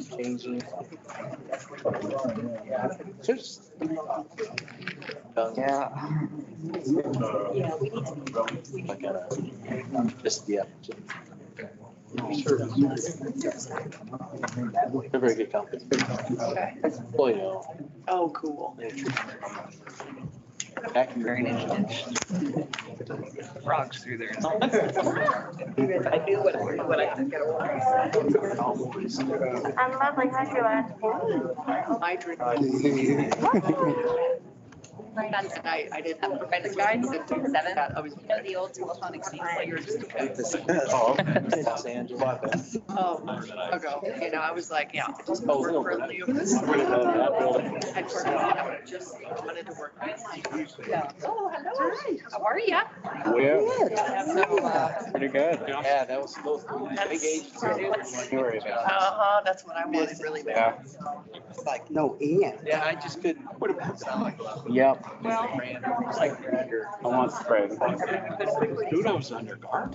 changing. Just. Yeah. Like just yeah. They're very good company. Okay. Oh, you know. Oh, cool. Frogs through there. I knew what I could get away. I'm lovely. How's your last I drink. I didn't have a credit card. I was The old telephone exchange. Oh, Los Angeles. ago. You know, I was like, yeah. Just Oh, work for really? you. That building. I'd work, just wanted to work. Yeah. Oh, hello. How are you? Pretty good. Yeah, that was those big agencies. That's what I wanted really bad. Yeah. It's like, No, Ian. yeah, I just couldn't. What about that? Yep. Well, I want spread. Kudos on your guard.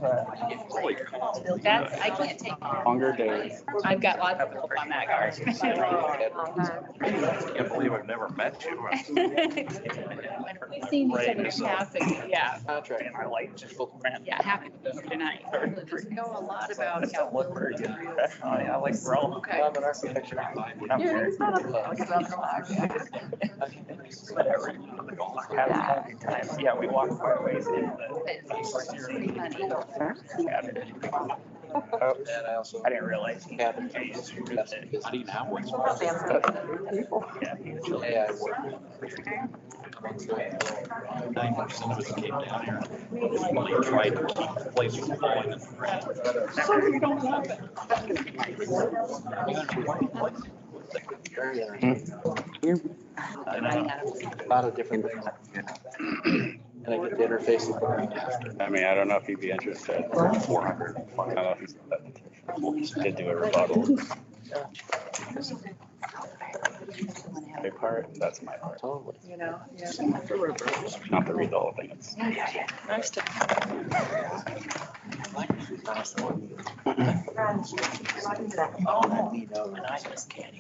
Holy cow. That's, I can't take. Longer days. I've got lots of help on that guard. Can't believe I've never met you. We've seen each other in passing. Yeah. Contract. And I like just look around. Yeah, happy tonight. I know a lot about. Don't look very good professionally. I like Rome. Okay. I'm an architecture. I'm very whatever. Have times. Yeah, we walked quite a ways in And I also. I didn't realize he had a case. I didn't have one. Yeah, usually. Yeah, I work. 9% of it came down here. They tried to keep the place from falling in the ground. So you don't have that. Very interesting. And a lot of different things. And I get to interface with them after. I mean, I don't know if he'd be interested. 400. I don't know if he's did do a rebuttal. My part, that's my part. Totally. You know, yeah. Not to read the whole thing. It's Nice to.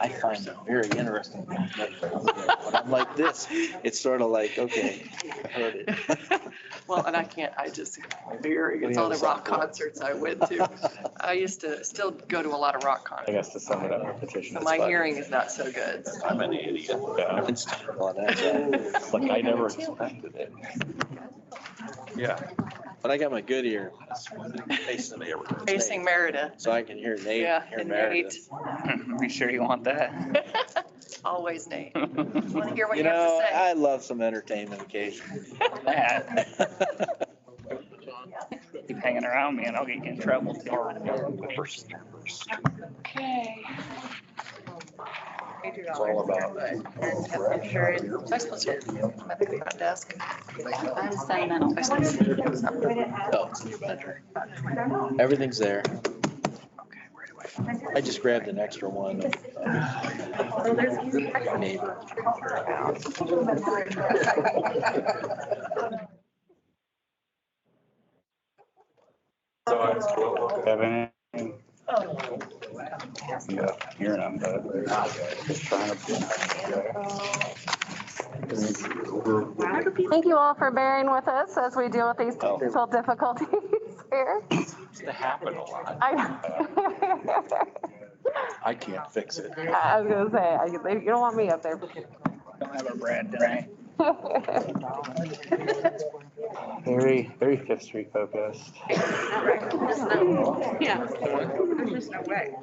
I find it very interesting. When I'm like this, it's sort of like, okay, I heard it. Well, and I just, it's all the rock concerts I went to. I used to still go to a lot of rock I concerts. guess to sum it up, our petition So is my fine. hearing is not so good. I'm an idiot. Yeah. It's on that. Like, I never expected it. Yeah. But I got my good ear facing Facing Meredith. so I can hear Nate, Yeah, hear and Meredith. Are you sure you want that? Always Nate. Want to hear what You you have know, to say? I love some entertainment occasionally. Keep hanging around me and I'll get you in trouble too. Okay. It's all about. Insurance. Am I supposed to, I'm at the front desk. I'm sentimental. Am I supposed to- Oh, it's in your bedroom. Everything's there. Okay, where do I? I just grabbed an extra one. Neighbor. Kevin. Yeah, hearing them, but just trying to. Thank you all for bearing with us as we deal with these technical difficulties here. It's to happen a lot. I can't fix it. I was gonna say, you don't want me up there. Don't have a Brad tonight. Very, very Fifth Street focused. Yeah. There's just no way.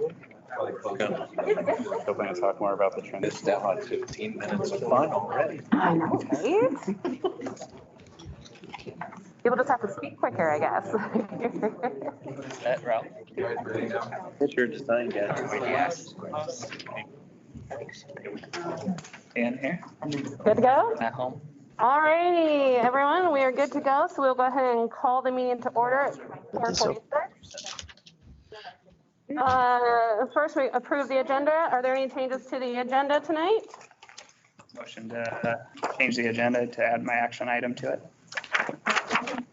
Hoping to talk more about the trend. It's down on 15 minutes of fun already. I know, right? People just have to speak quicker, I guess. That route. It's your design, guys. Yes. In here, Good to go? at home. All righty, everyone, we are good to go. So we'll go ahead and call the meeting to order at 4:46. First, we approve the agenda. Are there any changes to the agenda tonight? Motion to change the agenda to add my action item to it.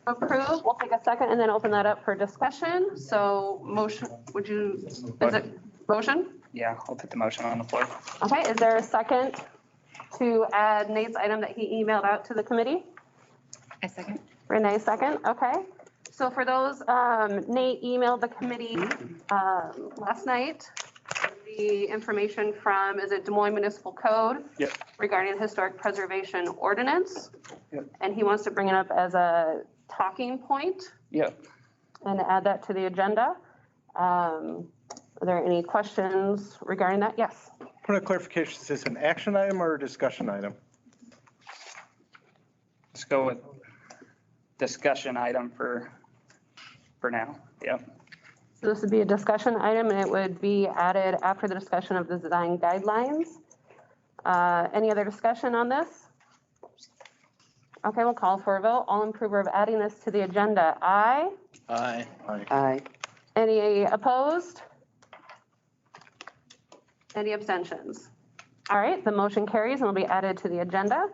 Approve. We'll take a second and then open that up for discussion. So motion, is it motion? Yeah, I'll put the motion on the floor. Okay, is there a second to add Nate's item that he emailed out to the committee? I second. Renee, second, okay. So for those, Nate emailed the committee last night, the information from, is it Des Moines Municipal Code? Yep. Regarding historic preservation ordinance. Yep. And he wants to bring it up as a talking point Yep. and add that to the agenda. Are there any questions regarding that? Yes. Point of clarification, is this an action item or a discussion item? Let's go with discussion item for now. Yep. So this would be a discussion item and it would be added after the discussion of the design guidelines. Any other discussion on this? Okay, we'll call for a vote. All in favor of adding this to the agenda, aye. Aye. Aye. Any opposed? Any abstentions? All right, the motion carries and will be added to the agenda.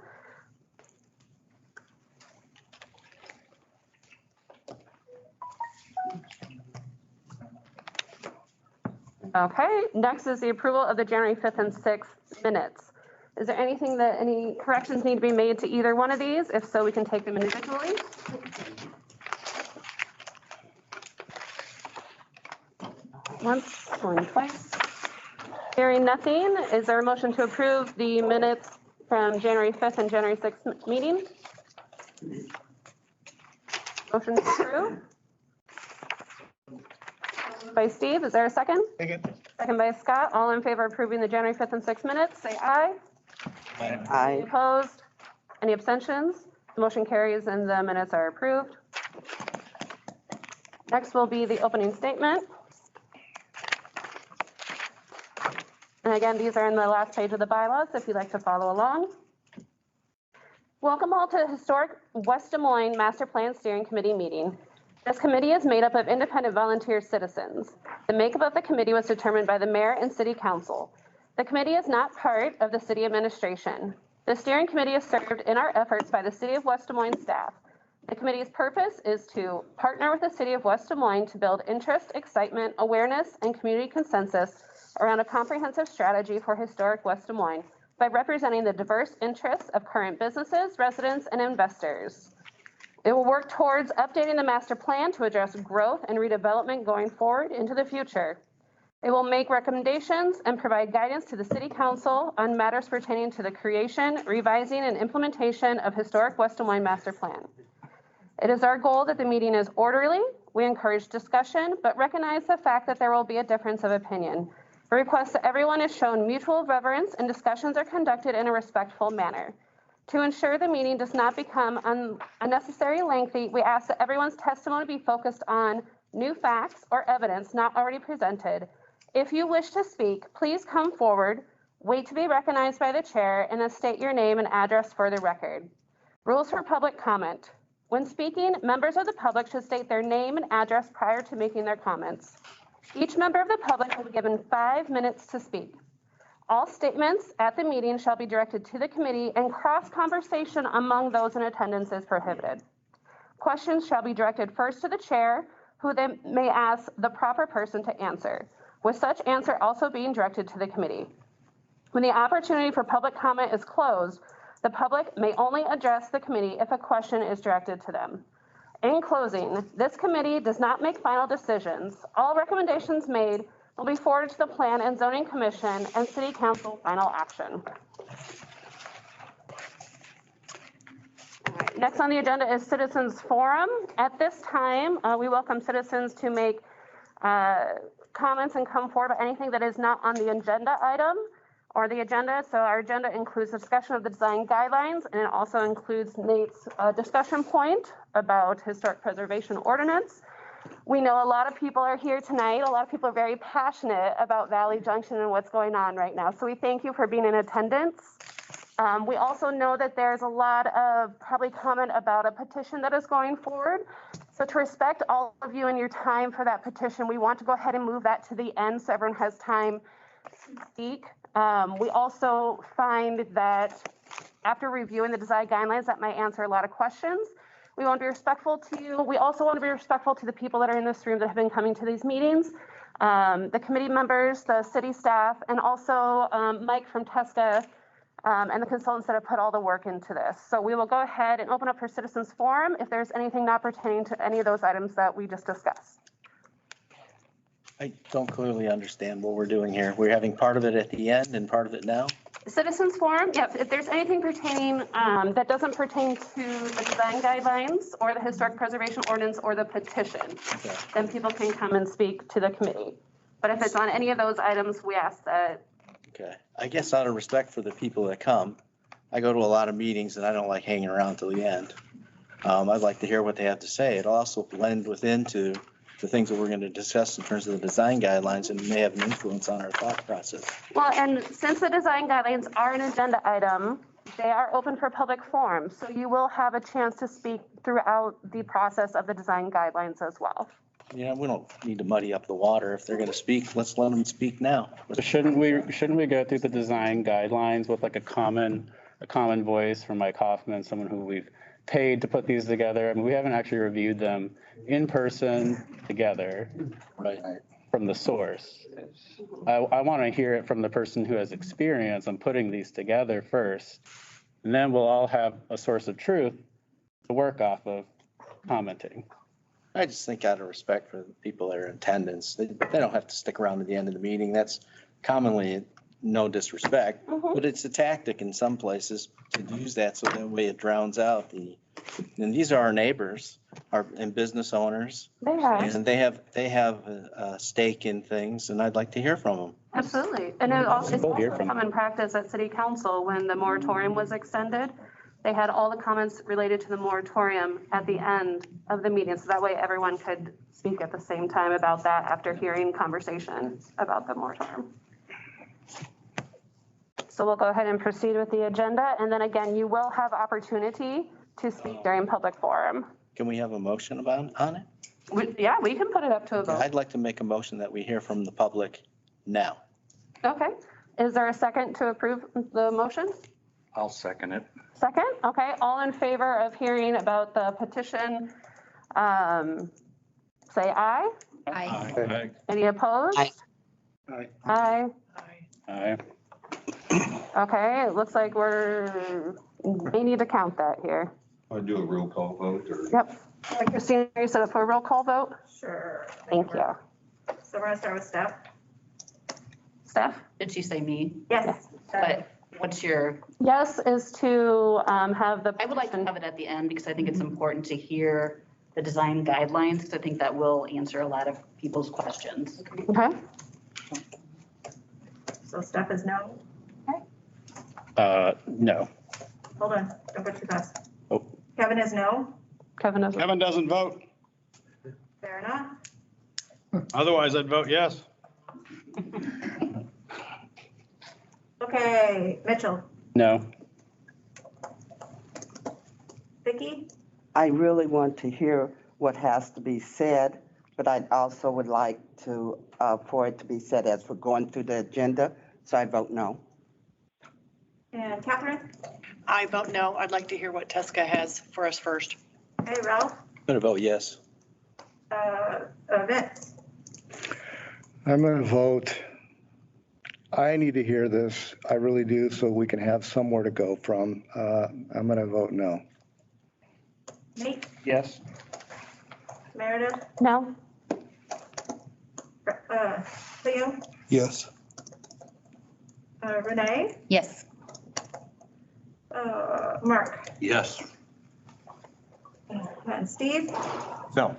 Okay, next is the approval of the January 5th and 6th minutes. Is there anything that, any corrections need to be made to either one of these? If so, we can take them individually. Once, going twice. Hearing nothing, is there a motion to approve the minutes from January 5th and January 6th meeting? Motion to approve. By Steve, is there a second? Second. Second by Scott. All in favor of approving the January 5th and 6th minutes, say aye. Any Aye. opposed? Any abstentions? The motion carries and the minutes are approved. Next will be the opening statement. And again, these are in the last page of the bylaws if you'd like to follow along. Welcome all to Historic West Des Moines Master Plan Steering Committee meeting. This committee is made up of independent volunteer citizens. The makeup of the committee was determined by the mayor and city council. The committee is not part of the city administration. The steering committee is served in our efforts by the City of West Des Moines staff. The committee's purpose is to partner with the City of West Des Moines to build interest, excitement, awareness, and community consensus around a comprehensive strategy for historic West Des Moines by representing the diverse interests of current businesses, residents, and investors. It will work towards updating the master plan to address growth and redevelopment going forward into the future. It will make recommendations and provide guidance to the City Council on matters pertaining to the creation, revising, and implementation of historic West Des Moines Master Plan. It is our goal that the meeting is orderly. We encourage discussion, but recognize the fact that there will be a difference of opinion. We request that everyone is shown mutual reverence and discussions are conducted in a respectful manner. To ensure the meeting does not become unnecessarily lengthy, we ask that everyone's testimony be focused on new facts or evidence not already presented. If you wish to speak, please come forward, wait to be recognized by the chair, and then state your name and address for the record. Rules for public comment. When speaking, members of the public should state their name and address prior to making their comments. Each member of the public will be given 5 minutes to speak. All statements at the meeting shall be directed to the committee, and cross-conversation among those in attendance is prohibited. Questions shall be directed first to the chair, who then may ask the proper person to answer, with such answer also being directed to the committee. When the opportunity for public comment is closed, the public may only address the committee if a question is directed to them. In closing, this committee does not make final decisions. All recommendations made will be forwarded to the Plan and Zoning Commission and City Council final action. All right, next on the agenda is Citizens Forum. At this time, we welcome citizens to make comments and come forward about anything that is not on the agenda item or the agenda. So our agenda includes discussion of the design guidelines, and it also includes Nate's discussion point about historic preservation ordinance. We know a lot of people are here tonight. A lot of people are very passionate about Valley Junction and what's going on right now. So we thank you for being in attendance. We also know that there's a lot of probably comment about a petition that is going forward. So to respect all of you and your time for that petition, we want to go ahead and move that to the end so everyone has time to speak. We also find that after reviewing the design guidelines, that might answer a lot of questions. We want to be respectful to you. We also want to be respectful to the people that are in this room that have been coming to these meetings. the committee members, the city staff, and also Mike from TESCA and the consultants that have put all the work into this. So we will go ahead and open up for citizens forum if there's anything not pertaining to any of those items that we just discussed. I don't clearly understand what we're doing here. We're having part of it at the end and part of it now? Citizens forum, yep, if there's anything pertaining, that doesn't pertain to the design guidelines or the historic preservation ordinance or the petition, Okay. then people can come and speak to the committee. But if it's on any of those items, we ask that. Okay. I guess out of respect for the people that come, I go to a lot of meetings and I don't like hanging around till the end. I'd like to hear what they have to say. It'll also blend into the things that we're going to discuss in terms of the design guidelines and may have an influence on our thought process. Well, and since the design guidelines are an agenda item, they are open for public forum. So you will have a chance to speak throughout the process of the design guidelines as well. Yeah, we don't need to muddy up the water. If they're going to speak, let's let them speak now. So shouldn't we go through the design guidelines with like a common voice from Mike Hoffman, someone who we've paid to put these together? I mean, we haven't actually reviewed them in person together. Right. From the source. I want to hear it from the person who has experience on putting these together first, and then we'll all have a source of truth to work off of commenting. I just think out of respect for the people that are in attendance, they don't have to stick around to the end of the meeting. That's commonly no disrespect, but it's a tactic in some places to use that so that way it drowns out and these are our neighbors, and business owners. They have. And they have a stake in things, and I'd like to hear from them. Absolutely. And it's also We'll hear from common practice at city council when the moratorium was extended. They had all the comments related to the moratorium at the end of the meeting. So that way everyone could speak at the same time about that after hearing conversation about the moratorium. So we'll go ahead and proceed with the agenda. And then again, you will have opportunity to speak during public forum. Can we have a motion on it? Yeah, we can put it up to a vote. I'd like to make a motion that we hear from the public now. Okay. Is there a second to approve the motion? I'll second it. Second? Okay. All in favor of hearing about the petition, say aye. I, Any opposed? Aye. Aye. Aye. Okay, it looks like we need to count that here. I do a roll call vote or? Yep. Christina, you set up for a roll call vote? Sure. Thank you. So we're gonna start with Steph. Steph? did she say me? Yes. But what's your, Yes is to have the. I would like to have it at the end because I think it's important to hear the design guidelines because I think that will answer a lot of people's questions. Okay. So Steph is no. No. Hold on, don't go too fast. Oh. Kevin is no. Kevin doesn't. Kevin doesn't vote. Fair enough. Otherwise, I'd vote yes. Okay, Mitchell, No. Vicky, I really want to hear what has to be said, but I also would like to, for it to be said as we're going through the agenda, so I vote no. and Catherine. I vote no. I'd like to hear what TESCA has for us first. Hey, Ralph, I'm going to vote yes. Vince. I'm going to vote. I need to hear this. I really do, so we can have somewhere to go from. I'm going to vote no. Nate, Yes. Meredith, No? Leo, Yes. Renee, Yes. Mark, Yes. and Steve. No.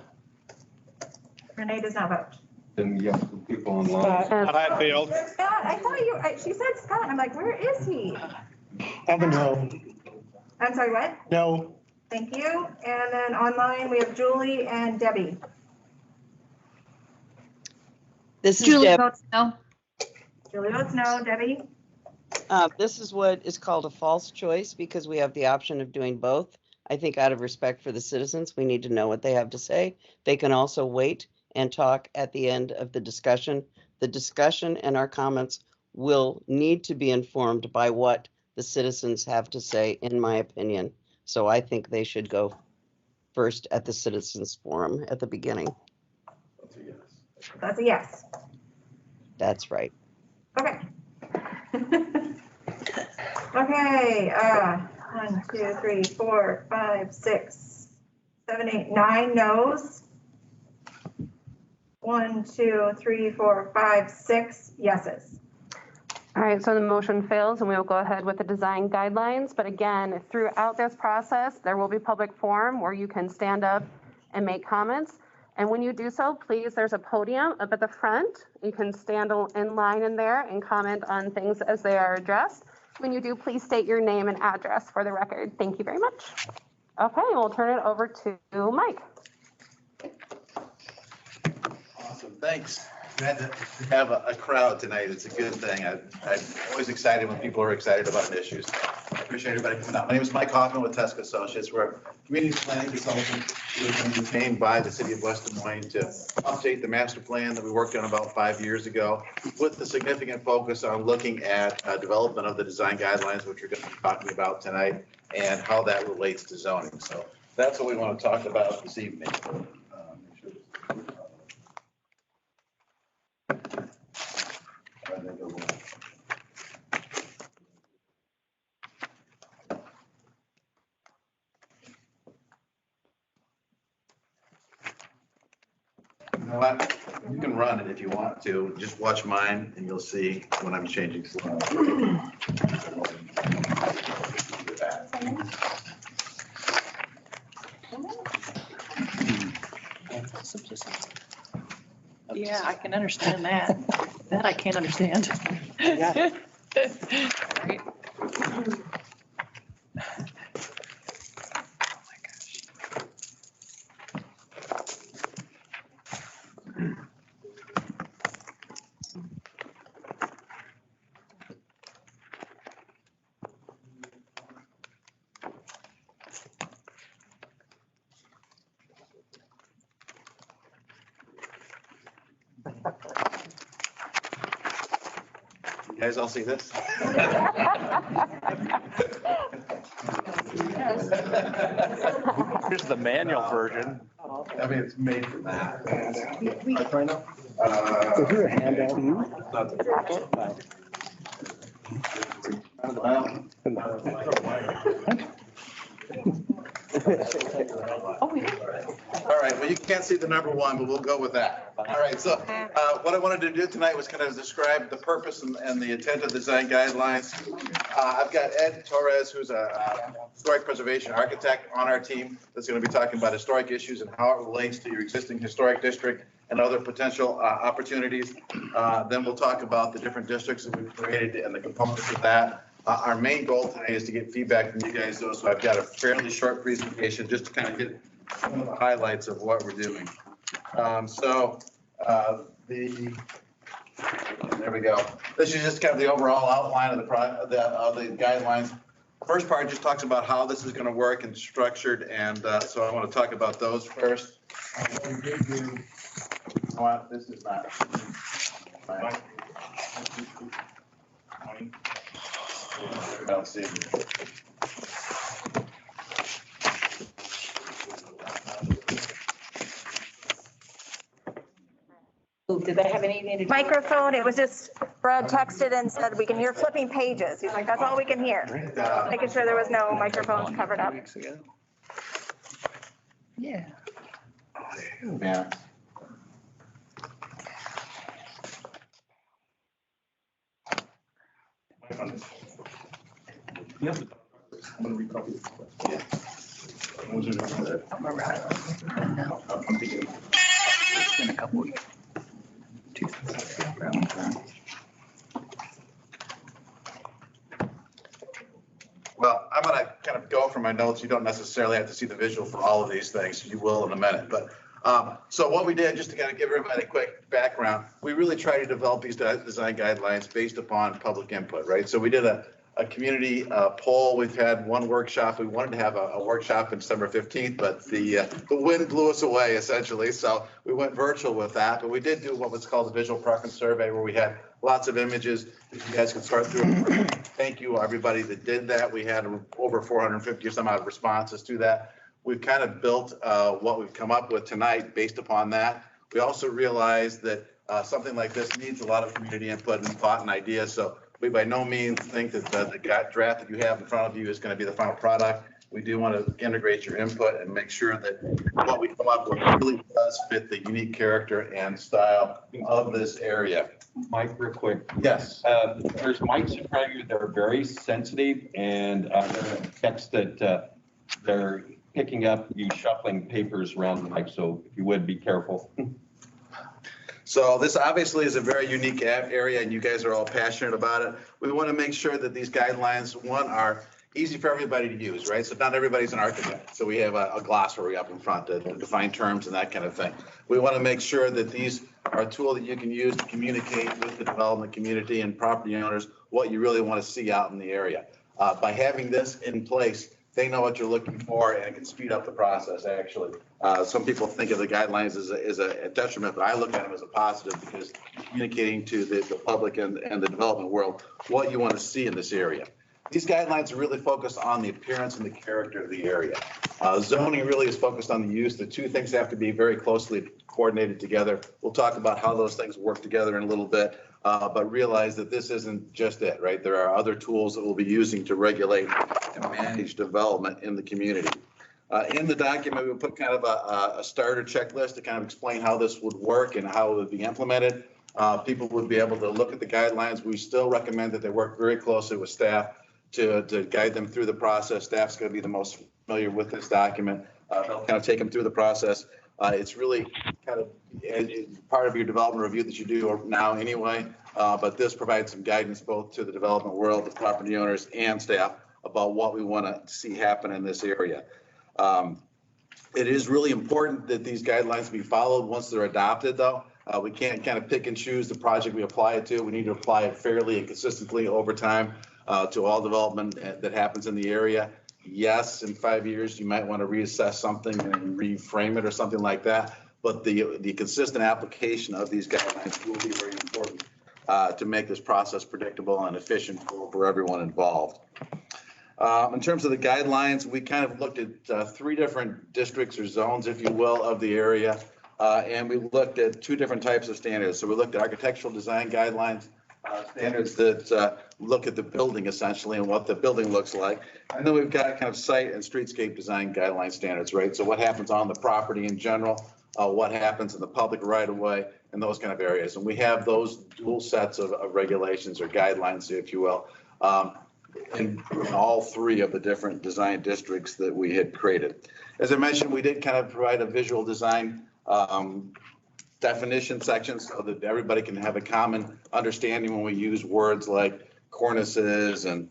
Renee does not vote. Then yes, the people online. Scott Hatfield. Where's Scott? I thought you, she said Scott. I'm like, where is he? I'm a no. I'm sorry, what? No. Thank you. And then online, we have Julie and Debbie. This is Julie Deb. votes no. Julie votes no. Debbie? This is what is called a false choice because we have the option of doing both. I think out of respect for the citizens, we need to know what they have to say. They can also wait and talk at the end of the discussion. The discussion and our comments will need to be informed by what the citizens have to say, in my opinion. So I think they should go first at the citizens forum at the beginning. That's a yes. That's right. Okay. Okay, 1, 2, 3, 4, 5, 6, 7, 8, 9 no's. 1, 2, 3, 4, 5, 6 yeses. All right, so the motion fails and we will go ahead with the design guidelines. But again, throughout this process, there will be public forum where you can stand up and make comments. And when you do so, please, there's a podium up at the front. You can stand in line in there and comment on things as they are addressed. When you do, please state your name and address for the record. Thank you very much. Okay, we'll turn it over to Mike. Awesome, thanks. Glad to have a crowd tonight. It's a good thing. I'm always excited when people are excited about issues. I appreciate everybody coming out. My name is Mike Hoffman with Tesco Associates. We're a community planning consultant. We've been retained by the city of West Des Moines to update the master plan that we worked on about 5 years ago, with the significant focus on looking at development of the design guidelines, which we're going to be talking about tonight, and how that relates to zoning. So that's what we want to talk about this evening. You know what? You can run it if you want to. Just watch mine and you'll see when I'm changing slides. Yeah, I can understand that. That I can't understand. Right. You guys all see this? Here's the manual version. I mean, it's made for that. Is there a handout? Oh, yeah. All right, well, you can't see the number 1, but we'll go with that. All right, so what I wanted to do tonight was kind of describe the purpose and the intent of the design guidelines. I've got Ed Torres, who's a historic preservation architect on our team, that's going to be talking about historic issues and how it relates to your existing historic district and other potential opportunities. Then we'll talk about the different districts that we've created and the components of that. Our main goal today is to get feedback from you guys, though, so I've got a fairly short presentation just to kind of get some of the highlights of what we're doing. There we go. This is just kind of the overall outline of the guidelines. First part just talks about how this is going to work and structured, and so I want to talk about those first. What we did do, this is not. I don't see it. Did that have anything to do? Microphone, it was just, Brad texted and said, we can hear flipping pages. He's like, that's all we can hear. Making sure there was no microphones covered up. Yeah. Yeah. Yep. I'm gonna recopy it. Yeah. I don't remember how. No. It's been a couple weeks. Well, I'm going to kind of go from my notes. You don't necessarily have to see the visual for all of these things. You will in a minute. But so what we did, just to kind of give everybody a quick background, we really try to develop these design guidelines based upon public input, right? So we did a community poll. We've had one workshop. We wanted to have a workshop on December 15th, but the wind blew us away essentially. So we went virtual with that. But we did do what was called a visual preference survey, where we had lots of images. If you guys could start through. Thank you, everybody that did that. We had over 450 or some odd responses to that. We've kind of built what we've come up with tonight based upon that. We also realized that something like this needs a lot of community input and thought and ideas. So we by no means think that the draft that you have in front of you is going to be the final product. We do want to integrate your input and make sure that what we come up with really does fit the unique character and style of this area. Mike, real quick. Yes. There's mics in front of you that are very sensitive, and there are texts that they're picking up you shuffling papers around the mic, so if you would, be careful. So this obviously is a very unique area, and you guys are all passionate about it. We want to make sure that these guidelines, one, are easy for everybody to use, right? So not everybody's an architect. So we have a glossary up in front to define terms and that kind of thing. We want to make sure that these are a tool that you can use to communicate with the development community and property owners what you really want to see out in the area. By having this in place, they know what you're looking for, and it can speed up the process, actually. Some people think of the guidelines as a detriment, but I look at them as a positive because communicating to the public and the development world what you want to see in this area. These guidelines are really focused on the appearance and the character of the area. Zoning really is focused on the use. The two things have to be very closely coordinated together. We'll talk about how those things work together in a little bit, but realize that this isn't just it, right? There are other tools that we'll be using to regulate and manage development in the community. In the document, we put kind of a starter checklist to kind of explain how this would work and how it would be implemented. People would be able to look at the guidelines. We still recommend that they work very closely with staff to guide them through the process. Staff's going to be the most familiar with this document. They'll kind of take them through the process. It's really kind of part of your development review that you do now anyway, but this provides some guidance both to the development world, the property owners, and staff about what we want to see happen in this area. It is really important that these guidelines be followed once they're adopted, though. We can't kind of pick and choose the project we apply it to. We need to apply it fairly and consistently over time to all development that happens in the area. Yes, in 5 years, you might want to reassess something and reframe it or something like that. But the consistent application of these guidelines will be very important to make this process predictable and efficient for everyone involved. In terms of the guidelines, we kind of looked at 3 different districts or zones, if you will, of the area. And we looked at 2 different types of standards. So we looked at architectural design guidelines, standards that look at the building essentially and what the building looks like. And then we've got kind of site and streetscape design guideline standards, right? So what happens on the property in general, what happens in the public right of way, and those kind of areas. And we have those dual sets of regulations or guidelines, if you will, in all 3 of the different design districts that we had created. As I mentioned, we did kind of provide a visual design definition section so that everybody can have a common understanding when we use words like cornices and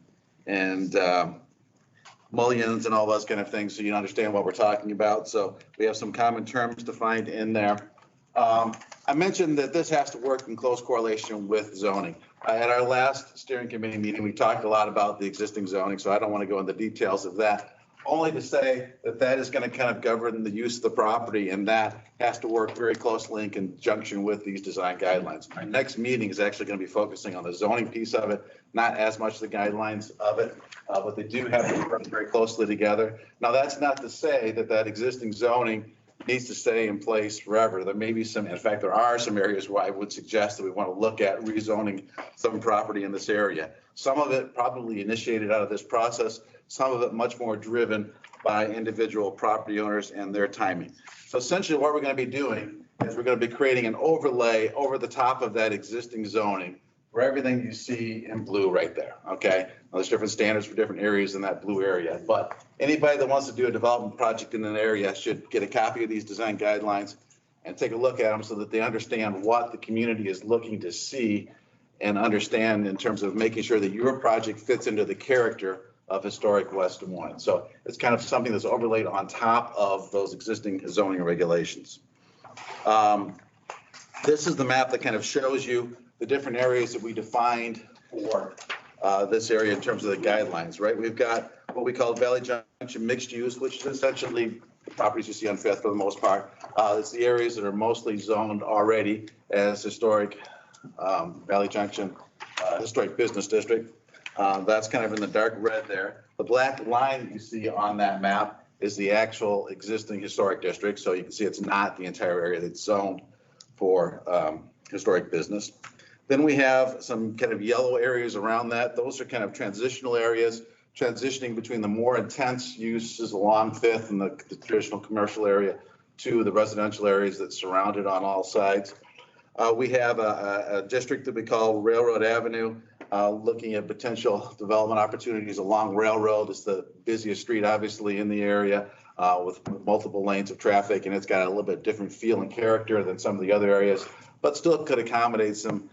mullions and all those kind of things, so you understand what we're talking about. So we have some common terms defined in there. I mentioned that this has to work in close correlation with zoning. At our last steering committee meeting, we talked a lot about the existing zoning, so I don't want to go into details of that. Only to say that is going to kind of govern the use of the property, and that has to work very closely in conjunction with these design guidelines. Our next meeting is actually going to be focusing on the zoning piece of it, not as much the guidelines of it, but they do have to work very closely together. Now, that's not to say that existing zoning needs to stay in place forever. There may be some, in fact, there are some areas where I would suggest that we want to look at rezoning some property in this area. Some of it probably initiated out of this process, some of it much more driven by individual property owners and their timing. So essentially what we're going to be doing is we're going to be creating an overlay over the top of that existing zoning for everything you see in blue right there, okay? Now, there's different standards for different areas in that blue area, but anybody that wants to do a development project in an area should get a copy of these design guidelines and take a look at them so that they understand what the community is looking to see and understand in terms of making sure that your project fits into the character of historic West Des Moines. So it's kind of something that's overlaid on top of those existing zoning regulations. This is the map that kind of shows you the different areas that we defined for this area in terms of the guidelines, right? We've got what we call Valley Junction mixed use, which is essentially the properties you see on Fifth for the most part. It's the areas that are mostly zoned already as historic Valley Junction historic business district. That's kind of in the dark red there. The black line that you see on that map is the actual existing historic district. So you can see it's not the entire area that's zoned for historic business. Then we have some kind of yellow areas around that. Those are kind of transitional areas, transitioning between the more intense uses along Fifth and the traditional commercial area to the residential areas that surround it on all sides. We have a district that we call Railroad Avenue, looking at potential development opportunities along Railroad. It's the busiest street, obviously, in the area with multiple lanes of traffic, and it's got a little bit different feel and character than some of the other areas, but still could accommodate some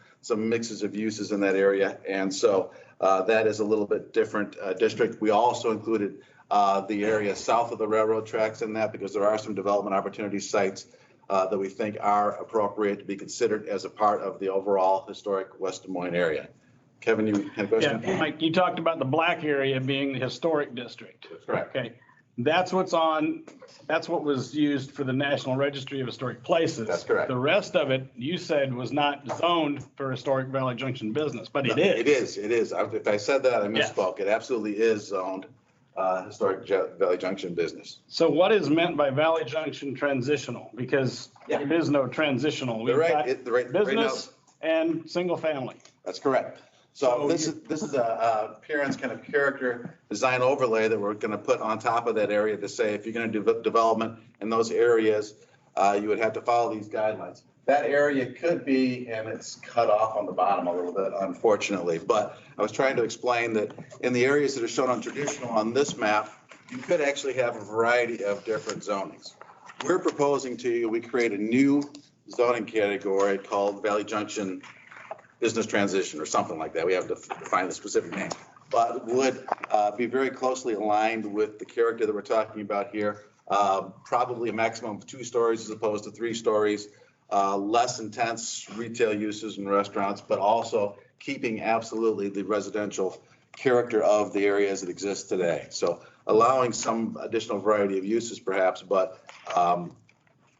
mixes of uses in that area. And so that is a little bit different district. We also included the area south of the railroad tracks in that because there are some development opportunity sites that we think are appropriate to be considered as a part of the overall historic West Des Moines area. Kevin, you had a question? Yeah, Mike, you talked about the black area being the historic district. That's correct. Okay, that's what was used for the National Registry of Historic Places. That's correct. The rest of it, you said, was not zoned for historic Valley Junction business, but it is. It is. If I said that, I misspoke. It absolutely is zoned historic Valley Junction business. So what is meant by Valley Junction transitional? Because there is no transitional. We've got business and single family. That's correct. So this is a appearance kind of character design overlay that we're going to put on top of that area to say if you're going to do development in those areas, you would have to follow these guidelines. That area could be, and it's cut off on the bottom a little bit, unfortunately. But I was trying to explain that in the areas that are shown on traditional on this map, you could actually have a variety of different zonings. We're proposing to you, we create a new zoning category called Valley Junction Business Transition or something like that. We have to define the specific name, but would be very closely aligned with the character that we're talking about here. Probably a maximum of 2 stories as opposed to 3 stories. Less intense retail uses and restaurants, but also keeping absolutely the residential character of the area as it exists today. So allowing some additional variety of uses perhaps, but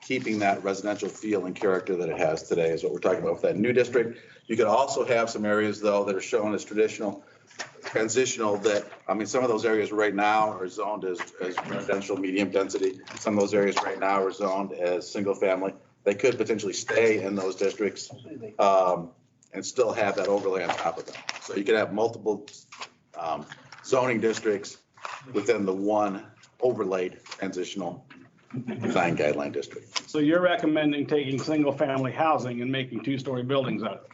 keeping that residential feel and character that it has today is what we're talking about with that new district. You could also have some areas though that are shown as transitional that, I mean, some of those areas right now are zoned as residential medium density. Some of those areas right now are zoned as single family. They could potentially stay in those districts and still have that overlay on top of them. So you could have multiple zoning districts within the one overlaid transitional design guideline district. So you're recommending taking single family housing and making 2-story buildings out of it?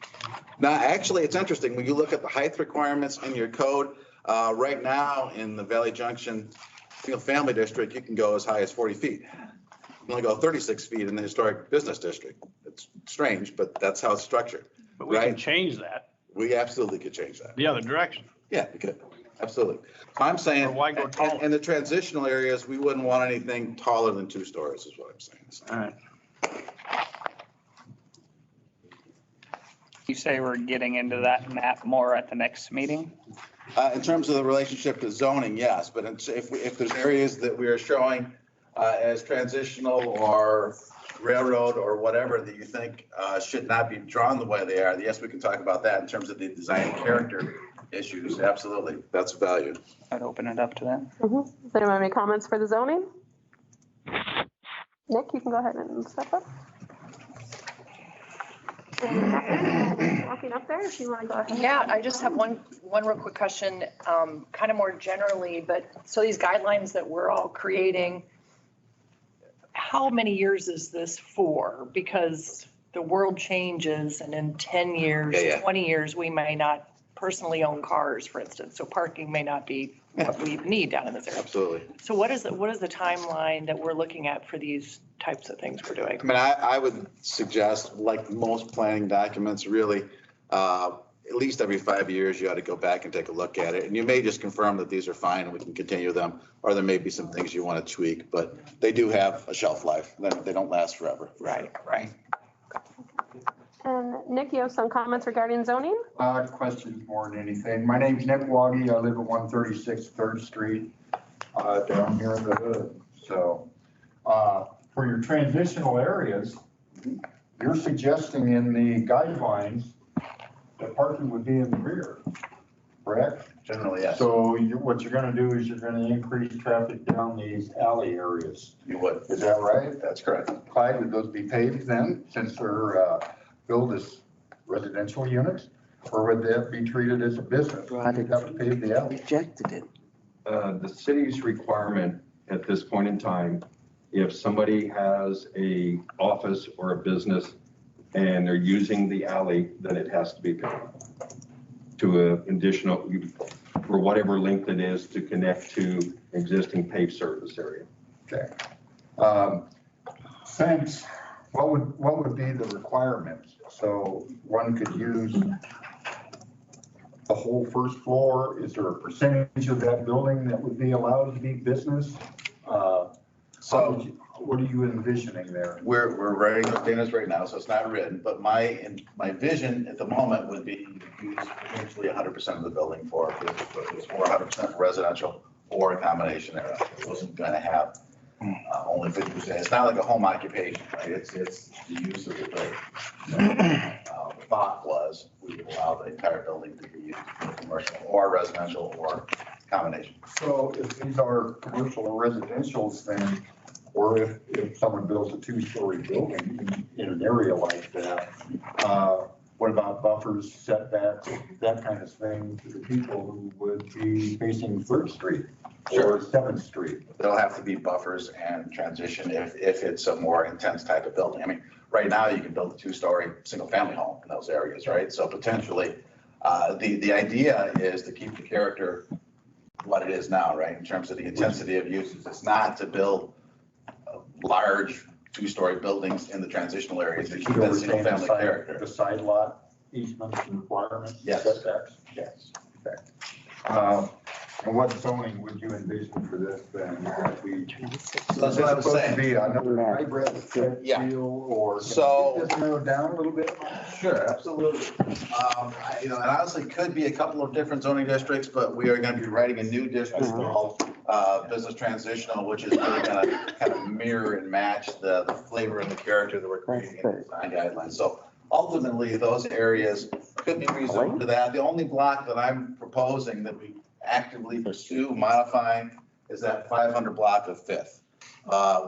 Now, actually, it's interesting. When you look at the height requirements in your code, right now in the Valley Junction single family district, you can go as high as 40 feet. You can only go 36 feet in the historic business district. It's strange, but that's how it's structured. But we can change that. We absolutely could change that. The other direction. Yeah, we could. Absolutely. I'm saying, Or why go taller? in the transitional areas, we wouldn't want anything taller than 2 stories is what I'm saying. All right. You say we're getting into that map more at the next meeting? In terms of the relationship to zoning, yes, but if there's areas that we are showing as transitional or railroad or whatever that you think should not be drawn the way they are, yes, we can talk about that in terms of the design and character issues. Absolutely. That's valued. I'd open it up to that. Does anyone have any comments for the zoning? Nick, you can go ahead and step up. Walking up there, if you want to go ahead. Yeah, I just have one real quick question, kind of more generally, but so these guidelines that we're all creating, how many years is this for? Because the world changes and in 10 years, 20 years, we may not personally own cars, for instance. So parking may not be what we need down in this area. Absolutely. So what is the timeline that we're looking at for these types of things we're doing? I mean, I would suggest, like most planning documents, really, at least every 5 years, you ought to go back and take a look at it. And you may just confirm that these are fine and we can continue them, or there may be some things you want to tweak, but they do have a shelf life. They don't last forever. Right. And Nick, you have some comments regarding zoning? Questions more than anything. My name's Nick Woggy. I live at 136 3rd Street down here in the hood. So for your transitional areas, you're suggesting in the guidelines that parking would be in the rear, correct? Generally, yes. So what you're going to do is you're going to increase traffic down these alley areas. You would. Is that right? That's correct. Clyde, would those be paved then, since they're build as residential units? Or would that be treated as a business? You'd have to pay the alley. Rejected it. The city's requirement at this point in time, if somebody has a office or a business and they're using the alley, then it has to be paid to an additional, for whatever length it is to connect to existing paved surface area. Okay. Since, what would be the requirements? So one could use the whole first floor? Is there a percentage of that building that would be allowed to be business? So what are you envisioning there? we're writing the standards right now, so it's not written, but my vision at the moment would be to use potentially 100% of the building for business purposes, or 100% residential or a combination thereof. It wasn't going to have only 50%. It's not like a home occupation, right? It's the use of the building. The thought was we would allow the entire building to be used for commercial or residential or combination. So if these are commercial or residentials, then, or if someone builds a two-story building in an area like that, what about buffers, setbacks, that kind of thing to the people who would be facing 3rd Street or 7th Street? There'll have to be buffers and transition if it's a more intense type of building. I mean, right now you can build a 2-story single-family home in those areas, right? So potentially, the idea is to keep the character what it is now, right? In terms of the intensity of uses, it's not to build large 2-story buildings in the transitional areas to keep that single-family character. The side lot easements and requirements? Yes. Setbacks? Yes. Okay. And what zoning would you envision for this then? Would that be? That's what I was saying. Supposed to be another hybrid feel Yeah. or? So- Can you just narrow it down a little bit? Sure, absolutely. It honestly could be a couple of different zoning districts, but we are going to be writing a new district called Business Transitional, which is really going to kind of mirror and match the flavor and the character that we're creating in the design guidelines. So ultimately, those areas could be rezoned to that. The only block that I'm proposing that we actively pursue modifying is that 500 block of 5th,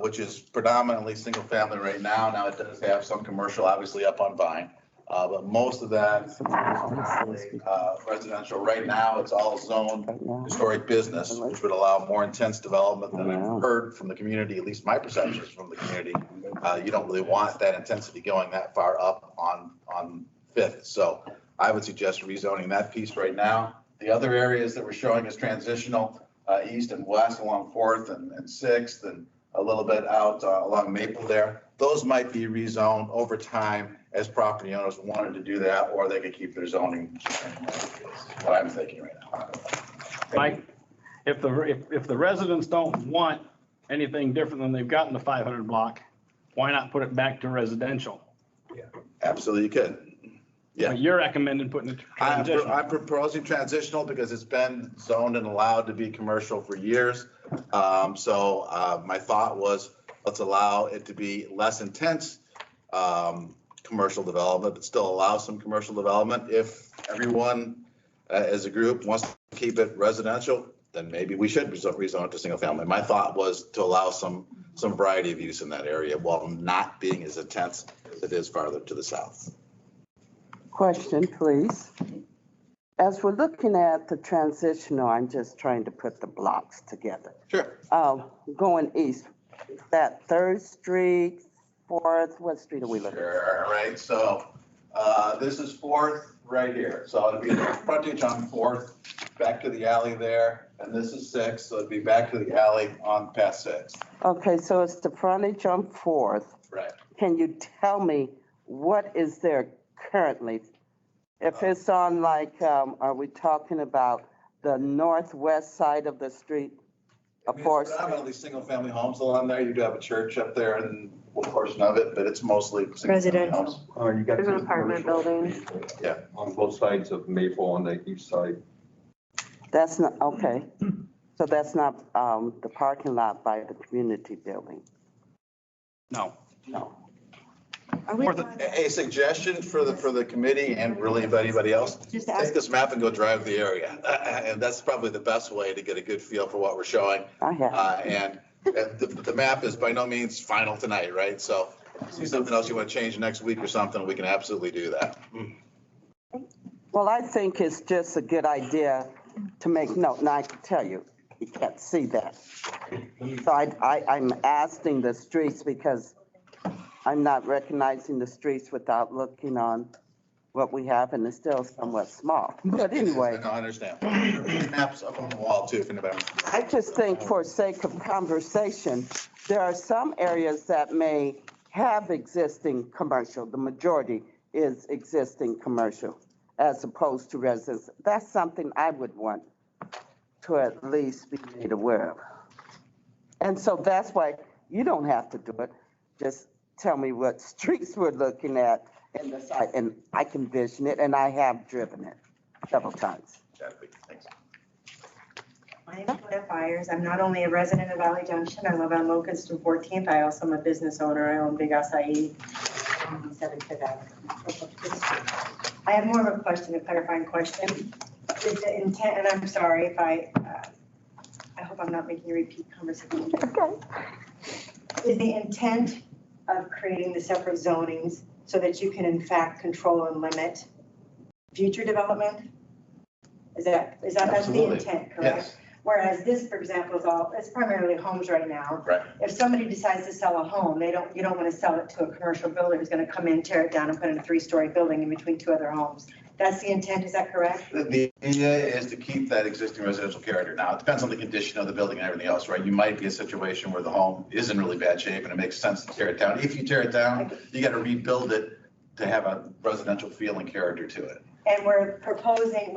which is predominantly single family right now. Now it does have some commercial, obviously up on Vine, but most of that is residential. Right now, it's all zoned historic business, which would allow more intense development than I've heard from the community, at least my perceptions from the community. You don't really want that intensity going that far up on 5th. So I would suggest rezoning that piece right now. The other areas that we're showing as transitional, east and west along 4th and 6th, and a little bit out along Maple there, those might be rezoned over time as property owners wanted to do that, or they could keep their zoning. What I'm thinking right now. Mike, if the residents don't want anything different than they've got in the 500 block, why not put it back to residential? Absolutely, you could. Yeah. But you're recommending putting it transitional. I'm proposing transitional because it's been zoned and allowed to be commercial for years. So my thought was, let's allow it to be less intense commercial development, but still allow some commercial development. If everyone as a group wants to keep it residential, then maybe we should rezone it to single family. My thought was to allow some variety of use in that area while not being as intense as it is farther to the south. Question, please. As we're looking at the transitional, I'm just trying to put the blocks together. Sure. Going east, is that 3rd Street, 4th, what street are we looking at? Sure, right, so this is 4th right here. So it'd be the frontage on 4th, back to the alley there, and this is 6th, so it'd be back to the alley on past 6th. Okay, so it's the frontage on 4th. Right. Can you tell me what is there currently? If it's on like, are we talking about the northwest side of the street? Of course. Predominantly single-family homes along there. You do have a church up there and a portion of it, but it's mostly single-family homes. You got There's an apartment building. Yeah. On both sides of Maple on the east side. That's not, okay. So that's not the parking lot by the community building? No. No. A suggestion for the committee and really anybody else, take this map and go drive the area. And that's probably the best way to get a good feel for what we're showing. I have. And the map is by no means final tonight, right? So See something else you want to change next week or something, we can absolutely do that. Well, I think it's just a good idea to make note. Now, I can tell you, you can't see that. So I'm asking the streets because I'm not recognizing the streets without looking on what we have, and it's still somewhat small. But anyway. No, I understand. Maps up on the wall too, if anybody. I just think for sake of conversation, there are some areas that may have existing commercial. The majority is existing commercial as opposed to residents. That's something I would want to at least be made aware of. And so that's why you don't have to do it. Just tell me what streets we're looking at in the site, and I can vision it, and I have driven it several times. Thanks. My name is Claire Byers. I'm not only a resident of Valley Junction, I live on Locust and 14th. I also am a business owner. I own Big Acai, 7 Fifth Avenue. I have more of a question, a clarifying question. Is the intent, and I'm sorry if I hope I'm not making you repeat conversation. Okay. Is the intent of creating the separate zonings so that you can in fact control and limit future development? Is that that's the intent, correct? Yes. Whereas this, for example, it's primarily homes right now. Right. If somebody decides to sell a home, you don't want to sell it to a commercial builder who's going to come in, tear it down and put in a 3-story building in between 2 other homes. That's the intent, is that correct? The idea is to keep that existing residential character. Now, it depends on the condition of the building and everything else, right? You might be a situation where the home is in really bad shape and it makes sense to tear it down. If you tear it down, you got to rebuild it to have a residential feel and character to it. And we're proposing,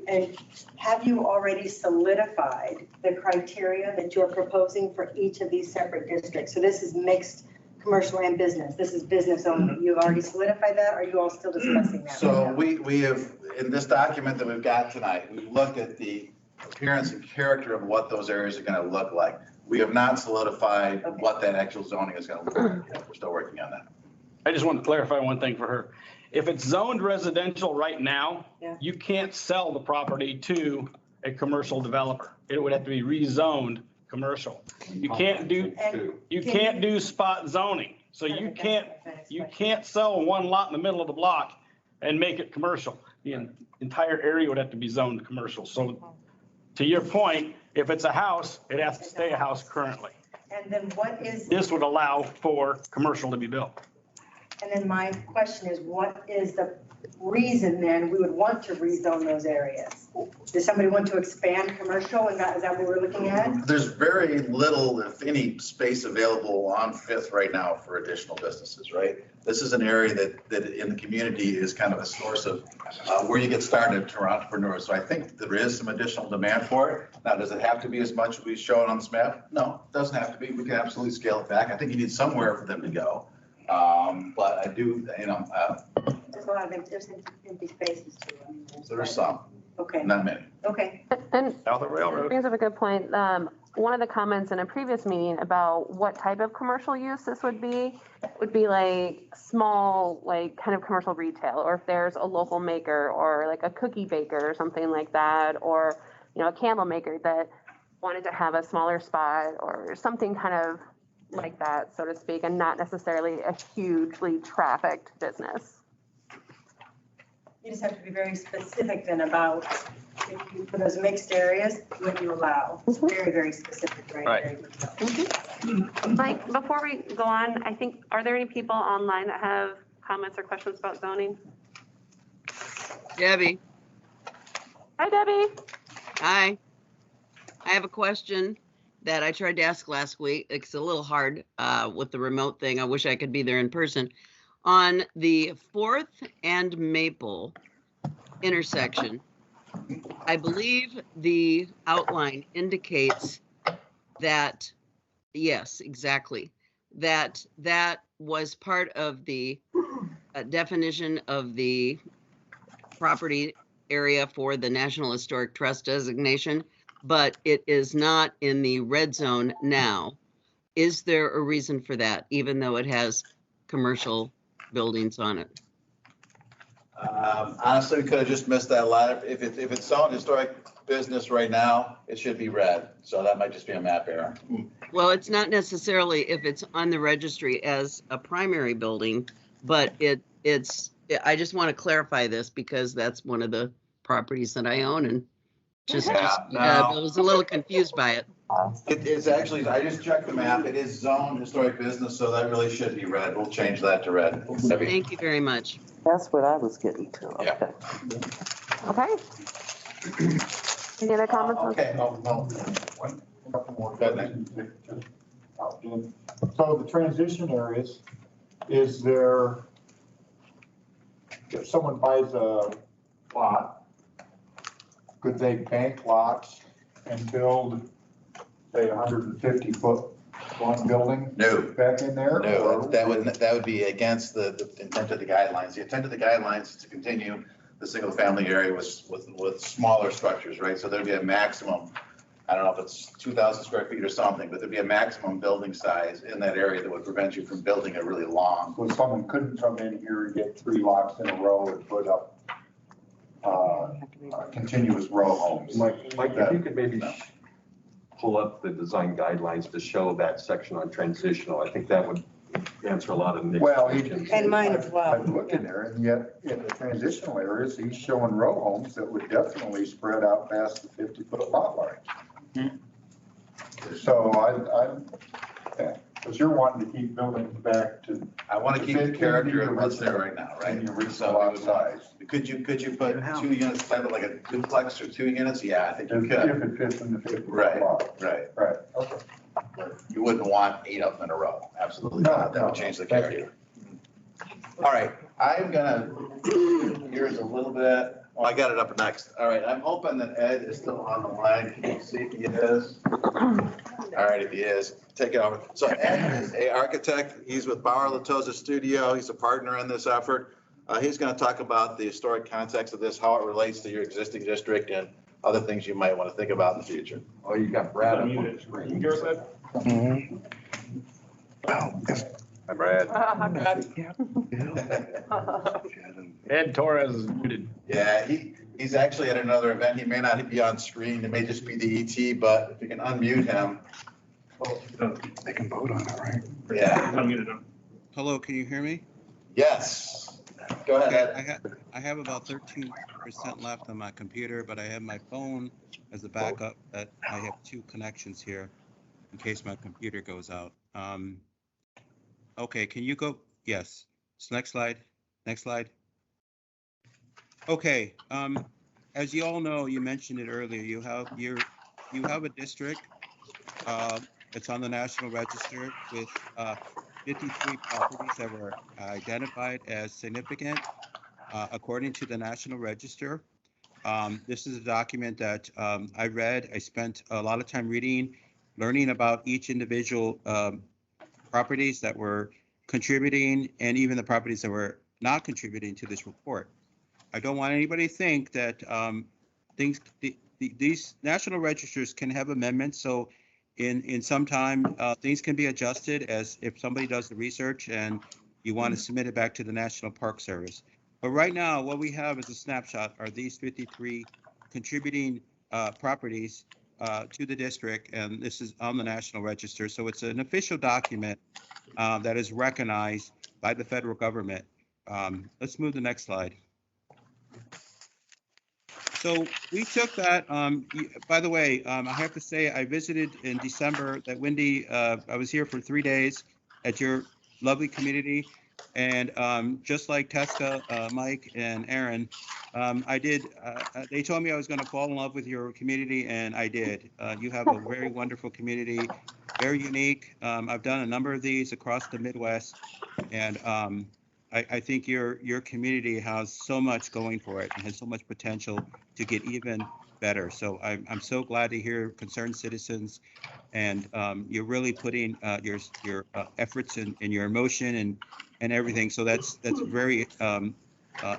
and have you already solidified the criteria that you're proposing for each of these separate districts? So this is mixed commercial and business. This is business only. You've already solidified that, or are you all still discussing that? So we have, in this document that we've got tonight, we've looked at the appearance and character of what those areas are going to look like. We have not solidified what that actual zoning is going to look like yet. We're still working on that. I just want to clarify one thing for her. If it's zoned residential right now, you can't sell the property to a commercial developer. It would have to be rezoned commercial. You can't do spot zoning. So you can't sell one lot in the middle of the block and make it commercial. The entire area would have to be zoned commercial. So to your point, if it's a house, it has to stay a house currently. And then what is? This would allow for commercial to be built. And then my question is, what is the reason then we would want to rezone those areas? Does somebody want to expand commercial, and is that what we're looking at? There's very little, if any, space available on Fifth right now for additional businesses, right? This is an area that in the community is kind of a source of where you get started for entrepreneurs. So I think there is some additional demand for it. Now, does it have to be as much as we show it on this map? No, it doesn't have to be. We can absolutely scale it back. I think you need somewhere for them to go. But I do, There's a lot of empty spaces too. I mean, there are some. Okay. Not many. Okay. And South of Railroad. brings up a good point. One of the comments in a previous meeting about what type of commercial use this would be like small, like kind of commercial retail, or if there's a local maker or like a cookie baker or something like that, or, a candle maker that wanted to have a smaller spot or something kind of like that, so to speak, and not necessarily a hugely trafficked business. You just have to be very specific then about, for those mixed areas, what you allow. It's very, very specific, right? Mike, before we go on, are there any people online that have comments or questions about zoning? Debbie. Hi, Debbie. Hi. I have a question that I tried to ask last week. It's a little hard with the remote thing. I wish I could be there in person. On the 4th and Maple intersection, I believe the outline indicates that, yes, exactly, that was part of the definition of the property area for the National Historic Trust designation, but it is not in the red zone now. Is there a reason for that, even though it has commercial buildings on it? Honestly, we could have just missed that line. If it's zoned historic business right now, it should be red. So that might just be a map error. Well, it's not necessarily if it's on the registry as a primary building, but I just want to clarify this because that's one of the properties that I own and I was a little confused by it. It's actually, I just checked the map. It is zoned historic business, so that really should be red. We'll change that to red. Thank you very much. That's what I was getting to. Yeah. Okay. Any other comments? Okay. One couple more questions. So the transition areas, is there, if someone buys a lot, could they bank lots and build, say, 150-foot one building? No. Back in there? No, that would be against the intent of the guidelines. The intent of the guidelines is to continue the single family area with smaller structures, right? So there'd be a maximum, I don't know if it's 2,000 square feet or something, but there'd be a maximum building size in that area that would prevent you from building a really long. So someone couldn't come in here and get 3 lots in a row and put up continuous row homes. Mike, if you could maybe pull up the design guidelines to show that section on transitional, I think that would answer a lot of Nick's questions. And mine as well. I've looked in there, and yet in the transitional areas, he's showing row homes that would definitely spread out past the 50-foot lot line. So because you're wanting to keep building back to. I want to keep the character of what's there right now, right? And the original lot size. Could you put 2 units, kind of like a duplex or 2 units? Yeah, I think you If could. it fits in the 50-foot Right, lot. right. Right, okay. You wouldn't want 8 of them in a row. Absolutely No, not. That would no, change the thank character. All right, I'm gonna, here's a little bit. Oh, I got it up next. All right, I'm hoping that Ed is still on the line. Can you see if he is? All right, if he is, take it over. So Ed is an architect. He's with Bauer Latosa Studio. He's a partner in this effort. He's going to talk about the historic context of this, how it relates to your existing district and other things you might want to think about in the future. Oh, you got Brad up on the screen. Hi, Brad. Ed Torres is muted. Yeah, he's actually at another event. He may not be on screen. It may just be the ET, but if you can unmute him. They can vote on it, right? Yeah. Unmuted him. Hello, can you hear me? Yes. Go ahead, Okay, Ed. I have about 13% left on my computer, but I have my phone as a backup that I have 2 connections here in case my computer goes out. Okay, can you go? Yes. So next slide. Next slide. Okay. As you all know, you mentioned it earlier. You have a district. It's on the National Register with 53 properties that were identified as significant according to the National Register. This is a document that I read. I spent a lot of time reading, learning about each individual properties that were contributing and even the properties that were not contributing to this report. I don't want anybody to think that these national registers can have amendments. So in some time, things can be adjusted as if somebody does the research and you want to submit it back to the National Park Service. But right now, what we have as a snapshot are these 53 contributing properties to the district, and this is on the National Register. So it's an official document that is recognized by the federal government. Let's move to the next slide. So we took that, by the way, I have to say I visited in December that Wendy, I was here for 3 days at your lovely community. And just like Tesca, Mike, and Aaron, they told me I was going to fall in love with your community, and I did. You have a very wonderful community, very unique. I've done a number of these across the Midwest, and I think your community has so much going for it and has so much potential to get even better. So I'm so glad to hear concerned citizens, and you're really putting your efforts and your emotion and everything. So that's very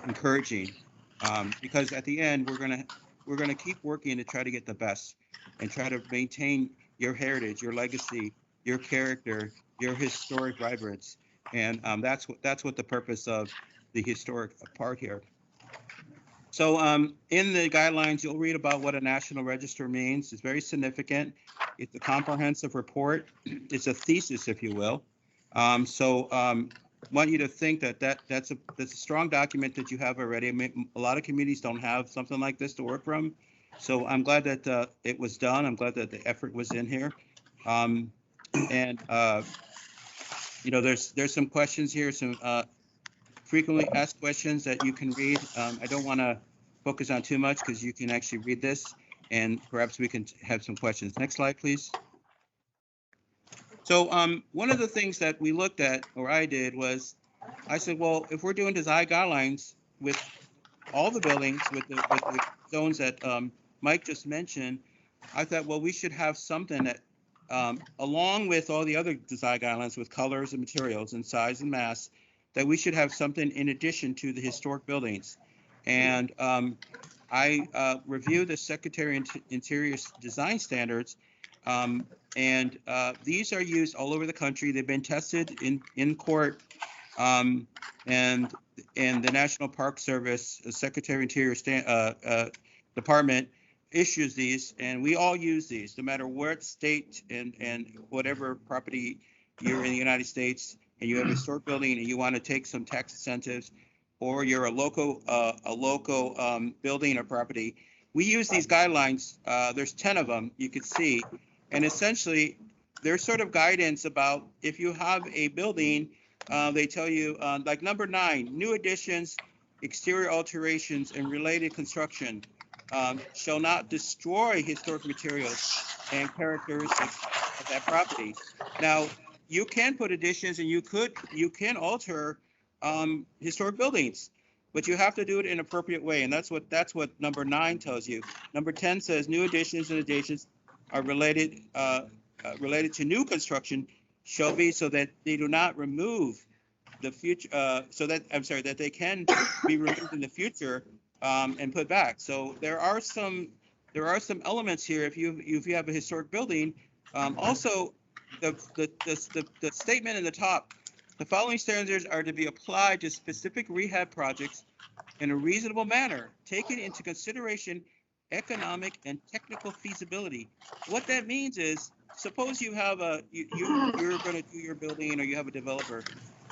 encouraging, because at the end we're gonna keep working to try to get the best and try to maintain your heritage, your legacy, your character, your historic vibrance. And that's what the purpose of the historic part here. So in the guidelines, you'll read about what a national register means. It's very significant. It's a comprehensive report. It's a thesis, if you will. Want you to think that's a strong document that you have already. I mean, a lot of communities don't have something like this to work from. So I'm glad that it was done. I'm glad that the effort was in here. There's some questions here, some frequently asked questions that you can read. I don't want to focus on too much because you can actually read this and perhaps we can have some questions. Next slide, please. So one of the things that we looked at, or I did, was I said, well, if we're doing design guidelines with all the buildings, with the zones that Mike just mentioned, I thought, well, we should have something that, along with all the other design guidelines with colors and materials and size and mass, that we should have something in addition to the historic buildings. And I reviewed the Secretary of Interior's design standards, and these are used all over the country. They've been tested in court, and the National Park Service, the Secretary of Interior Department issues these, and we all use these, no matter what state and whatever property you're in the United States, and you have a historic building and you want to take some tax incentives, or you're a local building or property. We use these guidelines. There's 10 of them you could see, and essentially they're sort of guidance about if you have a building. They tell you, like number 9, new additions, exterior alterations, and related construction shall not destroy historic materials and characteristics of that property. Now, you can put additions and you can alter historic buildings, but you have to do it in an appropriate way, and that's what number 9 tells you. Number 10 says new additions and additions are related to new construction shall be so that they do not remove the future, that they can be removed in the future and put back. So there are some elements here if you have a historic building. Also, the statement in the top, the following standards are to be applied to specific rehab projects in a reasonable manner, taking into consideration economic and technical feasibility. What that means is, suppose you have you're going to do your building, or you have a developer,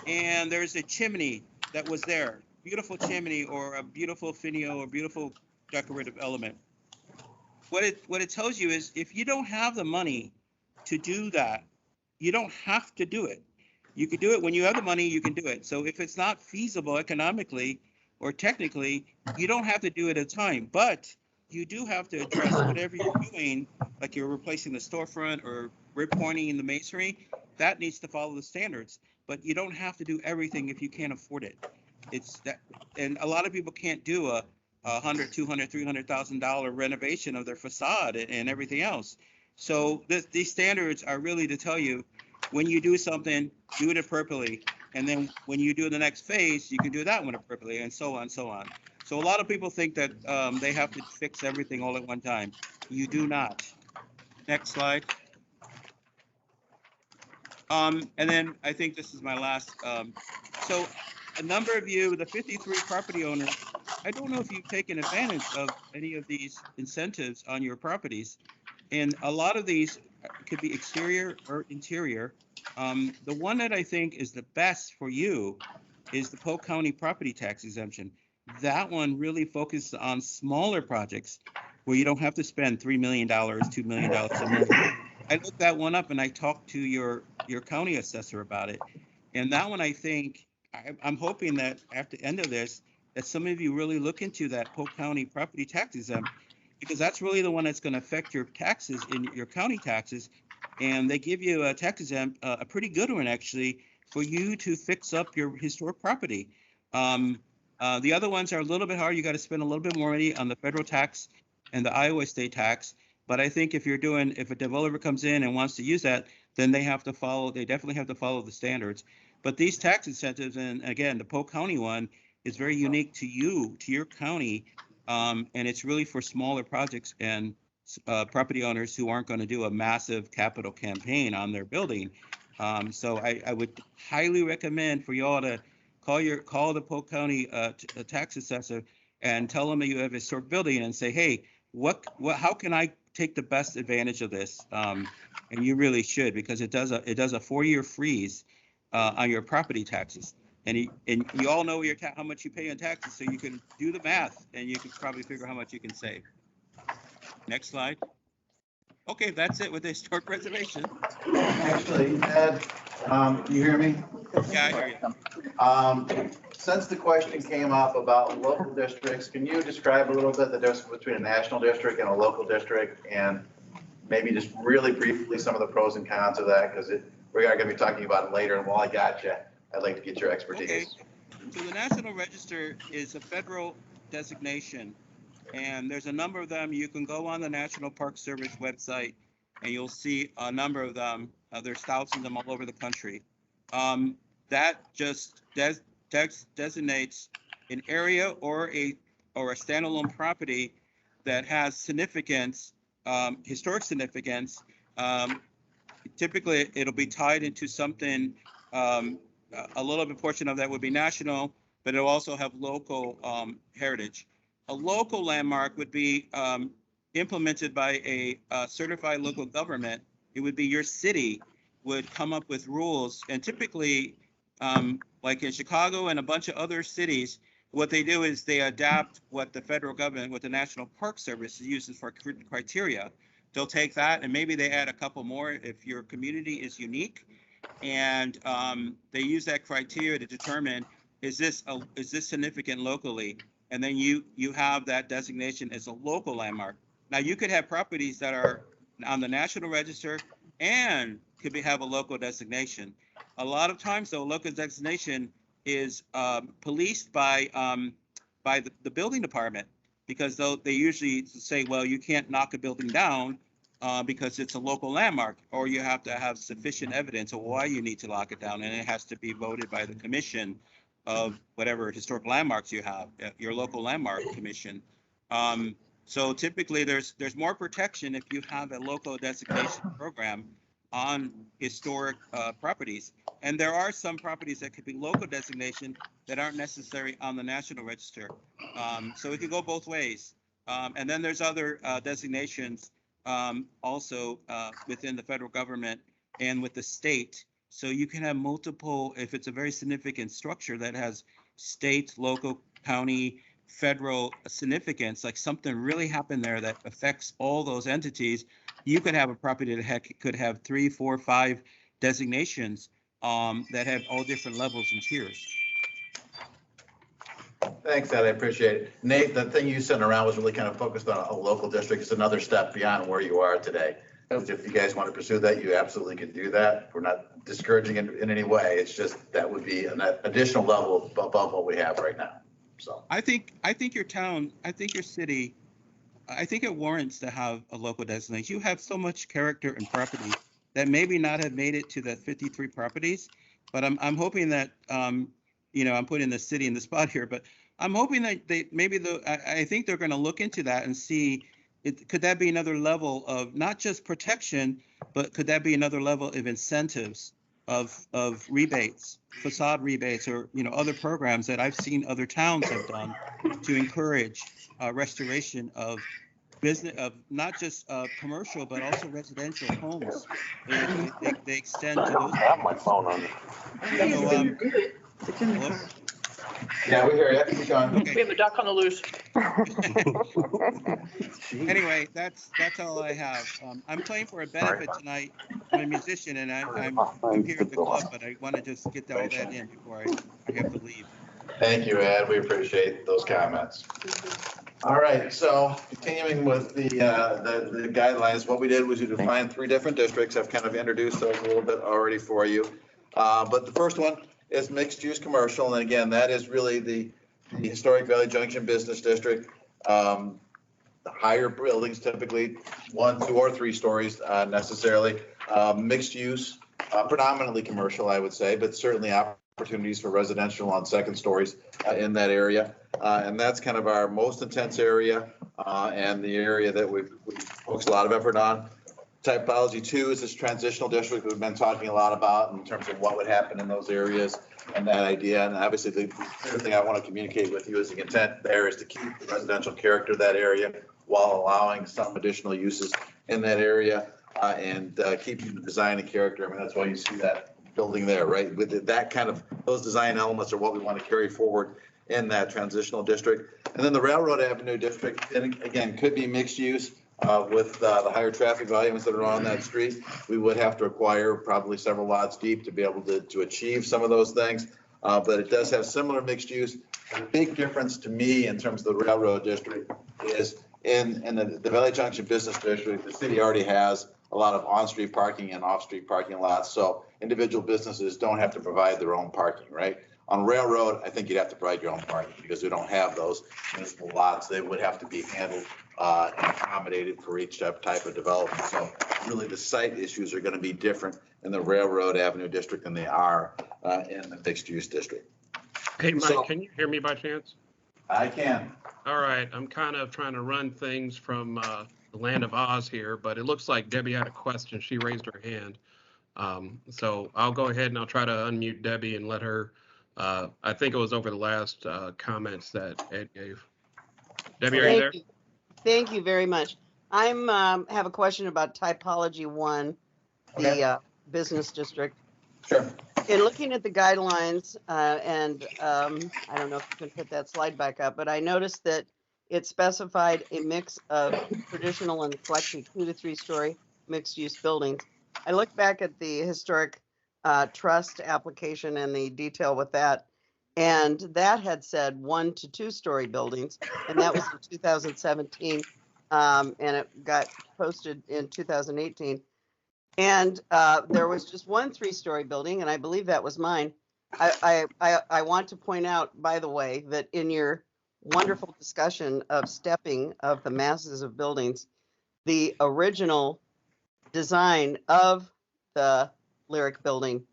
and there's a chimney that was there, beautiful chimney, or a beautiful finial, or beautiful decorative element. What it tells you is, if you don't have the money to do that, you don't have to do it. You can do it when you have the money. You can do it. So if it's not feasible economically or technically, you don't have to do it at a time. But you do have to address whatever you're doing, like you're replacing the storefront or repointing in the masonry. That needs to follow the standards. But you don't have to do everything if you can't afford it. It's that, and a lot of people can't do a $100,000, $200,000, $300,000 renovation of their facade and everything else. So these standards are really to tell you, when you do something, do it appropriately. And then when you do the next phase, you can do that one appropriately, and so on, so on. So a lot of people think that they have to fix everything all at one time. You do not. Next slide. And then I think this is my last. So a number of you, the 53 property owners, I don't know if you've taken advantage of any of these incentives on your properties. And a lot of these could be exterior or interior. The one that I think is the best for you is the Polk County property tax exemption. That one really focuses on smaller projects where you don't have to spend $3 million, $2 million a million. I looked that one up and I talked to your county assessor about it. And that one, I think, I'm hoping that after the end of this, that some of you really look into that Polk County property tax exempt, because that's really the one that's going to affect your taxes in your county taxes. And they give you a tax exempt, a pretty good one actually, for you to fix up your historic property. The other ones are a little bit hard. You got to spend a little bit more money on the federal tax and the Iowa state tax. But I think if a developer comes in and wants to use that, then they definitely have to follow the standards. But these tax incentives, and again, the Polk County one is very unique to you, to your county. And it's really for smaller projects and property owners who aren't going to do a massive capital campaign on their building. So I would highly recommend for you all to call the Polk County tax assessor and tell them that you have a historic building and say, hey, how can I take the best advantage of this? And you really should, because it does a 4-year freeze on your property taxes. And you all know how much you pay in taxes, so you can do the math and you can probably figure how much you can save. Next slide. Okay, that's it with the historic preservation. Actually, Ed, you hear me? Yeah, I hear you. Since the question came up about local districts, can you describe a little bit the difference between a national district and a local district? And maybe just really briefly some of the pros and cons of that, because we are going to be talking about it later. And while I got you, I'd like to get your expertise. Okay. So the National Register is a federal designation, and there's a number of them. You can go on the National Park Service website and you'll see a number of them. There's thousands of them all over the country. That just designates an area or a standalone property that has significance, historic significance. Typically, it'll be tied into something. A little bit portion of that would be national, but it'll also have local heritage. A local landmark would be implemented by a certified local government. It would be your city would come up with rules, and typically, like in Chicago and a bunch of other cities, what they do is they adapt what the federal government, what the National Park Service uses for criteria. They'll take that and maybe they add a couple more if your community is unique, and they use that criteria to determine is this significant locally, and then you have that designation as a local landmark. Now you could have properties that are on the National Register and could have a local designation. A lot of times, though, local designation is policed by the building department, because they usually say, well, you can't knock a building down because it's a local landmark, or you have to have sufficient evidence of why you need to lock it down, and it has to be voted by the commission of whatever historic landmarks you have, your local landmark commission. So typically, there's more protection if you have a local designation program on historic properties. And there are some properties that could be local designation that aren't necessary on the National Register. So it could go both ways. And then there's other designations also within the federal government and with the state. So you can have multiple, if it's a very significant structure that has state, local, county, federal significance, like something really happened there that affects all those entities, you could have a property that could have 3, 4, 5 designations that have all different levels and tiers. Thanks, Ed. I appreciate it. Nate, the thing you sent around was really kind of focused on a local district. It's another step beyond where you are today. If you guys want to pursue that, you absolutely can do that. We're not discouraging it in any way. It's just that would be an additional level above what we have right now. So I think your town, I think your city, I think it warrants to have a local designation. You have so much character and property that maybe not have made it to the 53 properties, but I'm hoping that I'm putting the city in the spot here, but I'm hoping that I think they're going to look into that and see, could that be another level of not just protection, but could that be another level of incentives of rebates, facade rebates, or other programs that I've seen other towns have done to encourage restoration of business, of not just commercial but also residential homes. They extend to those. I have my phone on. So, yeah, we hear you. Keep going. Okay. We have a duck on the loose. Anyway, that's all I have. I'm playing for a benefit tonight. I'm a musician and I'm here at the club, but I want to just get all that in before I have to leave. Thank you, Ed. We appreciate those comments. All right, so continuing with the guidelines, what we did was we defined 3 different districts. I've kind of introduced those a little bit already for you. But the first one is mixed use commercial. And again, that is really the historic Valley Junction Business District. The higher buildings, typically 1, 2, or 3 stories necessarily. Mixed use, predominantly commercial, I would say, but certainly opportunities for residential on 2nd stories in that area. And that's kind of our most intense area and the area that we focus a lot of effort on. Typology 2 is this transitional district we've been talking a lot about in terms of what would happen in those areas and that idea. And obviously the clear thing I want to communicate with you is the intent there is to keep the residential character of that area while allowing some additional uses in that area and keeping the design and character. I mean, that's why you see that building there, right? With that kind of, those design elements are what we want to carry forward in that transitional district. And then the Railroad Avenue district, and again, could be mixed use. With the higher traffic volumes that are on that street, we would have to acquire probably several lots deep to be able to achieve some of those things. But it does have similar mixed use. The big difference to me in terms of the Railroad District is in the Valley Junction Business District, the city already has a lot of on-street parking and off-street parking lots. So individual businesses don't have to provide their own parking, right? On Railroad, I think you'd have to provide your own parking because we don't have those municipal lots. They would have to be handled and accommodated for each type of development. So really the site issues are going to be different in the Railroad Avenue District than they are in the mixed use district. Hey, Mike, So- can you hear me by chance? I can. All right, I'm kind of trying to run things from the land of Oz here, but it looks like Debbie had a question. She raised her hand. So I'll go ahead and I'll try to unmute Debbie and let her, I think it was over the last comments that Ed gave. Debbie, are you there? Thank you very much. I'm have a question about typology 1, the business district. Sure. In looking at the guidelines, and I don't know if you can put that slide back up, but I noticed that it specified a mix of traditional and eclectic 2 to 3 story mixed use buildings. I looked back at the historic trust application and the detail with that, and that had said 1 to 2 story buildings, and that was in 2017, and it got posted in 2018. And there was just 1 3-story building, and I believe that was mine. I want to point out, by the way, that in your wonderful discussion of stepping of the masses of buildings, the original design of the Lyric building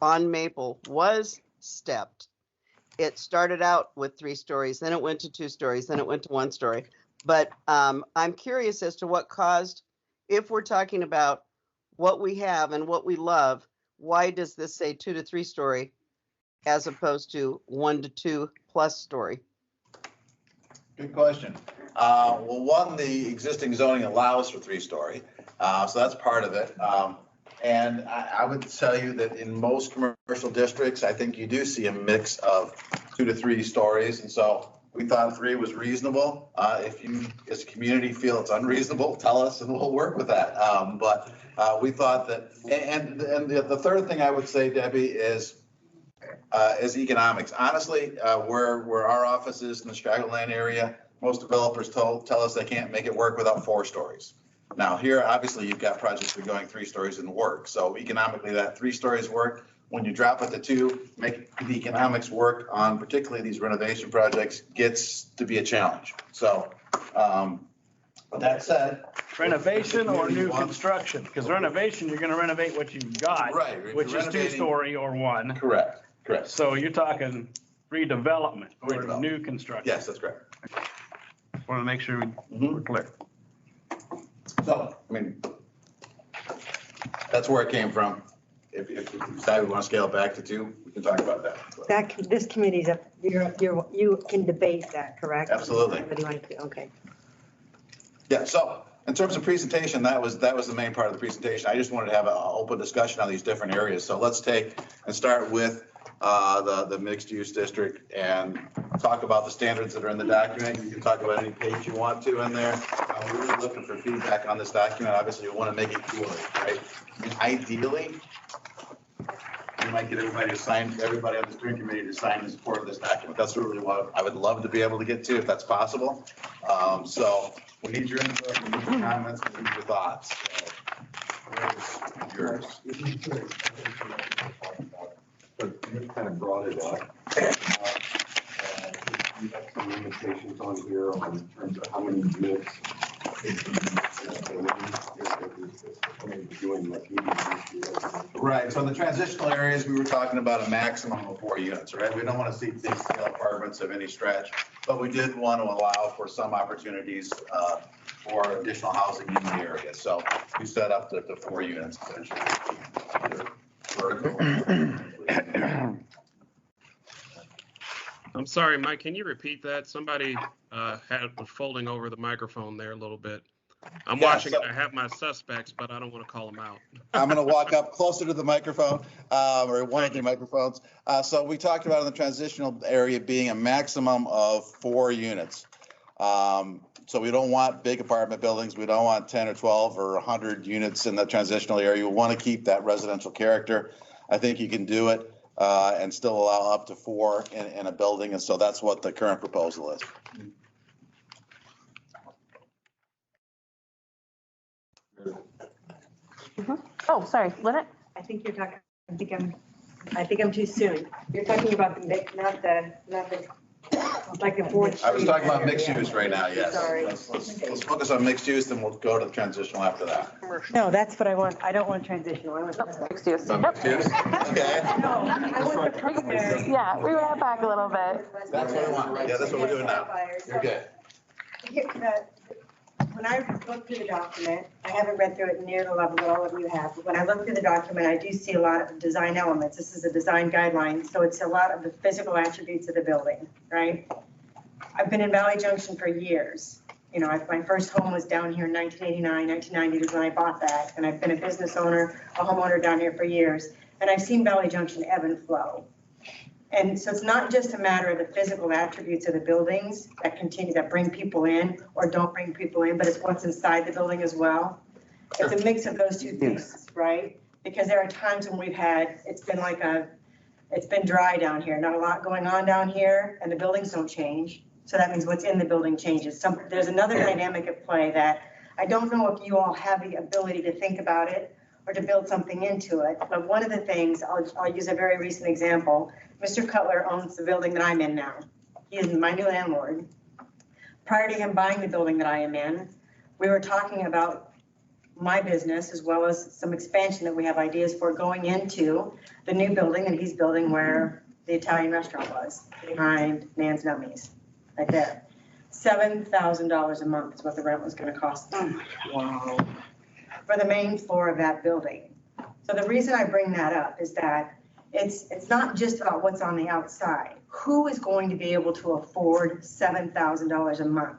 on Maple was stepped. It started out with 3 stories, then it went to 2 stories, then it went to 1 story. But I'm curious as to what caused, if we're talking about what we have and what we love, why does this say 2 to 3 story as opposed to 1 to 2 plus story? Good question. Well, one, the existing zoning allows for 3-story, so that's part of it. And I would tell you that in most commercial districts, I think you do see a mix of 2 to 3 stories. And so we thought 3 was reasonable. If you, as a community, feel it's unreasonable, tell us and we'll work with that. But we thought that, and the third thing I would say, Debbie, is economics. Honestly, where our office is in the Straggleland area, most developers tell us they can't make it work without 4 stories. Now here, obviously, you've got projects that are going 3 stories and work. So economically, that 3 stories work. When you drop it to 2, make the economics work on particularly these renovation projects gets to be a challenge. So, with that said. Renovation or new construction? Because renovation, you're gonna renovate what you've got. Right. Which is 2-story or 1. Correct. So you're talking redevelopment or new construction? Yes, that's correct. Want to make sure we're clear. So, I mean, that's where it came from. If you decide we want to scale it back to 2, we can talk about that. This committee's up, you can debate that, correct? Absolutely. What do you want to do? Okay. Yeah, so in terms of presentation, that was the main part of the presentation. I just wanted to have an open discussion on these different areas. So let's take and start with the mixed use district and talk about the standards that are in the document. You can talk about any page you want to in there. We're really looking for feedback on this document. Obviously, we want to make it cooler, right? I mean, ideally, we might get everybody on the steering committee to sign in support of this document. That's really what I would love to be able to get to if that's possible. So we need your input, we need your comments, we need your thoughts. Yours. But you kind of brought it up. We have some limitations on here in terms of how many units. Right, so in the transitional areas, we were talking about a maximum of 4 units, right? We don't want to see big scale apartments of any stretch, but we did want to allow for some opportunities for additional housing in the area. So we set up the 4 units essentially. I'm sorry, Mike, can you repeat that? Somebody was folding over the microphone there a little bit. I'm watching it. I have my suspects, but I don't want to call them out. I'm going to walk up closer to the microphone, or one of the microphones. So we talked about in the transitional area being a maximum of 4 units. So we don't want big apartment buildings. We don't want 10 or 12 or 100 units in the transitional area. We want to keep that residential character. I think you can do it and still allow up to 4 in a building. And so that's what the current proposal is. Oh, sorry, Lynette? I think you're talking, I think I'm too soon. You're talking about the mix, not the, like the 4th. I was talking about mixed use right now, yes. Sorry. Let's focus on mixed use, then we'll go to the transitional after that. No, that's what I want. I don't want transitional. I want mixed use. Mixed use? Okay. No, I want the primary. Yeah, we went back a little bit. That's what we want. Yeah, that's what we're doing now. You're good. When I look through the document, I haven't read through it near the level that all of you have, but when I look through the document, I do see a lot of design elements. This is a design guideline, so it's a lot of the physical attributes of the building, right? I've been in Valley Junction for years. You know, my first home was down here in 1989, 1990 was when I bought that, and I've been a business owner, a homeowner down here for years, and I've seen Valley Junction ebb and flow. And so it's not just a matter of the physical attributes of the buildings that bring people in or don't bring people in, but it's what's inside the building as well. It's a mix of those two things, right? Because there are times when it's been dry down here, not a lot going on down here, and the buildings don't change. So that means what's in the building changes. There's another dynamic at play that I don't know if you all have the ability to think about it or to build something into it. But one of the things, I'll use a very recent example. Mr. Cutler owns the building that I'm in now. He is my new landlord. Prior to him buying the building that I am in, we were talking about my business as well as some expansion that we have ideas for going into the new building that he's building where the Italian restaurant was, behind Nan's Nummies, right there. $7,000 a month is what the rent was going to cost them. Wow. For the main floor of that building. So the reason I bring that up is that it's not just about what's on the outside. Who is going to be able to afford $7,000 a month?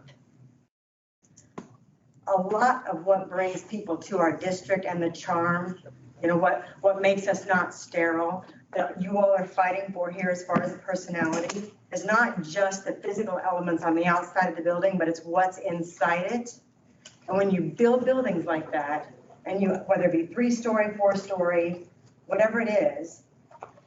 A lot of what brings people to our district and the charm, you know, what makes us not sterile, that you all are fighting for here as far as personality, is not just the physical elements on the outside of the building, but it's what's inside it. And when you build buildings like that, and whether it be 3-story, 4-story, whatever it is,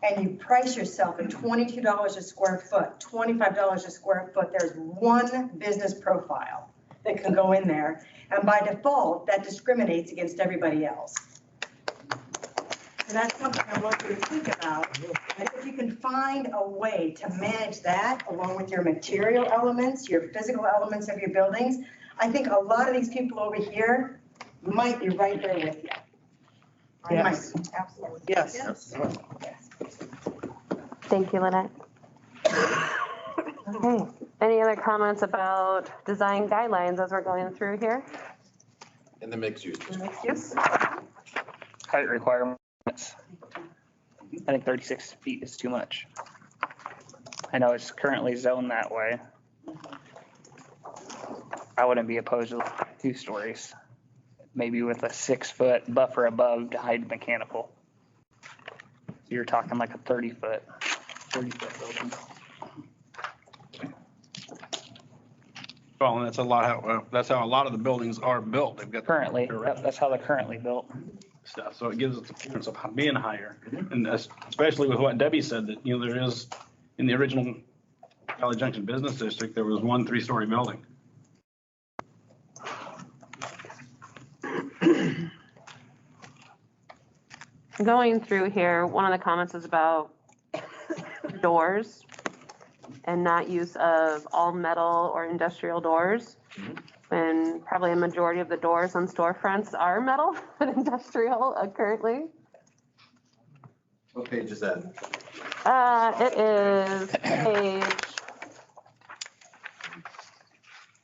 and you price yourself at $22 a square foot, $25 a square foot, there's one business profile that can go in there. And by default, that discriminates against everybody else. And that's something I want you to think about. And if you can find a way to manage that along with your material elements, your physical elements of your buildings, I think a lot of these people over here might be right there with you. Yes. Absolutely. Yes. Yes. Thank you, Lynette. Okay. Any other comments about design guidelines as we're going through here? In the mixed use. Mixed use? Height requirements. I think 36 feet is too much. I know it's currently zoned that way. I wouldn't be opposed to 2 stories, maybe with a 6-foot buffer above to hide mechanical. You're talking like a 30-foot building. Well, and that's how a lot of the buildings are built. They've got currently, that's how they're currently built. Stuff. So it gives us the appearance of being higher. And especially with what Debbie said, that, you know, there is, in the original Valley Junction Business District, there was one 3-story building. Going through here, one of the comments is about doors and not use of all metal or industrial doors. And probably a majority of the doors on storefronts are metal and industrial currently. What page is that? It is page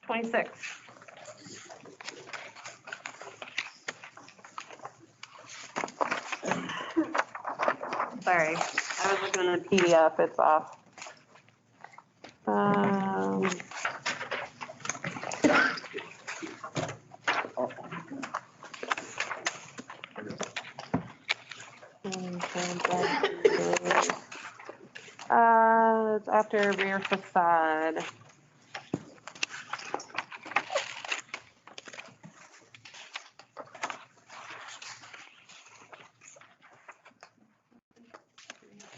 26. Sorry, I was looking at the PDF, it's off. It's after rear facade.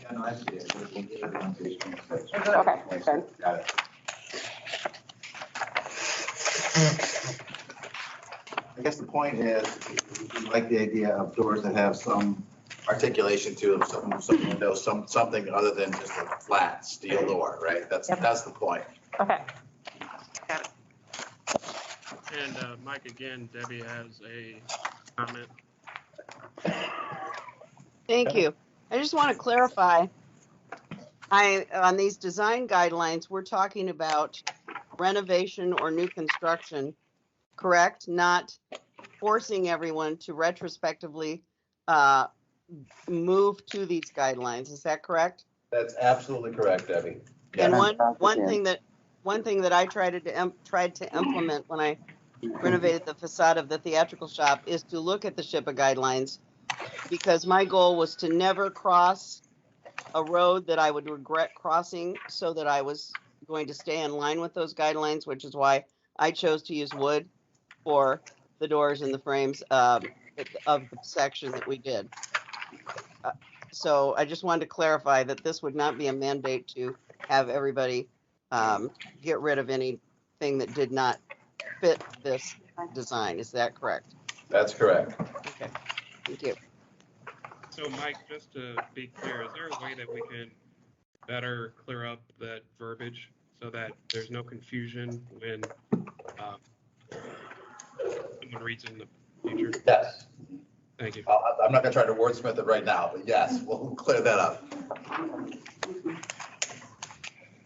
Yeah, no, I see it. On page 26. Okay, good. Got it. I guess the point is, we like the idea of doors that have some articulation to them, some windows, something other than just a flat steel door, right? That's the point. Okay. And Mike, again, Debbie has a comment. Thank you. I just want to clarify, on these design guidelines, we're talking about renovation or new construction, correct? Not forcing everyone to retrospectively move to these guidelines. Is that correct? That's absolutely correct, Debbie. And one thing that I tried to implement when I renovated the facade of the theatrical shop is to look at the SHPA guidelines, because my goal was to never cross a road that I would regret crossing, so that I was going to stay in line with those guidelines, which is why I chose to use wood for the doors and the frames of the section that we did. So I just wanted to clarify that this would not be a mandate to have everybody get rid of anything that did not fit this design. Is that correct? That's correct. Okay, thank you. So Mike, just to be clear, is there a way that we can better clear up that verbiage so that there's no confusion when someone reads in the future? Yes. Thank you. I'm not gonna try to wordsmith it right now, but yes, we'll clear that up.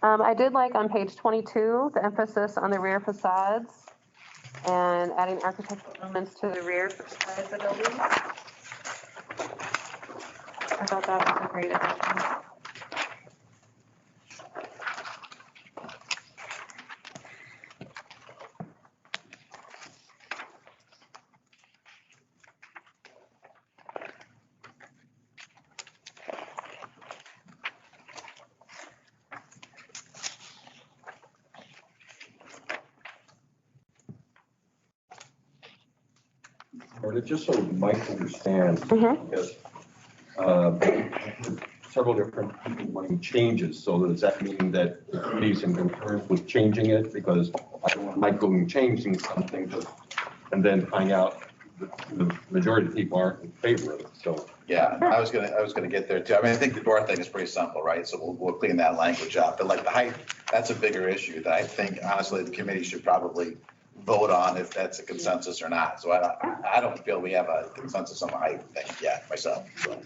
I did like on page 22, the emphasis on the rear facades and adding architectural elements to the rear side of the building. I thought that was a great addition. Or just so Mike understands, because several different people wanting changes. So does that mean that he's in concurrence with changing it? Because I don't want Mike going changing something and then find out the majority of people aren't in favor of it. So yeah, I was gonna get there too. I mean, I think the door thing is pretty simple, right? So we'll clean that language up. But like the height, that's a bigger issue that I think honestly the committee should probably vote on if that's a consensus or not. So I don't feel we have a consensus on the height thing yet myself. So.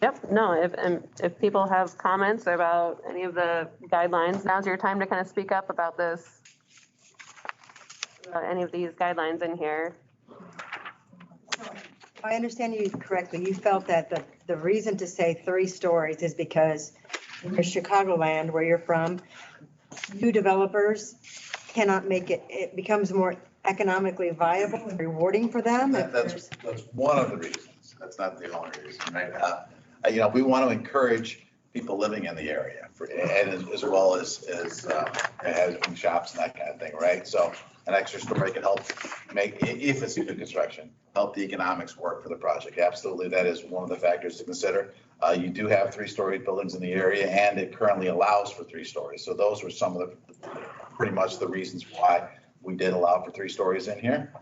Yep, no, if people have comments about any of the guidelines, now's your time to kind of speak up about this, any of these guidelines in here. If I understand you correctly, you felt that the reason to say 3 stories is because in Chicagoland, where you're from, new developers cannot make it becomes more economically viable and rewarding for them. That's one of the reasons. That's not the only reason, right? We want to encourage people living in the area and as well as having shops and that kind of thing, right? So an extra story can help make, if it's new construction, help the economics work for the project. Absolutely, that is one of the factors to consider. You do have 3-story buildings in the area, and it currently allows for 3 stories. So those were some of pretty much the reasons why we did allow for 3 stories in here.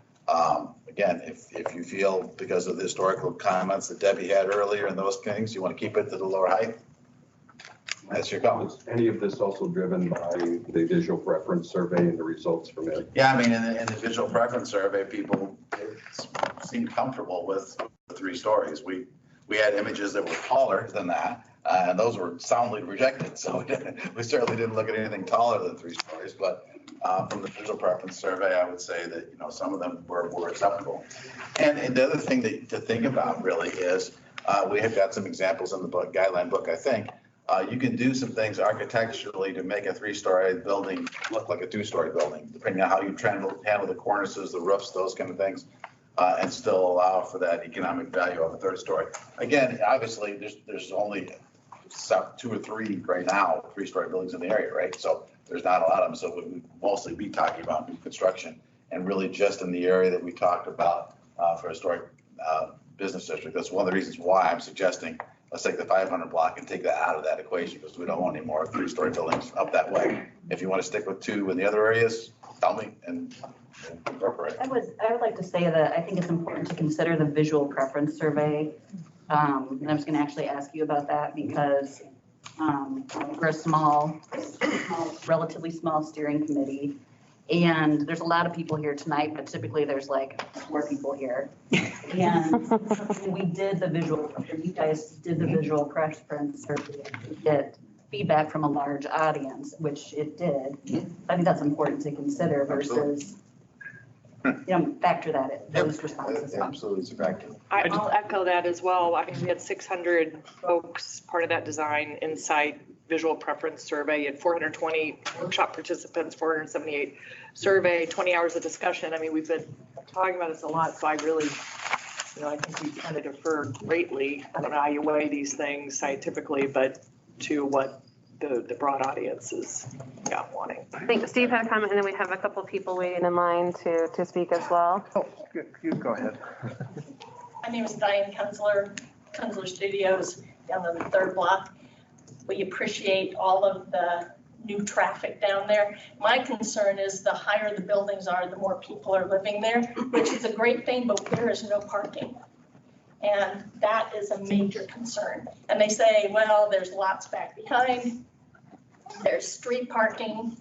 Again, if you feel because of the historical comments that Debbie had earlier and those things, you want to keep it to the lower height, that's your call. was any of this also driven by the visual preference survey and the results from it? Yeah, I mean, in the visual preference survey, people seem comfortable with the 3 stories. We We had images that were taller than that, and those were soundly rejected. So we certainly didn't look at anything taller than 3 stories, but from the visual preference survey, I would say that, some of them were acceptable. And the other thing to think about really is, we have got some examples in the book, guideline book, I think. You can do some things architecturally to make a 3-story building look like a 2-story building, depending on how you handle the cornices, the roofs, those kind of things, and still allow for that economic value of a 3rd story. Again, obviously, there's only 2 or 3 right now, 3-story buildings in the area, right? So there's not a lot of them. So we'd mostly be talking about new construction, and really just in the area that we talked about for historic business district. That's one of the reasons why I'm suggesting let's take the 500 block and take that out of that equation, because we don't want any more 3-story buildings up that way. If you want to stick with 2 in the other areas, tell me and incorporate. I would like to say that I think it's important to consider the visual preference survey. And I was going to actually ask you about that because we're a relatively small steering committee. And there's a lot of people here tonight, but typically there's like 4 people here. And we did the visual, you guys did the visual preference survey to get feedback from a large audience, which it did. I think that's important to consider versus, factor that in, those responses. Absolutely, it's a factor. I'll echo that as well. I mean, we had 600 folks, part of that design insight visual preference survey, and 420 workshop participants, 478 survey, 20 hours of discussion. I mean, we've been talking about this a lot, so I really, I think we kind of defer greatly. I don't know how you weigh these things scientifically, but to what the broad audience is wanting. I think Steve had a comment, and then we have a couple people waiting in line to speak as well. Oh, you go ahead. My name is Diane Kunzler Studios down on the 3rd block. We appreciate all of the new traffic down there. My concern is the higher the buildings are, the more people are living there, which is a great thing, but there is no parking. And that is a major concern. And they say, well, there's lots back behind. There's street parking.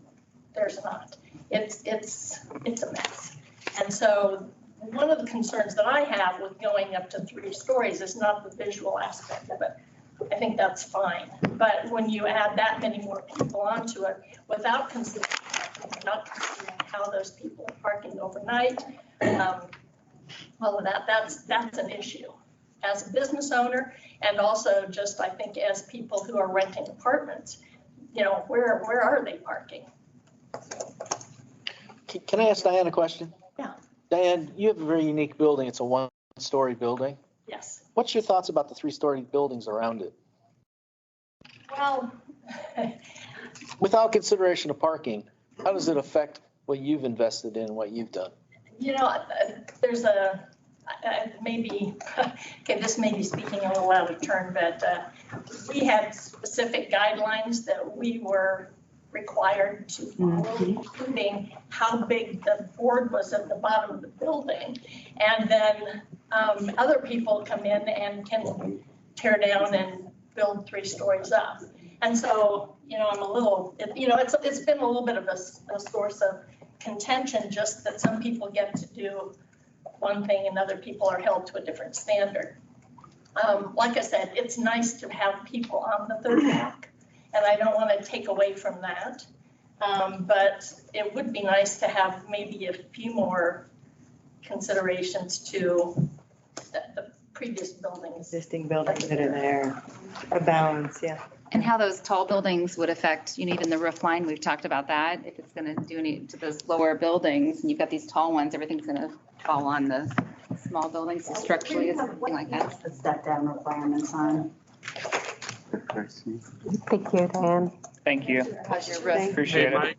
There's not. It's a mess. And so one of the concerns that I have with going up to 3 stories is not the visual aspect of it. I think that's fine. But when you add that many more people onto it without considering how those people are parking overnight, all of that, that's an issue. As a business owner, and also just, I think, as people who are renting apartments, where are they parking? Can I ask Diane a question? Yeah. Diane, you have a very unique building. It's a 1-story building. Yes. What's your thoughts about the 3-story buildings around it? Well, without consideration of parking, how does it affect what you've invested in, what you've done? There's this may be speaking a little out of turn, but we had specific guidelines that we were required to follow, including how big the board was at the bottom of the building. And then other people come in and can tear down and build 3 stories up. And so, I'm a little, it's been a little bit of a source of contention, just that some people get to do one thing and other people are held to a different standard. Like I said, it's nice to have people on the 3rd block, and I don't want to take away from that. But it would be nice to have maybe a few more considerations to the previous buildings. Existing buildings that are there, a balance, yeah. And how those tall buildings would affect, even the roof line, we've talked about that. If it's going to do any to those lower buildings and you've got these tall ones, everything's going to fall on the small buildings structurally, something like that. The step down requirements on. Thank you, Diane. Thank you. Appreciate it.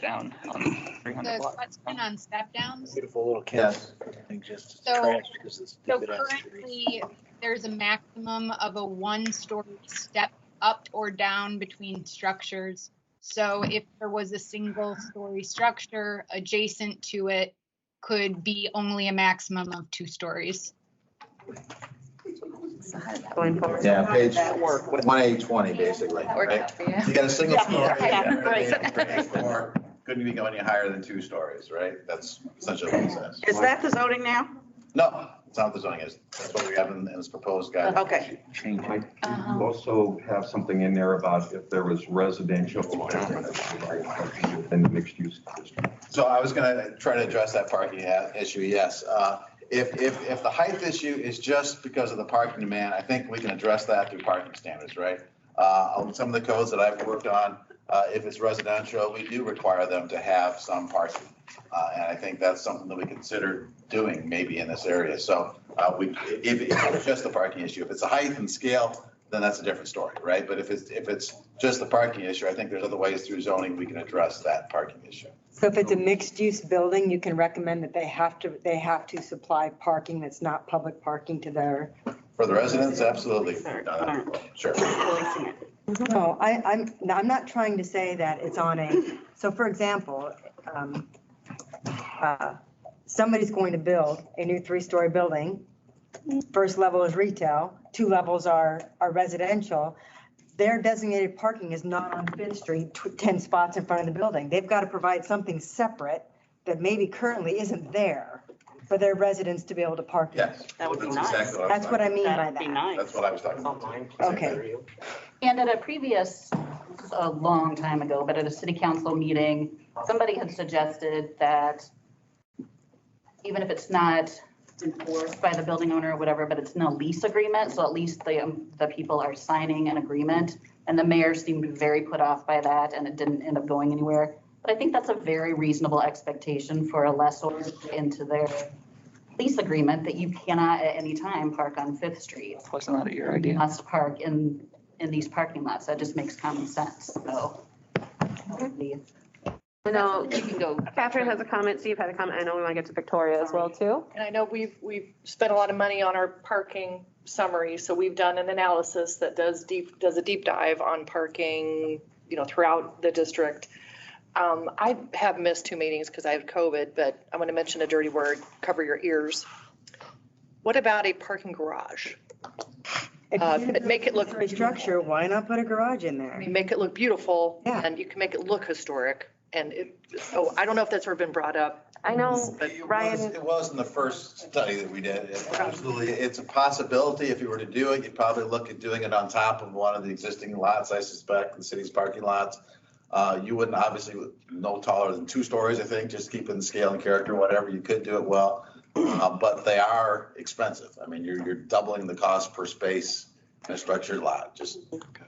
Down on 300 The block. question on step downs. Beautiful little kids. I think just So- trash because it's So stupid ass trees. currently, there's a maximum of a 1-story step up or down between structures. So if there was a 1-story structure adjacent to it, could be only a maximum of 2 stories. Going forward. Yeah, page 1A20, basically, right? You got a single story. Or couldn't be going any higher than 2 stories, right? That's essentially what it says. Is that the zoning now? No, That's not what the zoning is. That's what we have in this proposed guide. Okay. Might you also have something in there about if there was residential in the mixed use district? So I was gonna try to address that parking issue, yes. If the height issue is just because of the parking demand, I think we can address that through parking standards, right? On some of the codes that I've worked on, if it's residential, we do require them to have some parking. And I think that's something that we consider doing maybe in this area. So if it's just the parking issue, if it's a height and scale, then that's a different story, right? But if it's just the parking issue, I think there's other ways through zoning we can address that parking issue. So if it's a mixed-use building, you can recommend that they have to supply parking that's not public parking to their. For the residents, absolutely. Sure. No, I'm not trying to say that it's on a, so for example, somebody's going to build a new 3-story building. First level is retail, 2 levels are residential. Their designated parking is not on Fifth Street, 10 spots in front of the building. They've got to provide something separate that maybe currently isn't there for their residents to be able to park. Yes. That would be That's nice. exactly That's what I mean by That'd be that. nice. That's what I was talking about. Okay. And at a previous, this is a long time ago, but at a city council meeting, somebody had suggested that even if it's not enforced by the building owner or whatever, but it's in a lease agreement, so at least the people are signing an agreement. And the mayor seemed very put off by that, and it didn't end up going anywhere. But I think that's a very reasonable expectation for a lessor into their lease agreement, that you cannot at any time park on Fifth Street. Wasn't that your idea? Must park in these parking lots. That just makes common sense, so. I know You can go. Catherine has a comment, Steve had a comment. I know we want to get to Victoria as well too. And I know we've spent a lot of money on our parking summary, so we've done an analysis that does a deep dive on parking, throughout the district. I have missed 2 meetings because I have COVID, but I'm going to mention a dirty word, cover your ears. What about a parking garage? Make it look Structure, why not put a garage in there? Make it look beautiful, Yeah. and you can make it look historic. And I don't know if that's ever been brought up. I know, Ryan. It was in the first study that we did. Absolutely, it's a possibility. If you were to do it, you'd probably look at doing it on top of one of the existing lots, I suspect, the city's parking lots. You wouldn't obviously no taller than 2 stories, I think, just keeping the scale and character, whatever. You could do it well, but they are expensive. I mean, you're doubling the cost per space in a structured lot, just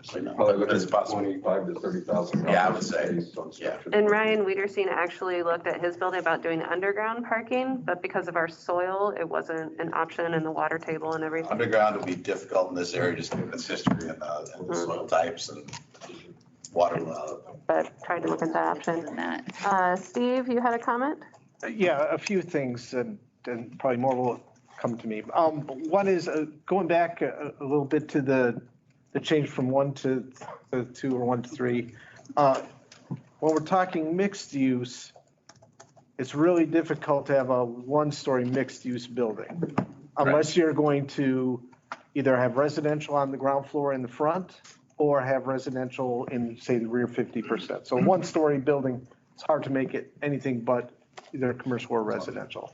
so you know. Probably looking It's at possible. $25,000 to $30,000. Yeah, I would say, yeah. And Ryan Wiederseen actually looked at his building about doing underground parking, but because of our soil, it wasn't an option in the water table and everything. Underground would be difficult in this area, just given its history and the soil types and water. But tried to look at that option. Steve, you had a comment? Yeah, a few things, and probably more will come to me. One is going back a little bit to the change from 1 to 2 or 1 to 3. When we're talking mixed use, it's really difficult to have a 1-story mixed use building unless you're going to either have residential on the ground floor in the front or have residential in, say, the rear 50%. So 1-story building, it's hard to make it anything but either commercial or residential.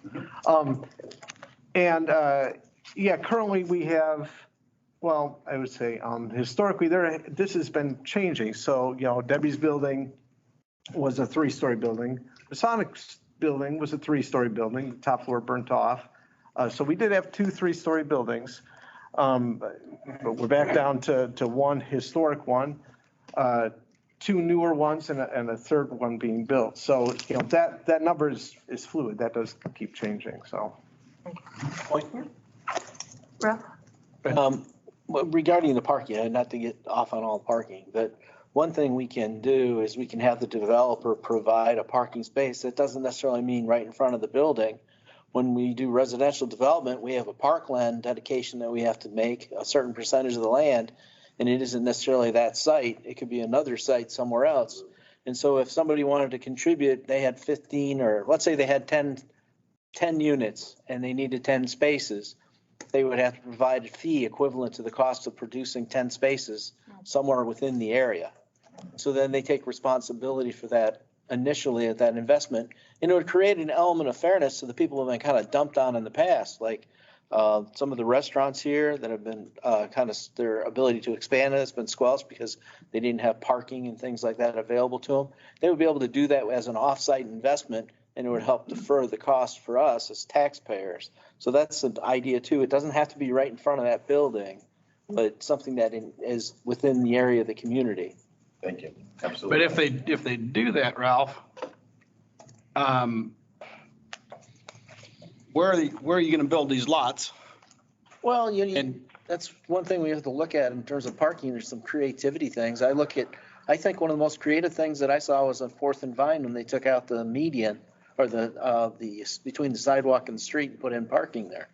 Currently we have, well, I would say historically this has been changing. So, Debbie's building was a 3-story building. The Sonic's building was a 3-story building, top floor burnt off. So we did have 2 3-story buildings. But we're back down to 1 historic one, 2 newer ones and a third one being built. So, that number is fluid. That does keep changing, so. Regarding the parking, not to get off on all parking, but one thing we can do is we can have the developer provide a parking space. That doesn't necessarily mean right in front of the building. When we do residential development, we have a parkland dedication that we have to make a certain percentage of the land, and it isn't necessarily that site. It could be another site somewhere else. And so if somebody wanted to contribute, they had 15, or let's say they had 10 units and they needed 10 spaces, they would have to provide a fee equivalent to the cost of producing 10 spaces somewhere within the area. So then they take responsibility for that initially at that investment, and it would create an element of fairness to the people who have been kind of dumped on in the past. Like Some of the restaurants here that have been kind of, their ability to expand has been squelched because they didn't have parking and things like that available to them. They would be able to do that as an off-site investment, and it would help defer the cost for us as taxpayers. So that's an idea too. It doesn't have to be right in front of that building, but something that is within the area of the community. Thank you. Absolutely. But if they do that, Ralph, where are you going to build these lots? Well, that's one thing we have to look at in terms of parking. There's some creativity things. I think one of the most creative things that I saw was on 4th and Vine when they took out the median or the between the sidewalk and the street and put in parking there.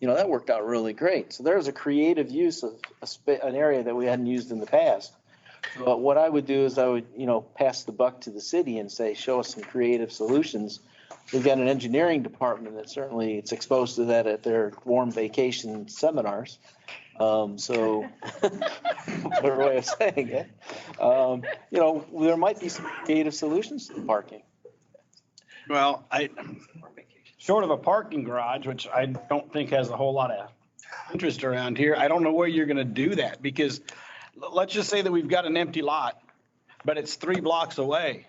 That worked out really great. So there's a creative use of an area that we hadn't used in the past. But what I would do is I would, pass the buck to the city and say, show us some creative solutions. We've got an engineering department that certainly it's exposed to that at their warm vacation seminars. So better way of saying it. There might be some creative solutions to the parking. Well, short of a parking garage, which I don't think has a whole lot of interest around here, I don't know where you're going to do that, because let's just say that we've got an empty lot, but it's 3 blocks away.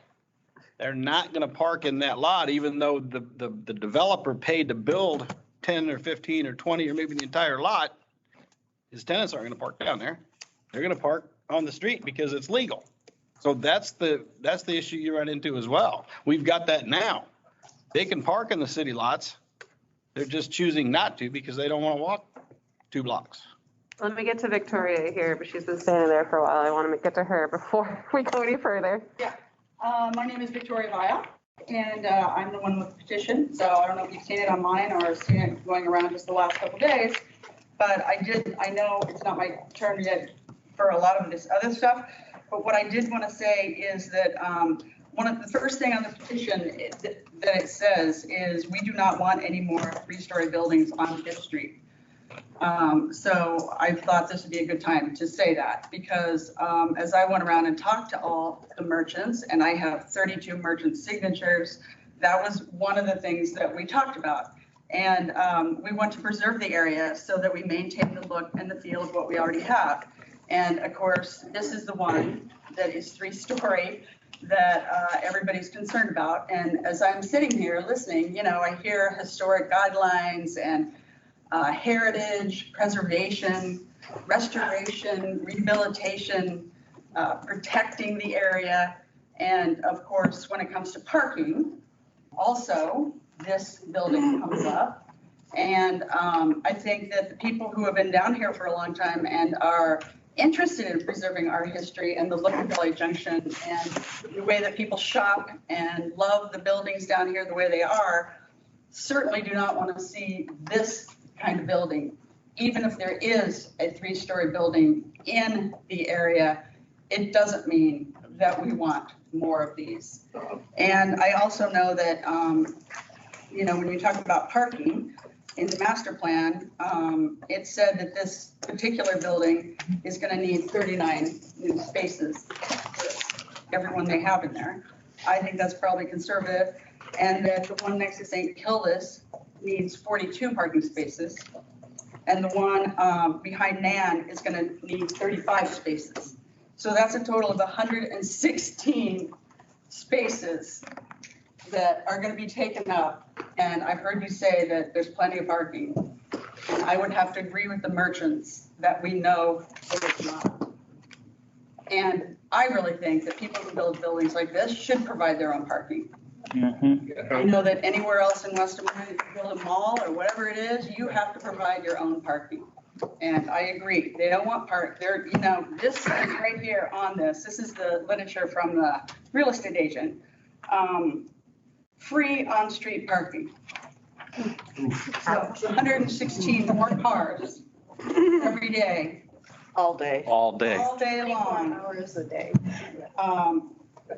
They're not going to park in that lot, even though the developer paid to build 10 or 15 or 20 or maybe the entire lot. His tenants aren't going to park down there. They're going to park on the street because it's legal. So that's the issue you run into as well. We've got that now. They can park in the city lots. They're just choosing not to because they don't want to walk 2 blocks. Let me get to Victoria here, but she's been standing there for a while. I want to get to her before we go any further. Yeah. My name is Victoria Vaya, and I'm the one with the petition. So I don't know if you've seen it online or seen it going around just the last couple of days, but I know it's not my turn yet for a lot of this other stuff. But what I did want to say is that one of the first thing on the petition that it says is we do not want any more 3-story buildings on 5th Street. So I thought this would be a good time to say that because as I went around and talked to all the merchants, and I have 32 merchant signatures, that was one of the things that we talked about. And we want to preserve the area so that we maintain the look and the feel of what we already have. And of course, this is the one that is 3-story that everybody's concerned about. And as I'm sitting here listening, I hear historic guidelines and heritage, preservation, restoration, rehabilitation, protecting the area. And of course, when it comes to parking, also this building comes up. And I think that the people who have been down here for a long time and are interested in preserving our history and the look of Valley Junction and the way that people shop and love the buildings down here the way they are, certainly do not want to see this kind of building. Even if there is a 3-story building in the area, it doesn't mean that we want more of these. And I also know that, when you talk about parking, in the master plan, it said that this particular building is going to need 39 new spaces for everyone they have in there. I think that's probably conservative. And that the one next to St. Kilda's needs 42 parking spaces. And the one behind Nan is going to need 35 spaces. So that's a total of 116 spaces that are going to be taken up. And I've heard you say that there's plenty of parking. And I would have to agree with the merchants that we know that it's not. And I really think that people who build buildings like this should provide their own parking. I know that anywhere else in West Des Moines, if you build a mall or whatever it is, you have to provide your own parking. And I agree, they don't want this is right here on this. This is the literature from the real estate agent. Free on-street parking. So 116 more cars every day. All day. All day. All day long. Hours a day.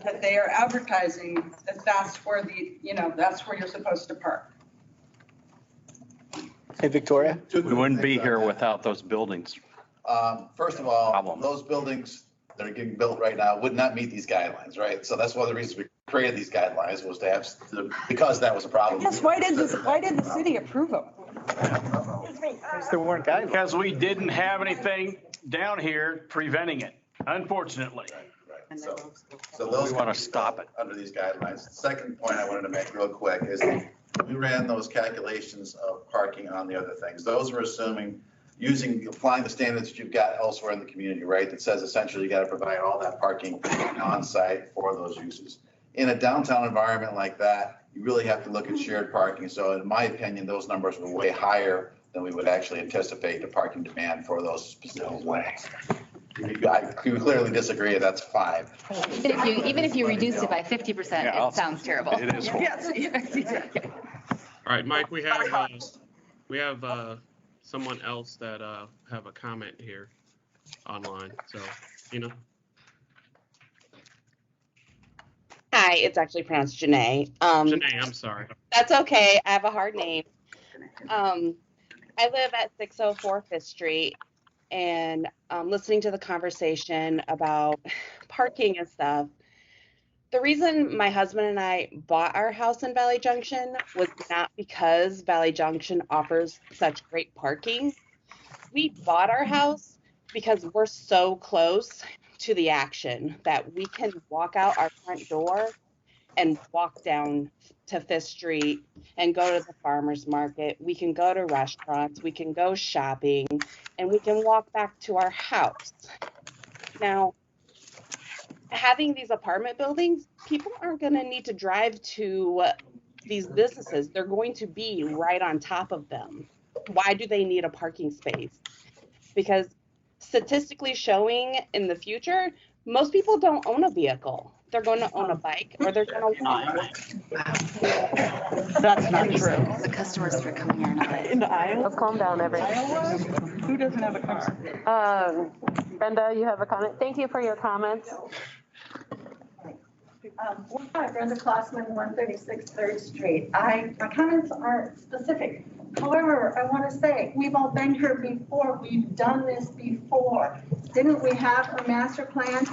That they are advertising that that's where that's where you're supposed to park. Hey, Victoria? We wouldn't be here without those buildings. First of all, those buildings that are getting built right now would not meet these guidelines, right? So that's one of the reasons we created these guidelines was to have, because that was a problem. Yes, why did the city approve them? There weren't guidelines. Because we didn't have anything down here preventing it, unfortunately. So those We want to stop it. under these guidelines. The second point I wanted to make real quick is we ran those calculations of parking on the other things. Those were assuming applying the standards that you've got elsewhere in the community, right? That says essentially you got to provide all that parking on site for those uses. In a downtown environment like that, you really have to look at shared parking. So in my opinion, those numbers were way higher than we would actually anticipate the parking demand for those specific ways. I clearly disagree. That's 5. Even if you reduce it by 50%, it sounds terrible. It is. All right, Mike, we have someone else that have a comment here online. So, Hi, it's actually pronounced Janae. Janae, I'm sorry. That's okay. I have a hard name. I live at 604 5th Street, and listening to the conversation about parking and stuff. The reason my husband and I bought our house in Valley Junction was not because Valley Junction offers such great parking. We bought our house because we're so close to the action that we can walk out our front door and walk down to 5th Street and go to the farmer's market. We can go to restaurants, we can go shopping, and we can walk back to our house. Now, having these apartment buildings, people aren't going to need to drive to these businesses. They're going to be right on top of them. Why do they need a parking space? Because statistically showing in the future, most people don't own a vehicle. They're going to own a bike or they're going to walk. That's not true. The customers that are coming here now. In the aisle? Let's calm down, everyone. Who doesn't have a car? Brenda, you have a comment? Thank you for your comments. Hi, Brenda Klossman, 136 3rd Street. My comments aren't specific. However, I want to say, we've all been here before. We've done this before. Didn't we have a master plan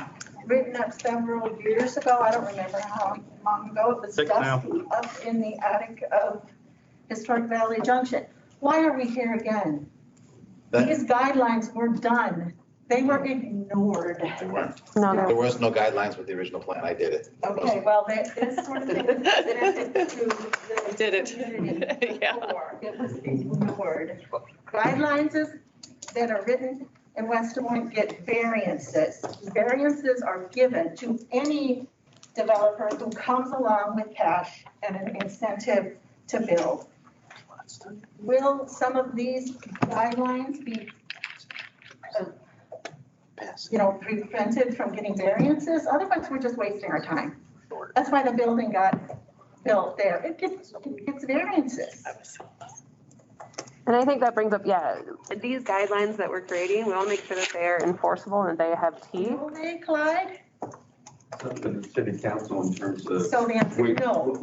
written up several years ago? I don't remember how long ago. It was dusty up in the attic of Historic Valley Junction. Why are we here again? These guidelines were done. They were ignored. They weren't. There was no guidelines with the original plan. I did it. Okay, well, this sort of thing was presented to the Did it. community before. It was ignored. Guidelines that are written in West Des Moines get variances. Variances are given to any developer who comes along with cash and an incentive to build. Will some of these guidelines be prevented from getting variances? Otherwise, we're just wasting our time. That's why the building got built there. It gets variances. And I think that brings up, these guidelines that we're creating, we want to make sure that they're enforceable and they have teeth. Will they, Clyde? It's up to the city council in terms of. So the answer is no.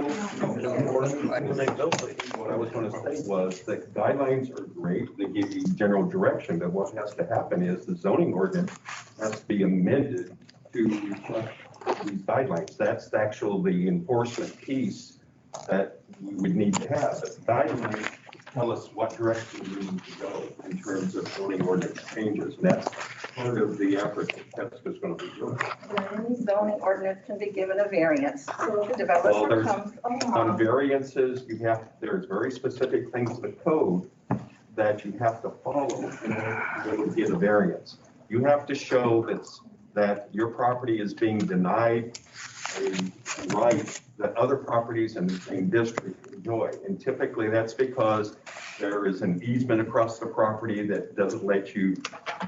What I was going to say was that guidelines are great. They give you general direction, but what has to happen is the zoning ordinance has to be amended to reflect these guidelines. That's actually the enforcement piece that we would need to have. But the guidelines tell us what direction we need to go in terms of zoning ordinance changes. And that's part of the effort that Jessica's going to be doing. Any zoning ordinance can be given a variance. So if the developer comes along. On variances, there's very specific things in the code that you have to follow in order to get a variance. You have to show that your property is being denied a right that other properties in the same district enjoy. And typically that's because there is an easement across the property that doesn't let you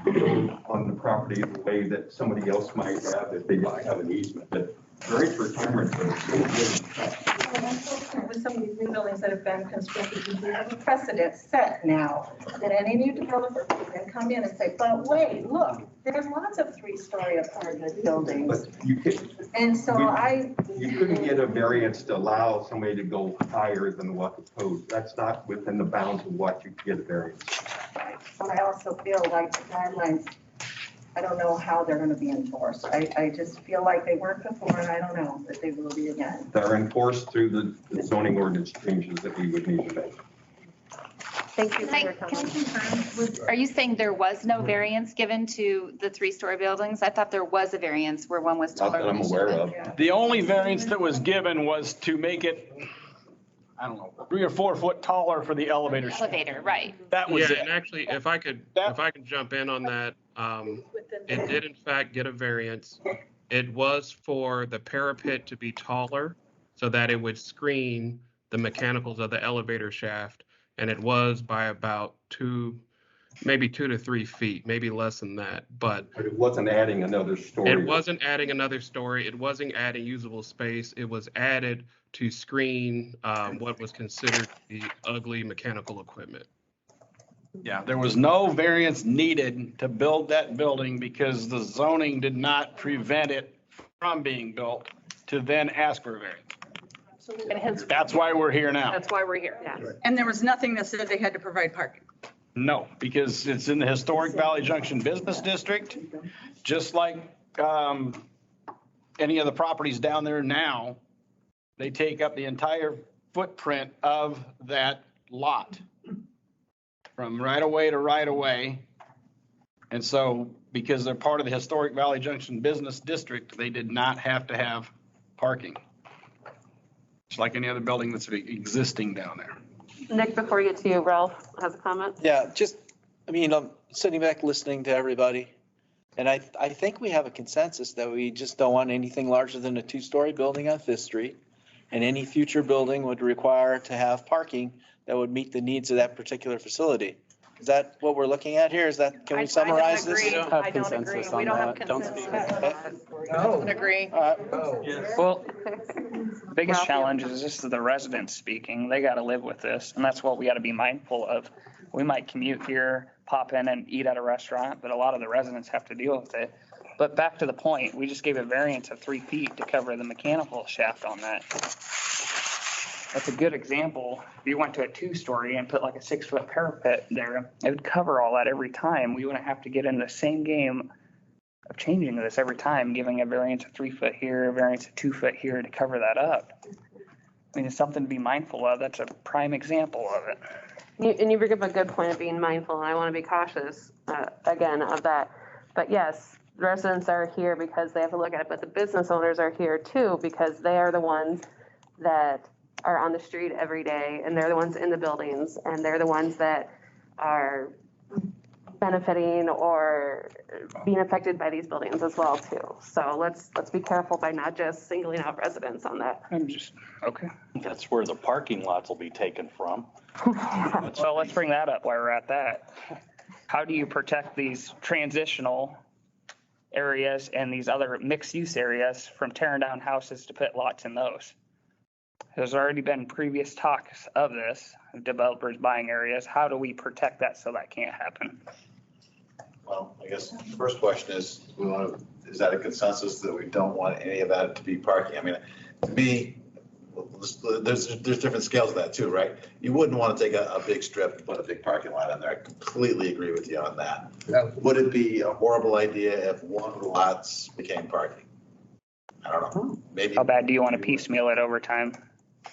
build on the property the way that somebody else might have if they might have an easement. But variance requirements are so good. With some of these new buildings that have been constructed, we have a precedent set now that any new developer can come in and say, but wait, look, there's lots of 3-story apartment buildings. But you couldn't get a variance to allow somebody to go higher than what the code. That's not within the bounds of what you get a variance. But I also feel like the guidelines, I don't know how they're going to be enforced. I just feel like they weren't before, and I don't know that they will be again. They're enforced through the zoning ordinance changes that we would need to make. Thank you for your Can I comments. confirm, are you saying there was no variance given to the 3-story buildings? I thought there was a variance where one was taller. Not that I'm aware of. The only variance that was given was to make it, I don't know, 3 or 4 foot taller for the elevator. Elevator, right. That was Yeah, it. and actually, if I could jump in on that, it did in fact get a variance. It was for the parapet to be taller so that it would screen the mechanicals of the elevator shaft. And it was by about maybe 2 to 3 feet, maybe less than that. But it wasn't adding another story. it wasn't adding another story. It wasn't adding usable space. It was added to screen what was considered the ugly mechanical equipment. Yeah, there was no variance needed to build that building because the zoning did not prevent it from being built to then ask for a variance. And hence, That's why we're here now. that's why we're here. And there was nothing that said they had to provide parking. No, because it's in the historic Valley Junction Business District, just like any of the properties down there now. They take up the entire footprint of that lot from right away to right away. And so because they're part of the historic Valley Junction Business District, they did not have to have parking. Just like any other building that's existing down there. Nick, before we get to you, Ralph has a comment. Yeah, I'm sitting back listening to everybody. And I think we have a consensus that we just don't want anything larger than a 2-story building on Fifth Street. And any future building would require to have parking that would meet the needs of that particular facility. Is that what we're looking at here? Can we summarize this? I don't agree. We don't have consensus. I don't agree. Well, biggest challenge is just the residents speaking. They got to live with this, and that's what we got to be mindful of. We might commute here, pop in and eat at a restaurant, but a lot of the residents have to deal with it. But back to the point, we just gave a variance of 3 feet to cover the mechanical shaft on that. That's a good example. If you went to a 2-story and put like a 6-foot parapet there, it would cover all that every time. We wouldn't have to get in the same game of changing this every time, giving a variance of 3 foot here, a variance of 2 foot here to cover that up. I mean, it's something to be mindful of. That's a prime example of it. And you bring up a good point of being mindful, and I want to be cautious, again, of that. But yes, residents are here because they have to look at it, but the business owners are here too because they are the ones that are on the street every day, and they're the ones in the buildings, and they're the ones that are benefiting or being affected by these buildings as well too. So let's be careful by not just singling out residents on that. Okay. That's where the parking lots will be taken from. So let's bring that up while we're at that. How do you protect these transitional areas and these other mixed-use areas from tearing down houses to put lots in those? There's already been previous talks of this, of developers buying areas. How do we protect that so that can't happen? Well, I guess the first question is, is that a consensus that we don't want any of that to be parking? I mean, to me, there's different scales of that too, right? You wouldn't want to take a big strip and put a big parking lot in there. I completely agree with you on that. Would it be a horrible idea if one of the lots became parking? I don't know. Maybe. How bad do you want to piecemeal it over time?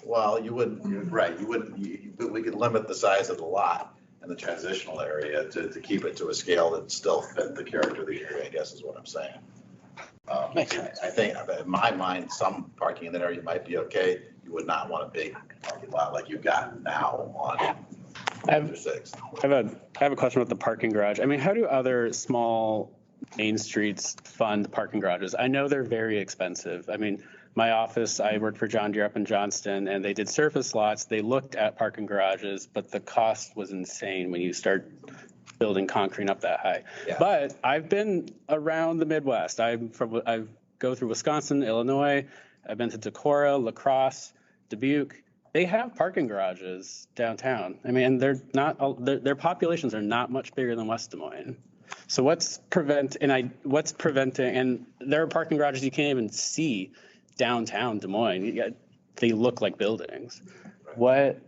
Well, you wouldn't, right, you wouldn't, we could limit the size of the lot in the transitional area to keep it to a scale that still fit the character of the area, I guess is what I'm saying. I think in my mind, some parking in that area might be okay. You would not want a big parking lot like you've got now on I have a question about the parking garage. I mean, how do other small main streets fund parking garages? I know they're very expensive. I mean, my office, I worked for John Deere up in Johnston, and they did surface lots. They looked at parking garages, but the cost was insane when you start building concrete up that high. Yeah. But I've been around the Midwest. I go through Wisconsin, Illinois. I've been to Decorah, La Crosse, Dubuque. They have parking garages downtown. I mean, their populations are not much bigger than West Des Moines. So what's preventing? And there are parking garages you can't even see downtown Des Moines. They look like buildings. What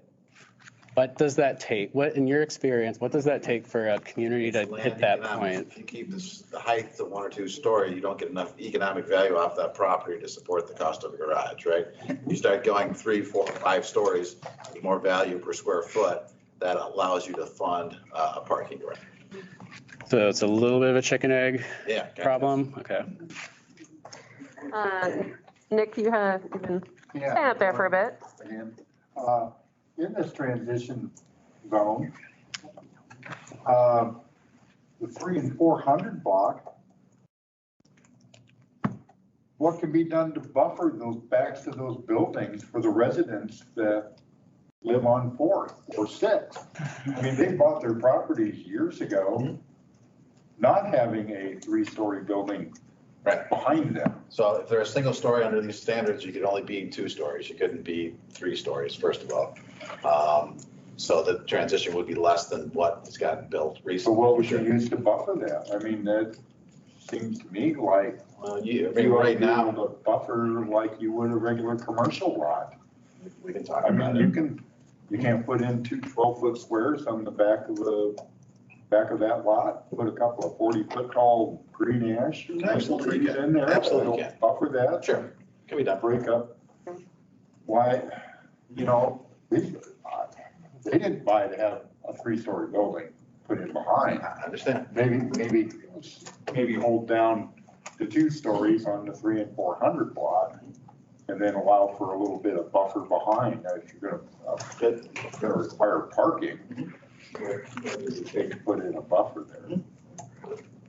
does that take? What, in your experience, what does that take for a community to hit that point? If you keep the height to 1 or 2 story, you don't get enough economic value off that property to support the cost of a garage, right? You start going 3, 4, 5 stories, more value per square foot. that allows you to fund a parking garage. So it's a little bit of a chicken egg Yeah. problem? Okay. Nick, you been staying up there for a bit. In this transition zone, the 300 and 400 block, what can be done to buffer those backs to those buildings for the residents that live on 4th or 6th? I mean, they bought their properties years ago, not having a 3-story building behind them. So if they're a single story under these standards, you could only be 2 stories. You couldn't be 3 stories, first of all. So the transition would be less than what has gotten built recently. So what would you use to buffer that? I mean, that seems to me like right now, to buffer like you would a regular commercial lot. We can talk I about mean, you can't put in 2 12-foot squares on the back of that lot, put a couple of 40-foot tall green ash Absolutely trees in there. Absolutely can. Buffer that. Sure, can be done. Break up. Why, they didn't buy to have a 3-story building put in behind. I understand. Maybe hold down the 2 stories on the 300 and 400 block, and then allow for a little bit of buffer behind. Now, if you're gonna require parking, they can put in a buffer there.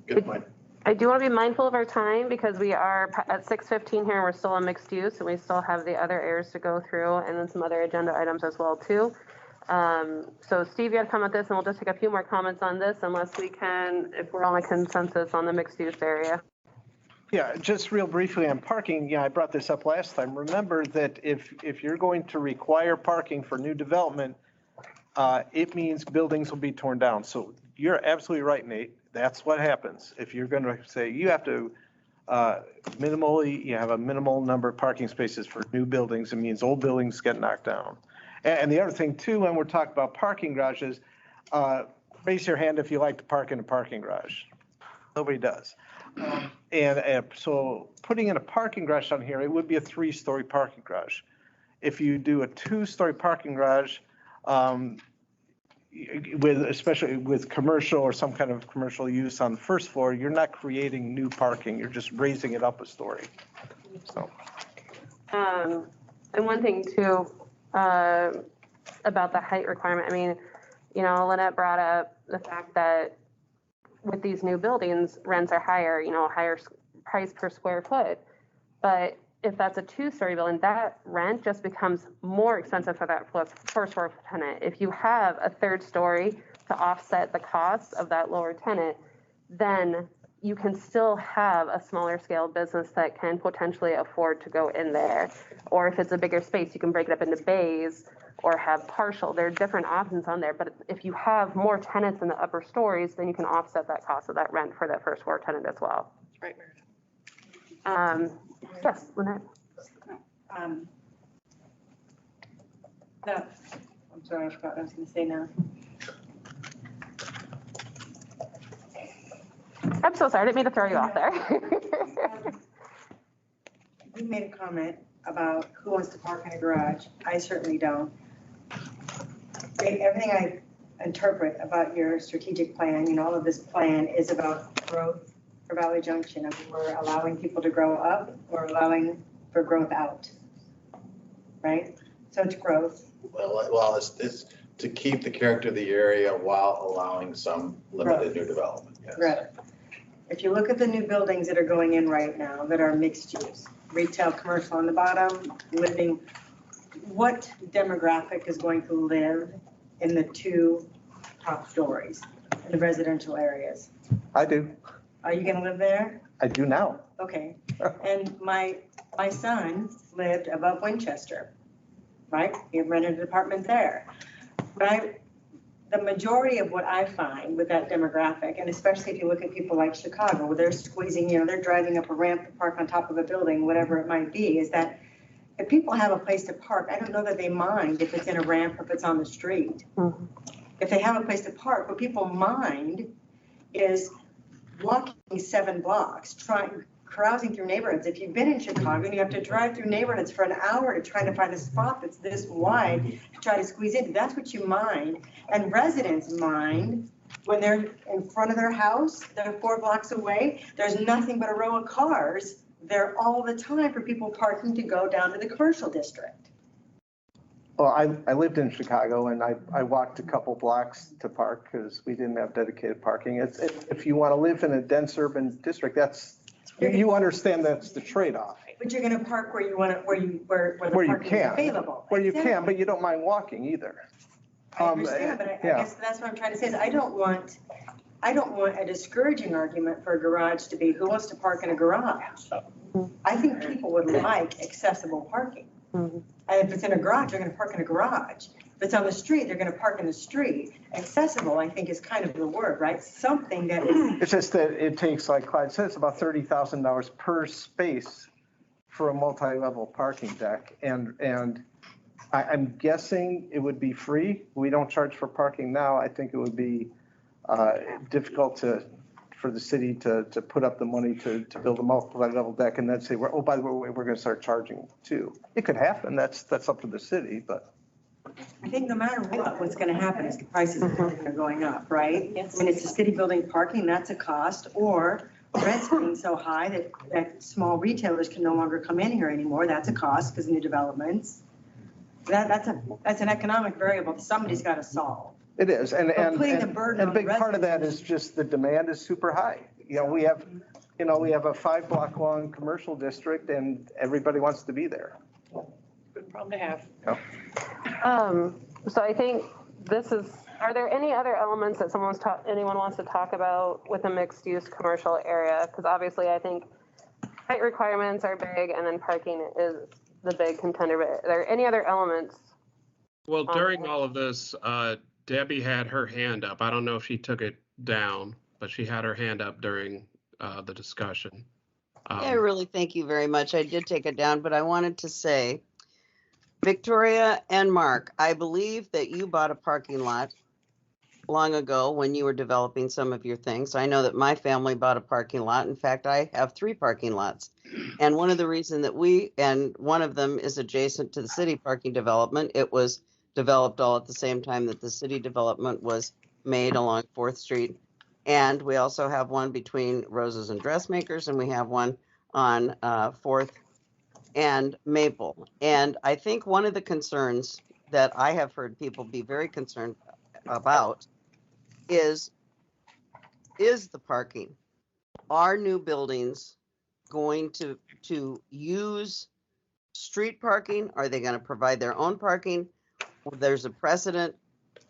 Good point. I do want to be mindful of our time because we are at 6:15 here and we're still on mixed use and we still have the other areas to go through and then some other agenda items as well too. So Steve, you had to come at this and we'll just take a few more comments on this unless we can, if we're on a consensus on the mixed use area. Yeah, just real briefly on parking, I brought this up last time. Remember that if you're going to require parking for new development, it means buildings will be torn down. So you're absolutely right, Nate. That's what happens. If you're going to say you have to you have a minimal number of parking spaces for new buildings, it means old buildings get knocked down. And the other thing too, when we're talking about parking garages, raise your hand if you like to park in a parking garage. Nobody does. So putting in a parking garage on here, it would be a 3-story parking garage. If you do a 2-story parking garage, especially with commercial or some kind of commercial use on the first floor, you're not creating new parking, you're just raising it up a story. So. And one thing too, about the height requirement, I mean, Lynette brought up the fact that with these new buildings, rents are higher, higher price per square foot. But if that's a 2-story building, that rent just becomes more expensive for that first floor tenant. If you have a 3rd story to offset the costs of that lower tenant, then you can still have a smaller scale business that can potentially afford to go in there. Or if it's a bigger space, you can break it up into bays or have partial. There are different options on there. But if you have more tenants in the upper stories, then you can offset that cost of that rent for that first floor tenant as well. Right. Yes, Lynette. I'm sorry, I forgot what I was going to say now. I'm so sorry, I didn't mean to throw you off there. You made a comment about who wants to park in a garage. I certainly don't. Everything I interpret about your strategic plan, all of this plan is about growth for Valley Junction. I mean, we're allowing people to grow up, we're allowing for growth out, right? So it's growth. Well, it's to keep the character of the area while allowing some limited new development. Yes. Right. If you look at the new buildings that are going in right now that are mixed use, retail, commercial on the bottom, living, what demographic is going to live in the 2 top stories in the residential areas? I do. Are you going to live there? I do now. Okay. And my son lived above Winchester, right? He rented an apartment there. But the majority of what I find with that demographic, and especially if you look at people like Chicago, where they're squeezing, they're driving up a ramp to park on top of a building, whatever it might be, is that if people have a place to park, I don't know that they mind if it's in a ramp or if it's on the street. Mm-hmm. If they have a place to park, what people mind is walking 7 blocks, carousing through neighborhoods. If you've been in Chicago and you have to drive through neighborhoods for an hour to try to find a spot that's this wide to try to squeeze in, that's what you mind. And residents mind when they're in front of their house, they're 4 blocks away, there's nothing but a row of cars there all the time for people parking to go down to the commercial district. Well, I lived in Chicago and I walked a couple blocks to park because we didn't have dedicated parking. If you want to live in a dense urban district, you understand that's the trade-off. But you're gonna park where you want to, where the parking is available. Where you can, but you don't mind walking either. I understand, but I guess that's what I'm trying to say is I don't want a discouraging argument for a garage to be, who wants to park in a garage? I think people would like accessible parking. And if it's in a garage, they're gonna park in a garage. If it's on the street, they're gonna park in the street. Accessible, I think, is kind of the word, right? Something that is. It's just that it takes, like Clyde said, it's about $30,000 per space for a multi-level parking deck. And I'm guessing it would be free. We don't charge for parking now. I think it would be difficult for the city to put up the money to build a multi-level deck and then say, oh, by the way, we're going to start charging too. It could happen. That's up to the city, but. I think no matter what's going to happen is the prices of everything are going up, right? I mean, it's the city building parking, that's a cost, or rents being so high that small retailers can no longer come in here anymore. That's a cost because new developments. That's an economic variable that somebody's got to solve. It is, and putting the burden on a big part of that is just the demand is super high. We have a 5 block long commercial district and everybody wants to be there. Good problem to have. So I think are there any other elements that anyone wants to talk about with a mixed use commercial area? Because obviously I think height requirements are big and then parking is the big contender, but are there any other elements? Well, during all of this, Debbie had her hand up. I don't know if she took it down, but she had her hand up during the discussion. I really thank you very much. I did take it down, but I wanted to say, Victoria and Mark, I believe that you bought a parking lot long ago when you were developing some of your things. I know that my family bought a parking lot. In fact, I have 3 parking lots. And one of the reasons that one of them is adjacent to the city parking development. It was developed all at the same time that the city development was made along 4th Street. And we also have one between Roses and Dressmakers, and we have one on 4th and Maple. And I think one of the concerns that I have heard people be very concerned about is the parking. Are new buildings going to use street parking? Are they going to provide their own parking? There's a precedent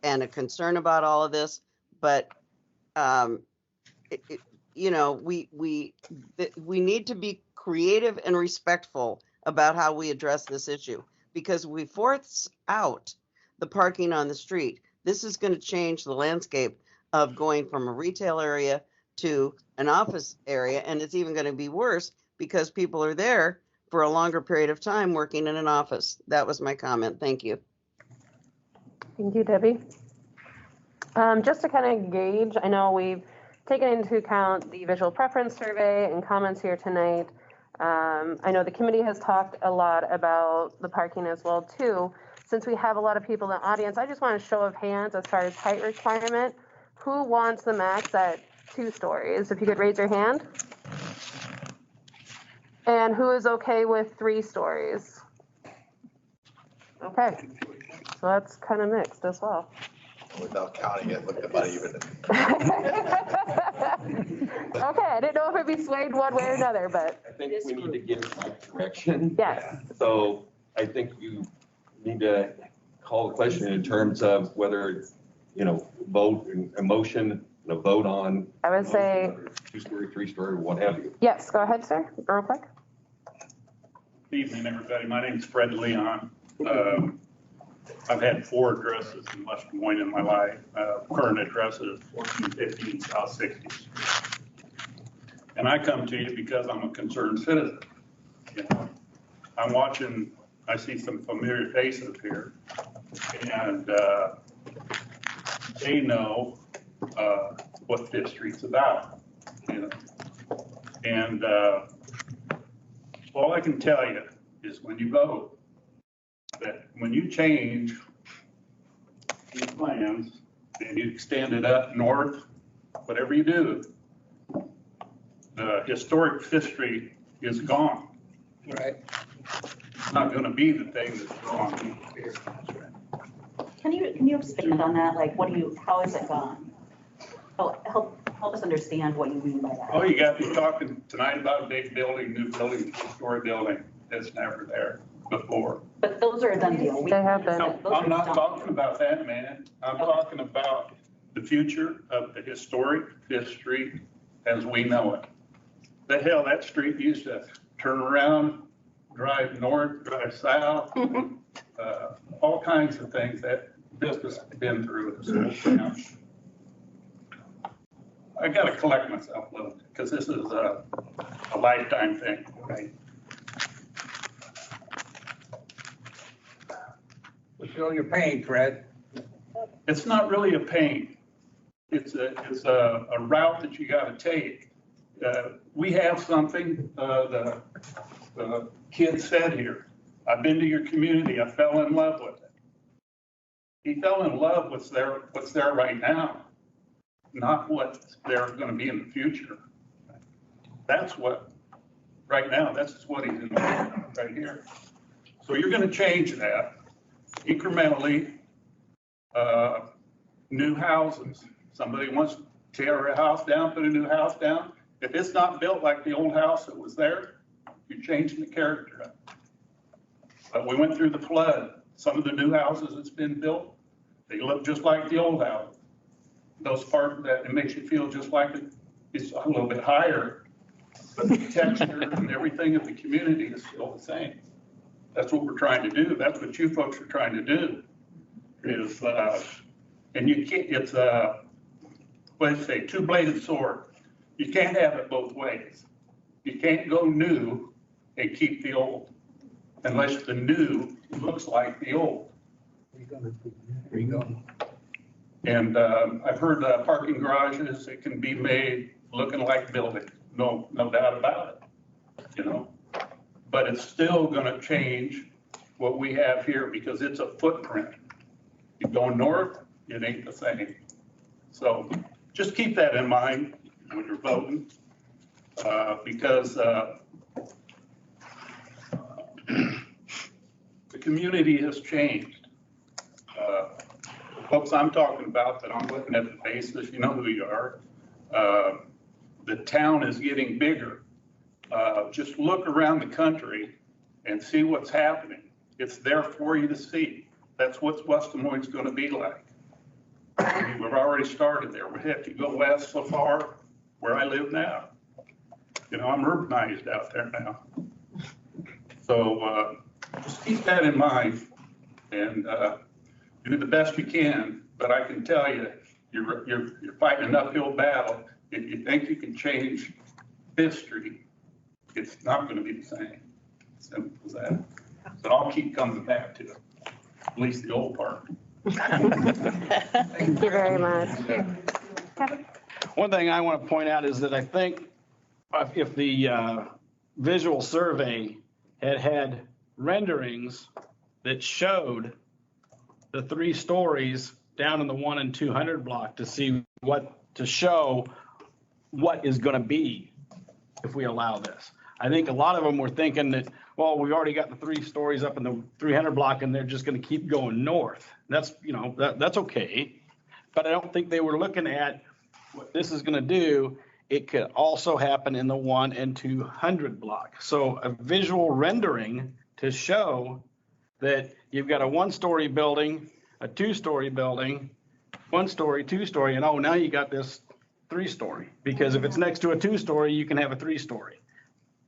and a concern about all of this, but we need to be creative and respectful about how we address this issue, because we force out the parking on the street. This is going to change the landscape of going from a retail area to an office area, and it's even going to be worse because people are there for a longer period of time working in an office. That was my comment. Thank you. Thank you, Debbie. Just to kind of gauge, I know we've taken into account the visual preference survey and comments here tonight. I know the committee has talked a lot about the parking as well too. Since we have a lot of people in the audience, I just want a show of hands as far as height requirement. Who wants the max at 2 stories? If you could raise your hand. And who is okay with 3 stories? Okay, so that's kind of mixed as well. Without counting it, look about even. Okay, I didn't know if it'd be swayed one way or another, but. I think we need to give the right direction. Yes. So I think you need to call the question in terms of whether, vote, a motion, a vote on. I would say. 2-story, 3-story, what have you. Yes, go ahead, sir, real quick. Good evening, everybody. My name is Fred Leon. I've had 4 addresses in West Des Moines in my life. Current address is 1415 South 60th. And I come to you because I'm a concerned citizen. I'm watching, I see some familiar faces here, and they know what this street's about. And All I can tell you is when you vote, that when you change these plans and you extend it up north, whatever you do, the historic Fifth Street is gone. Right. It's not gonna be the thing that's gone. Can you expand on that? Like, how is it gone? Help us understand what you mean by that. Oh, you got me talking tonight about a big building, new building, two-story building. It's never there before. But those are a done deal. They have been. No, I'm not talking about that, man. I'm talking about the future of the historic Fifth Street as we know it. The hell, that street used to turn around, drive north, drive south, all kinds of things that business has been through this whole town. I gotta collect myself a little bit, because this is a lifetime thing, right? We feel your pain, Fred. It's not really a pain. It's a route that you gotta take. We have something, the kid said here, I've been to your community, I fell in love with it. He fell in love with what's there right now, not what's there gonna be in the future. That's what, right now, that's what he's in right here. So you're gonna change that incrementally, new houses. Somebody wants to tear a house down, put a new house down. If it's not built like the old house that was there, you're changing the character of it. We went through the flood. Some of the new houses that's been built, they look just like the old house. Those parts that it makes you feel just like it's a little bit higher, but the texture and everything of the community is still the same. That's what we're trying to do. That's what you folks are trying to do. Is and you can't. It's what do you say? Two-bladed sword. You can't have it both ways. You can't go new and keep the old, unless the new looks like the old. There you go. And I've heard parking garages that can be made looking like buildings. No doubt about it. You know, but it's still going to change what we have here because it's a footprint. You go north, it ain't the same. So just keep that in mind when you're voting, because the community has changed. The folks I'm talking about that I'm looking at the faces, you know who you are. The town is getting bigger. Just look around the country and see what's happening. It's there for you to see. That's what West Des Moines is going to be like. We've already started there. We have to go west so far where I live now. You know, I'm urbanized out there now. So just keep that in mind and do the best you can. But I can tell you, you're fighting an uphill battle. If you think you can change Fifth Street, it's not going to be the same. Simple as that. But I'll keep coming back to it, at least the old part. Thank you very much. Kevin? One thing I want to point out is that I think if the visual survey had renderings that showed the 3 stories down in the 1 and 200 block to show what is going to be if we allow this. I think a lot of them were thinking that, well, we already got the 3 stories up in the 300 block and they're just going to keep going north. That's, you know, that's okay. But I don't think they were looking at what this is going to do. It could also happen in the 1 and 200 block. So a visual rendering to show that you've got a 1-story building, a 2-story building, 1-story, 2-story, and now you got this 3-story. Because if it's next to a 2-story, you can have a 3-story.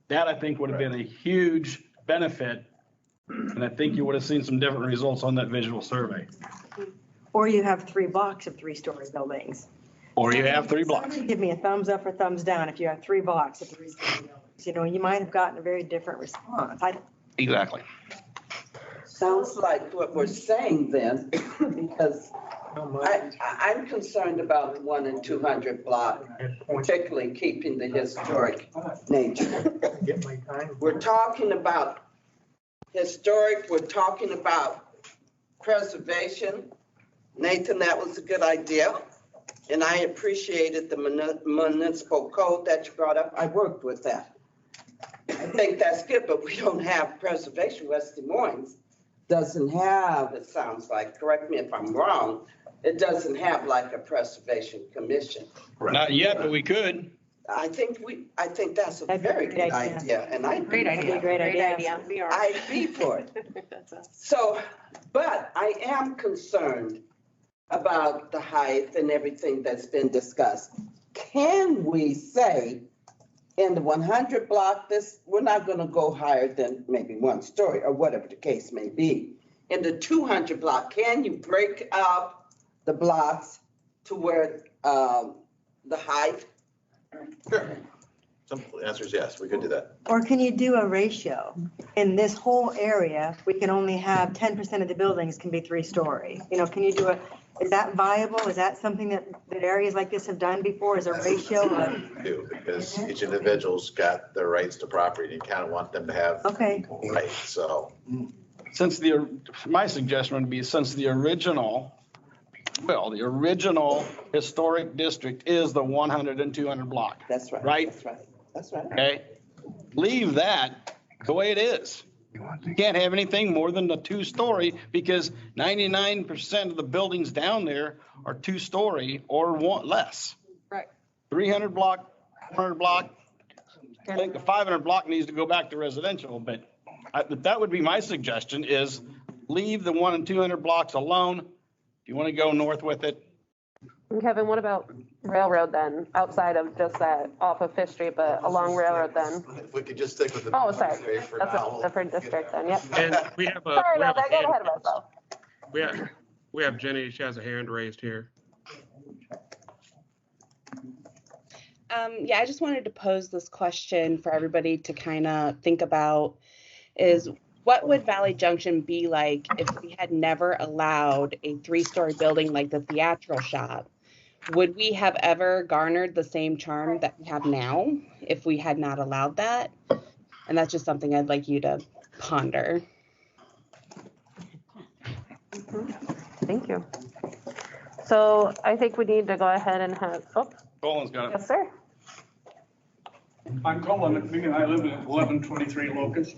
That I think would have been a huge benefit, and I think you would have seen some different results on that visual survey. Or you have 3 blocks of 3-story buildings. Or you have 3 blocks. Somebody give me a thumbs up or thumbs down if you have 3 blocks of 3-story buildings. You know, you might have gotten a very different response. Exactly. Sounds like what we're saying then, because I'm concerned about the 1 and 200 block, particularly keeping the historic nature. We're talking about historic, we're talking about preservation. Nathan, that was a good idea. And I appreciated the municipal code that you brought up. I worked with that. I think that's good, but we don't have preservation. West Des Moines doesn't have, it sounds like, correct me if I'm wrong, it doesn't have like a preservation commission. Not yet, but we could. I think that's a very good idea, and I. Great idea. Great idea. I'd be for it. So, but I am concerned about the height and everything that's been discussed. Can we say in the 100 block, we're not going to go higher than maybe 1 story or whatever the case may be. In the 200 block, can you break up the blocks to where the height? Sure. Simple answer is yes, we could do that. Or can you do a ratio? In this whole area, we can only have 10% of the buildings can be 3-story. You know, can you do is that viable? Is that something that areas like this have done before? Is a ratio? Do, because each individual's got their rights to property, and you kind of want them to have. Okay. Rights, so. My suggestion would be, since the original historic district is the 100 and 200 block. That's right. Right? That's right. That's right. Okay? Leave that the way it is. You can't have anything more than the 2-story because 99% of the buildings down there are 2-story or less. Right. 300 block, 100 block. I think the 500 block needs to go back to residential, but that would be my suggestion is leave the 1 and 200 blocks alone. If you want to go north with it. And Kevin, what about Railroad then, outside of just that off of 5th Street, but along Railroad then? If we could just stick with the. Oh, sorry, For that's now. a different district then, yep. And we have a. Sorry we have about that, a got ahead of myself. We have Jenny, she has a hand raised here. Yeah, I just wanted to pose this question for everybody to kind of think about is what would Valley Junction be like if we had never allowed a 3-story building like the theatrical shop? Would we have ever garnered the same charm that we have now if we had not allowed that? And that's just something I'd like you to ponder. Thank you. So I think we need to go ahead and have, Colin's got it. yes, sir. I'm Colin McMean, and I live at 1123 Locust,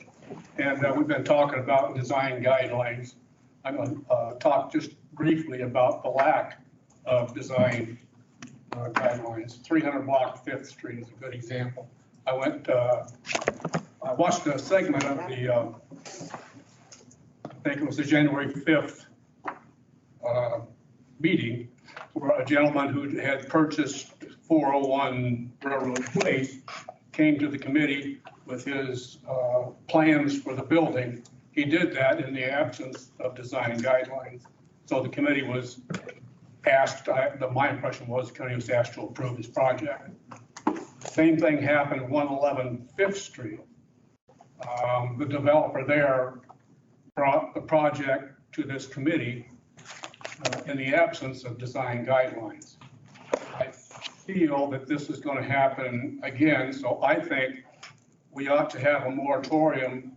and we've been talking about design guidelines. I'm going to talk just briefly about the lack of design guidelines. 300 block 5th Street is a good example. I watched a segment of the, I think it was the January 5th meeting, where a gentleman who had purchased 401 Railroad Place came to the committee with his plans for the building. He did that in the absence of design guidelines. So the committee was asked, my impression was the committee was asked to approve his project. Same thing happened at 111 5th Street. The developer there brought the project to this committee in the absence of design guidelines. I feel that this is going to happen again, so I think we ought to have a moratorium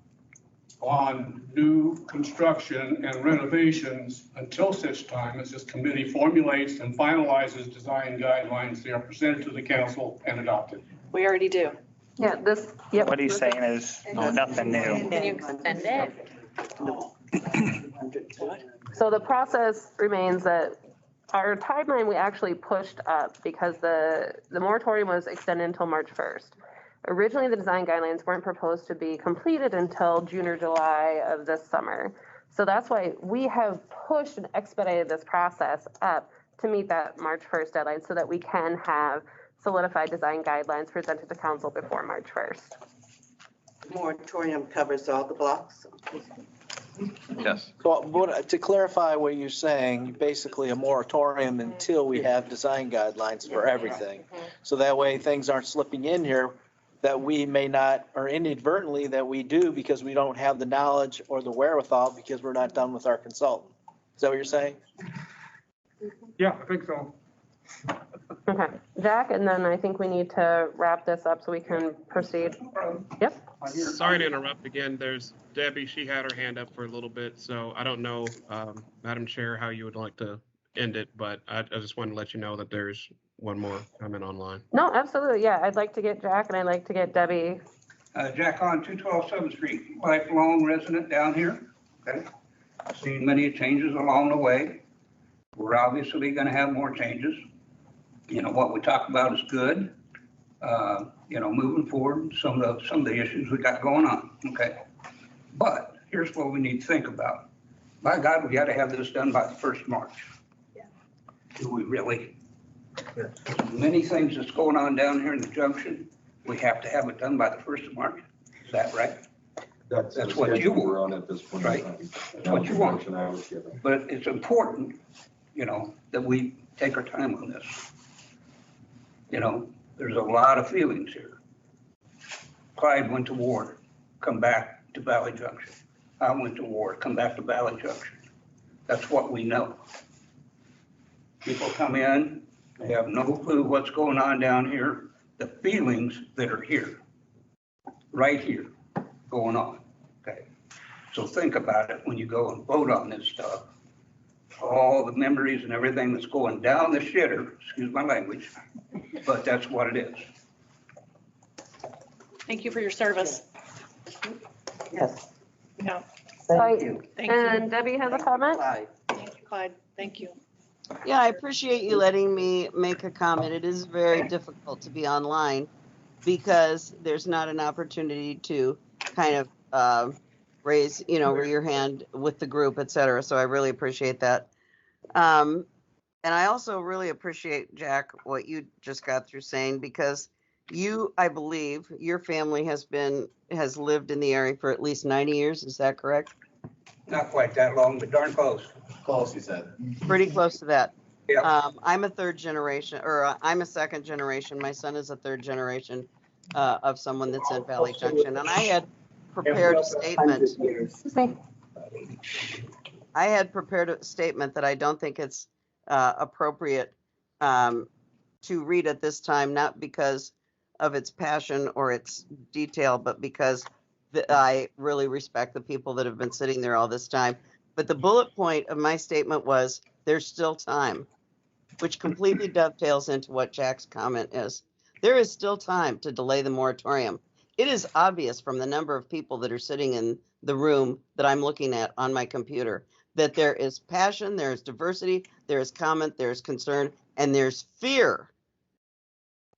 on new construction and renovations until such time as this committee formulates and finalizes design guidelines. They are presented to the council and adopted. We already do. Yeah, yep. What he's saying is nothing new. Can you extend it? So the process remains that our timeline we actually pushed up because the moratorium was extended until March 1st. Originally, the design guidelines weren't proposed to be completed until June or July of this summer. So that's why we have pushed and expedited this process up to meet that March 1st deadline so that we can have solidified design guidelines presented to council before March 1st. Moratorium covers all the blocks? Yes. So to clarify what you're saying, basically a moratorium until we have design guidelines for everything. So that way things aren't slipping in here that we may not, or inadvertently that we do because we don't have the knowledge or the wherewithal because we're not done with our consultant. Is that what you're saying? Yeah, I think so. Okay, Jack, and then I think we need to wrap this up so we can proceed. Yep. Sorry to interrupt again. There's Debbie, she had her hand up for a little bit, so I don't know, Madam Chair, how you would like to end it, but I just wanted to let you know that there's one more comment online. No, absolutely, yeah, I'd like to get Jack and I'd like to get Debbie. Jack on 212 7th Street, lifelong resident down here. Okay. Seen many changes along the way. We're obviously going to have more changes. You know, what we talk about is good. You know, moving forward, some of the issues we got going on. Okay. But here's what we need to think about. By God, we got to have this done by the 1st March. Yeah. Do we really? Yeah. Many things that's going on down here in the Junction. We have to have it done by the 1st of March. Is that right? That's what you we're want. on at this point. Right. That's what you want. I was given. But it's important, you know, that we take our time on this. You know, there's a lot of feelings here. Clyde went to war, come back to Valley Junction. I went to war, come back to Valley Junction. That's what we know. People come in, they have no clue what's going on down here, the feelings that are here, right here, going on, okay? So think about it when you go and vote on this stuff. All the memories and everything that's going down the shitter, excuse my language, but that's what it is. Thank you for your service. Yes. Yeah. Thank you. Thank you. And Debbie has a comment? Thank you, Clyde. Thank you. Yeah, I appreciate you letting me make a comment. It is very difficult to be online because there's not an opportunity to kind of raise your hand with the group, et cetera. So I really appreciate that. And I also really appreciate, Jack, what you just got through saying, because I believe your family has lived in the area for at least 90 years. Is that correct? Not quite that long, but darn close. Close, he said. Pretty close to that. Yeah. I'm a third generation, or I'm a second generation. My son is a third generation of someone that's in Valley Junction. And I had prepared a statement. I had prepared a statement that I don't think it's appropriate to read at this time, not because of its passion or its detail, but because I really respect the people that have been sitting there all this time. But the bullet point of my statement was, there's still time, which completely dovetails into what Jack's comment is. There is still time to delay the moratorium. It is obvious from the number of people that are sitting in the room that I'm looking at on my computer that there is passion, there is diversity, there is comment, there is concern, and there's fear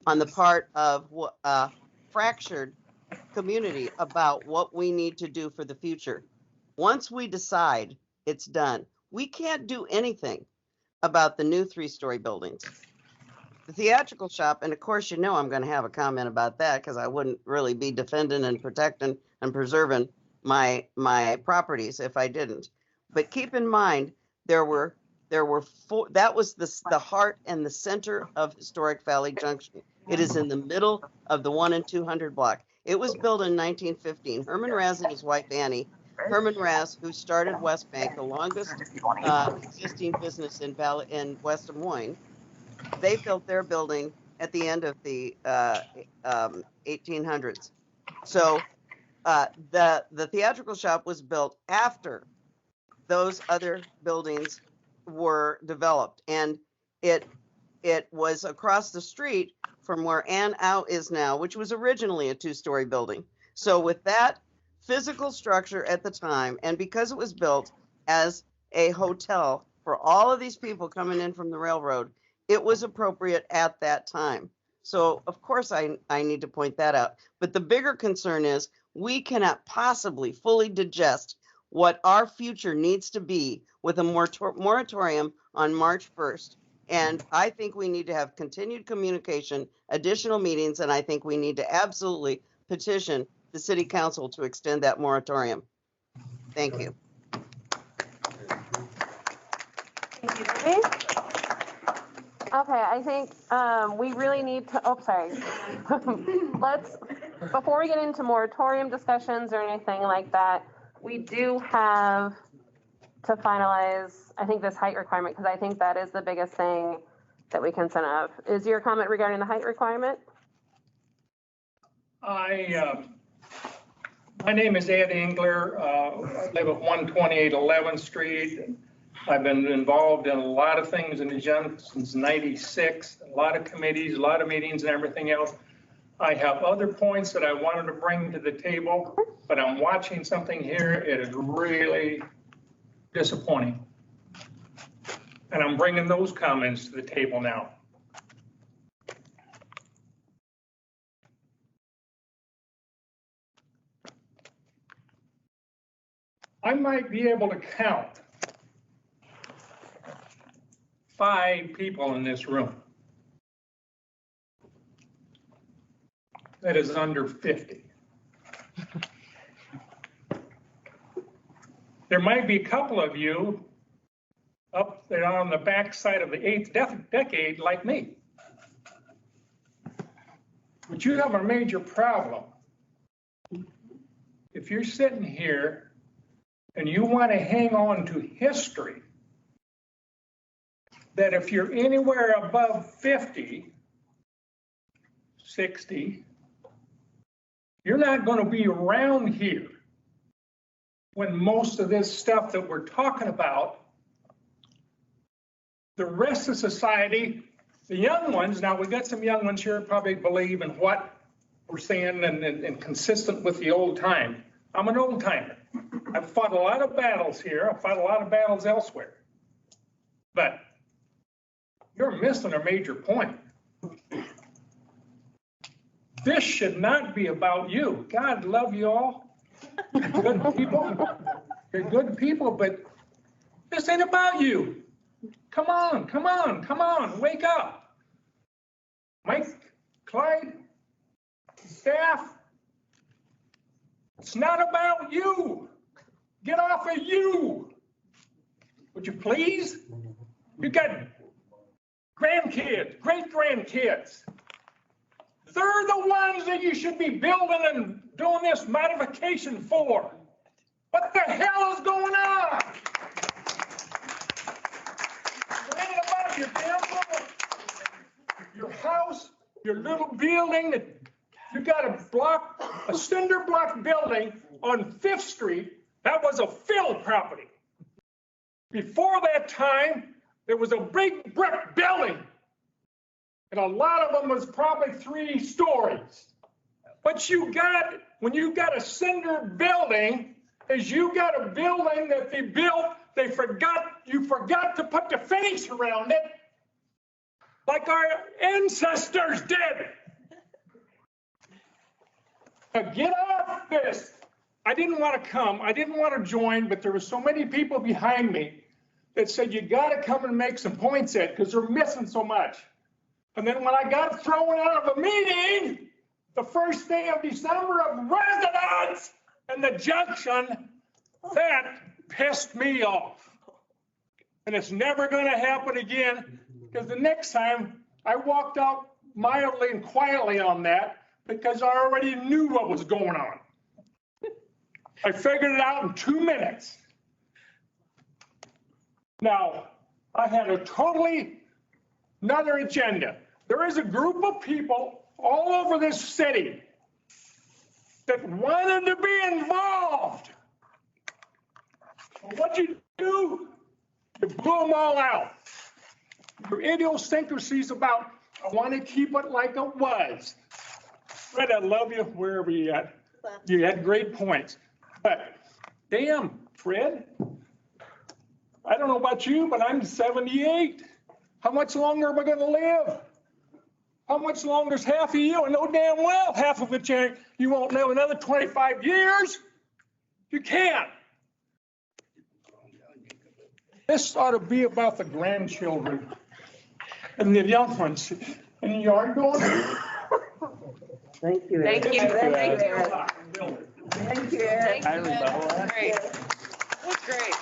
on the part of a fractured community about what we need to do for the future. Once we decide, it's done. We can't do anything about the new 3-story buildings. The theatrical shop, and of course, I'm going to have a comment about that because I wouldn't really be defending and protecting and preserving my properties if I didn't. But keep in mind, there were four. That was the heart and the center of historic Valley Junction. It is in the middle of the 1 and 200 block. It was built in 1915. Herman Raz and his wife Annie. Herman Raz, who started West Bank, the longest existing business in West Des Moines. They built their building at the end of the 1800s. So the theatrical shop was built after those other buildings were developed, and it was across the street from where Ann Out is now, which was originally a 2-story building. So with that physical structure at the time, and because it was built as a hotel for all of these people coming in from the railroad, it was appropriate at that time. So of course I need to point that out. But the bigger concern is we cannot possibly fully digest what our future needs to be with a moratorium on March 1st. And I think we need to have continued communication, additional meetings, and I think we need to absolutely petition the city council to extend that moratorium. Thank you. Thank you, Debbie. Okay, I think we really need to, sorry. Before we get into moratorium discussions or anything like that, we do have to finalize, I think, this height requirement, because I think that is the biggest thing that we can send up. Is your comment regarding the height requirement? My name is Ed Engler. I live at 128 11th Street. I've been involved in a lot of things in the Junction since '96, a lot of committees, a lot of meetings and everything else. I have other points that I wanted to bring to the table, but I'm watching something here. It is really disappointing. And I'm bringing those comments to the table now. I might be able to count 5 people in this room that is under 50. There might be a couple of you up there on the backside of the 8th decade like me. But you have a major problem. If you're sitting here and you want to hang on to history, that if you're anywhere above 50, 60, you're not going to be around here when most of this stuff that we're talking about, the rest of society, the young ones, now we got some young ones here probably believe in what we're saying and consistent with the old time. I'm an old timer. I've fought a lot of battles here. I've fought a lot of battles elsewhere. But you're missing a major point. This should not be about you. God love you all. Good people. You're good people, but this ain't about you. Come on, come on, come on, wake up. Mike, Clyde, staff, it's not about you. Get off of you. Would you please? You got grandkids, great grandkids. They're the ones that you should be building and doing this modification for. What the hell is going on? It ain't about your damn little, your house, your little building that you got a cinder block building on 5th Street. That was a fill property. Before that time, there was a big brick building. And a lot of them was probably 3 stories. But when you got a cinder building, is you got a building that they built, you forgot to put the fence around it, like our ancestors did. Now get off this. I didn't want to come, I didn't want to join, but there were so many people behind me that said, you got to come and make some points at, because they're missing so much. And then when I got thrown out of a meeting, the first day of December of residents in the Junction, that pissed me off. And it's never going to happen again, because the next time I walked out mildly and quietly on that, because I already knew what was going on. I figured it out in 2 minutes. Now, I had a totally another agenda. There is a group of people all over this city that wanted to be involved. What you do, you blew them all out. Your idiosyncrasies about, I want to keep it like it was. Fred, I love you wherever you at. You had great points. But damn, Fred, I don't know about you, but I'm 78. How much longer am I going to live? How much longer is half of you? I know damn well half of it you won't live another 25 years. You can't. This ought to be about the grandchildren and the young ones. And you aren't going to. Thank you. Thank you. Thank you. Thank you, Eric. That's great. That's great.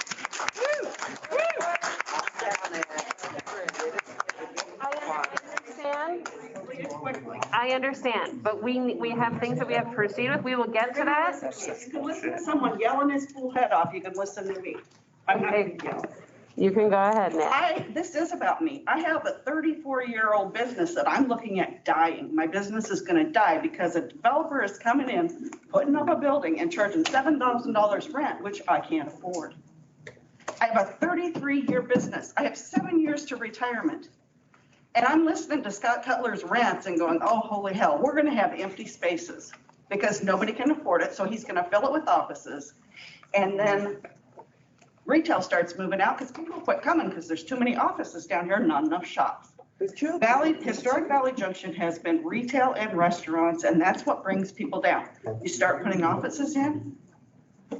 I understand, but we have things that we have to proceed with. We will get to that. Listen to someone yelling his full head off, you can listen to me. Okay, you can go ahead now. This is about me. I have a 34-year-old business that I'm looking at dying. My business is going to die because a developer is coming in, putting up a building and charging $7,000 rent, which I can't afford. I have a 33-year business. I have 7 years to retirement. And I'm listening to Scott Cutler's rants and going, oh, holy hell, we're going to have empty spaces because nobody can afford it. So he's going to fill it with offices. And then retail starts moving out because people quit coming because there's too many offices down here, not enough shops. Historic Valley Junction has been retail and restaurants, and that's what brings people down. You start putting offices in,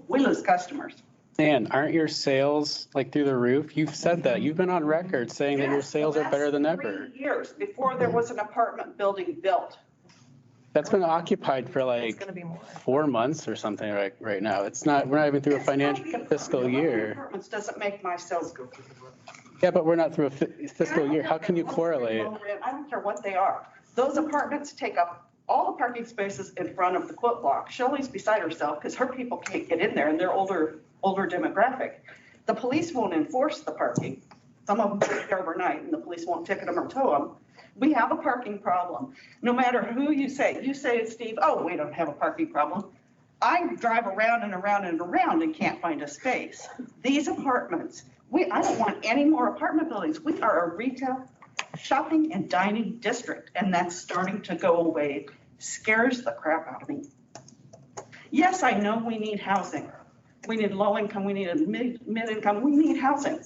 we lose customers. Dan, aren't your sales like through the roof? You've said that. You've been on record saying that your sales are better than ever. 3 years before there was an apartment building built. That's been occupied for like 4 months or something right now. It's not, we're not even through a financial fiscal year. Apartments doesn't make my sales go through the roof. Yeah, but we're not through a fiscal year. How can you correlate? I don't care what they are. Those apartments take up all the parking spaces in front of the quote block. Shelley's beside herself because her people can't get in there and they're older demographic. The police won't enforce the parking. Some of them are overnight and the police won't ticket them or tow them. We have a parking problem. No matter who you say, Steve, oh, we don't have a parking problem. I drive around and around and around and can't find a space. These apartments, I don't want any more apartment buildings. We are a retail, shopping and dining district, and that's starting to go away. It scares the crap out of me. Yes, I know we need housing. We need low income, we need a mid income, we need housing.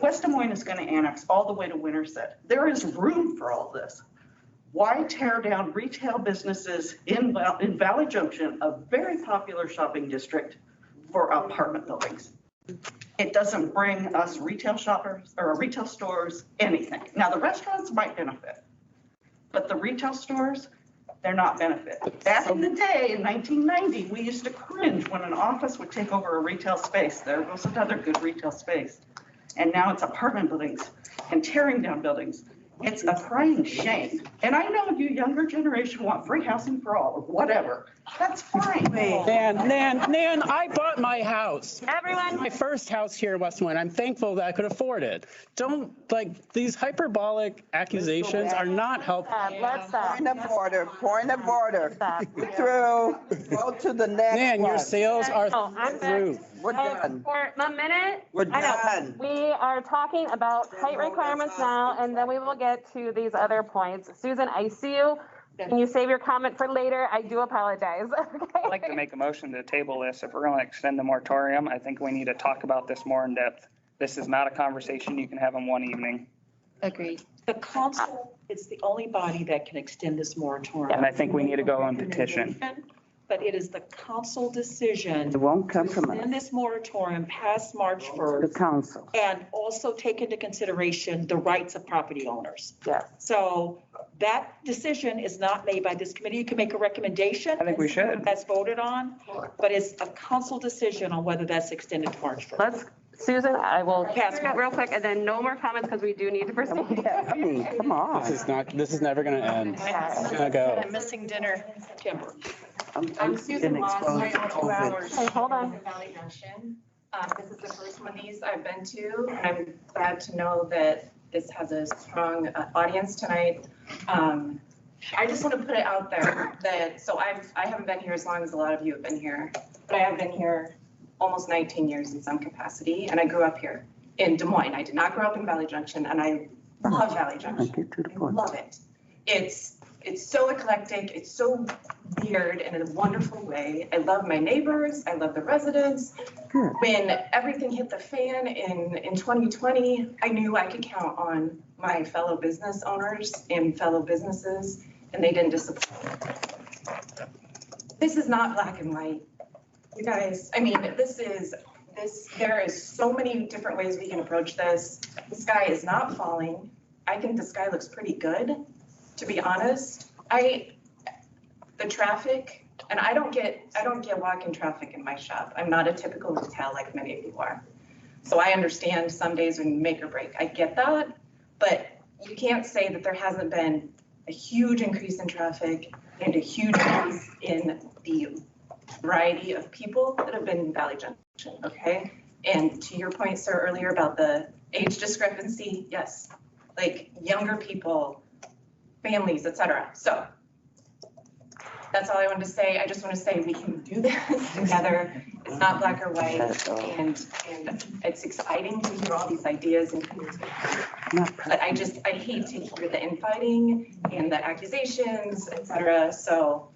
West Des Moines is going to annex all the way to Winterset. There is room for all this. Why tear down retail businesses in Valley Junction, a very popular shopping district, for apartment buildings? It doesn't bring us retail shoppers or retail stores anything. Now, the restaurants might benefit, but the retail stores, they're not benefit. Back in the day, in 1990, we used to cringe when an office would take over a retail space. There was another good retail space. And now it's apartment buildings and tearing down buildings. It's a crying shame. And I know you younger generation want free housing for all or whatever. That's fine. Nan, I bought my house. Everyone. My first house here in West Des Moines. I'm thankful that I could afford it. Don't, like, these hyperbolic accusations are not helpful. Let's stop. Point of order. Through, go to the next one. Nan, your sales are through. We're done. For a minute. We're done. We are talking about height requirements now, and then we will get to these other points. Susan, I see you. Can you save your comment for later? I do apologize. I'd like to make a motion to table this. If we're going to extend the moratorium, I think we need to talk about this more in depth. This is not a conversation you can have in one evening. Agreed. The council is the only body that can extend this moratorium. And I think we need to go on petition. But it is the council decision. It won't come to from us. extend this moratorium past March 1st. The council. And also take into consideration the rights of property owners. Yes. So that decision is not made by this committee. You can make a recommendation. I think we should. That's voted on, but it's a council decision on whether that's extended to March 1st. Susan, I will pass it real quick and then no more comments because we do need to proceed. Come on. This is never going to end. It's going to go. I'm missing dinner in September. I'm Susan Moss, exposed to 2 hours. Hey, hold on. Valley Junction. This is the first one of these I've been to, and I'm glad to know that this has a strong audience tonight. I just want to put it out there that, so I haven't been here as long as a lot of you have been here, but I have been here almost 19 years in some capacity, and I grew up here in Des Moines. I did not grow up in Valley Junction, and I love Valley Junction. I love it. It's so eclectic. It's so weird in a wonderful way. I love my neighbors. I love the residents. Good. When everything hit the fan in 2020, I knew I could count on my fellow business owners and fellow businesses, and they didn't disappoint. This is not black and white. You guys, I mean, there is so many different ways we can approach this. The sky is not falling. I think the sky looks pretty good, to be honest. The traffic, and I don't get walk-in traffic in my shop. I'm not a typical retail like many of you are. So I understand some days when make or break. I get that, but you can't say that there hasn't been a huge increase in traffic and a huge increase in the variety of people that have been in Valley Junction, okay? And to your point, sir, earlier about the age discrepancy, yes, like younger people, families, et cetera. So that's all I wanted to say. I just want to say we can do this together. It's not black or white. And it's exciting to hear all these ideas and but I hate to hear the infighting and the accusations, et cetera. So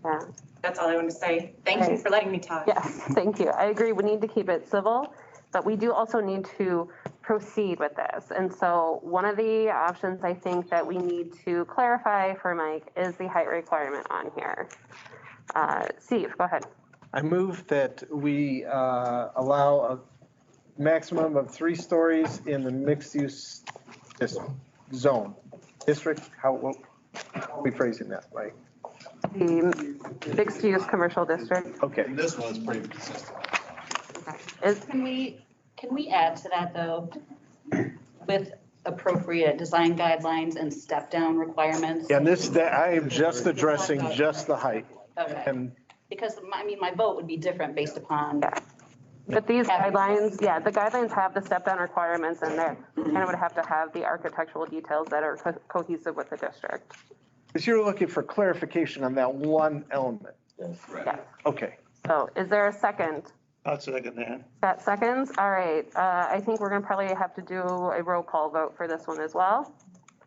that's all I want to say. Thank you for letting me talk. Yes, thank you. I agree. We need to keep it civil, but we do also need to proceed with this. And so one of the options I think that we need to clarify for Mike is the height requirement on here. Steve, go ahead. I move that we allow a maximum of 3 stories in the mixed-use zone. District, how are we phrasing that, Mike? The mixed-use commercial district. Okay. This one's pretty consistent. Can we add to that though, with appropriate design guidelines and step-down requirements? And I am just addressing just the height. Okay. And Because, my vote would be different based upon. But these guidelines, the guidelines have the step-down requirements in there, and it would have to have the architectural details that are cohesive with the district. because you're looking for clarification on that one element. Yes. Okay. So is there a second? I'll second that. That seconds? All right. I think we're going to probably have to do a roll call vote for this one as well.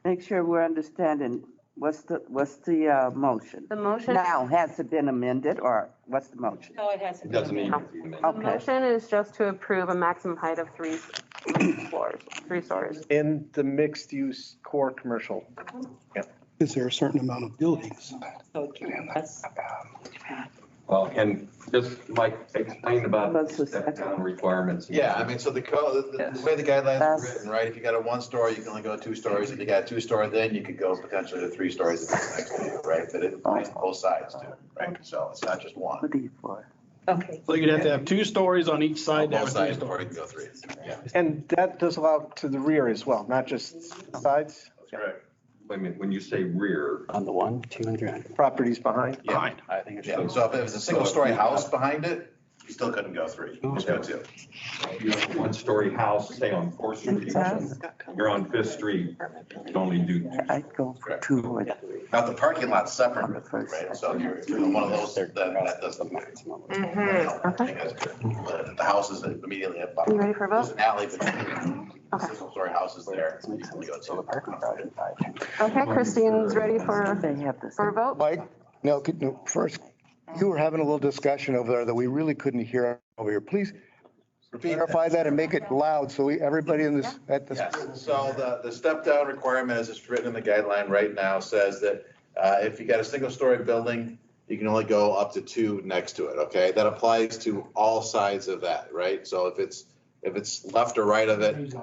Make sure we're understanding, what's the motion? The motion. Now, has it been amended or what's the motion? No, it hasn't. Doesn't need to be amended. The motion is just to approve a maximum height of 3 floors, 3 stories. In the mixed-use core commercial. Yep. Is there a certain amount of buildings? Well, and just Mike, explain about the step-down requirements. Yeah, I mean, so the way the guidelines are written, right, if you got a 1-story, you can only go 2 stories. If you got a 2-story, then you could go potentially to 3 stories if it's next to you, right? But it applies to both sides too, right? So it's not just one. Okay. So you'd have to have 2 stories on each side. to have Both a sides, 3-story. or you can go 3. Yeah. And that does allow to the rear as well, not just sides? That's correct. I mean, when you say rear. On the 1, 2, and 3. Properties behind? Yeah. I think it should. Yeah, so if it was a single-story house behind it, you still couldn't go 3, you just go 2. You have a 1-story house, say on 4th Street, you're on 5th Street, you can only do. I go 2. Now, the parking lot's separate, right? So if you're in one of those, then that doesn't. The house is immediately above. You ready for a vote? There's an alley between single-story houses there. So you can only go 2. Okay, Christine's ready for a vote? Mike, no, first, you were having a little discussion over there that we really couldn't hear over here. Please clarify that and make it loud so everybody in this, at this. Yes, so the step-down requirement as it's written in the guideline right now says that if you got a single-story building, you can only go up to 2 next to it, okay? That applies to all sides of that, right? So if it's left or right of it,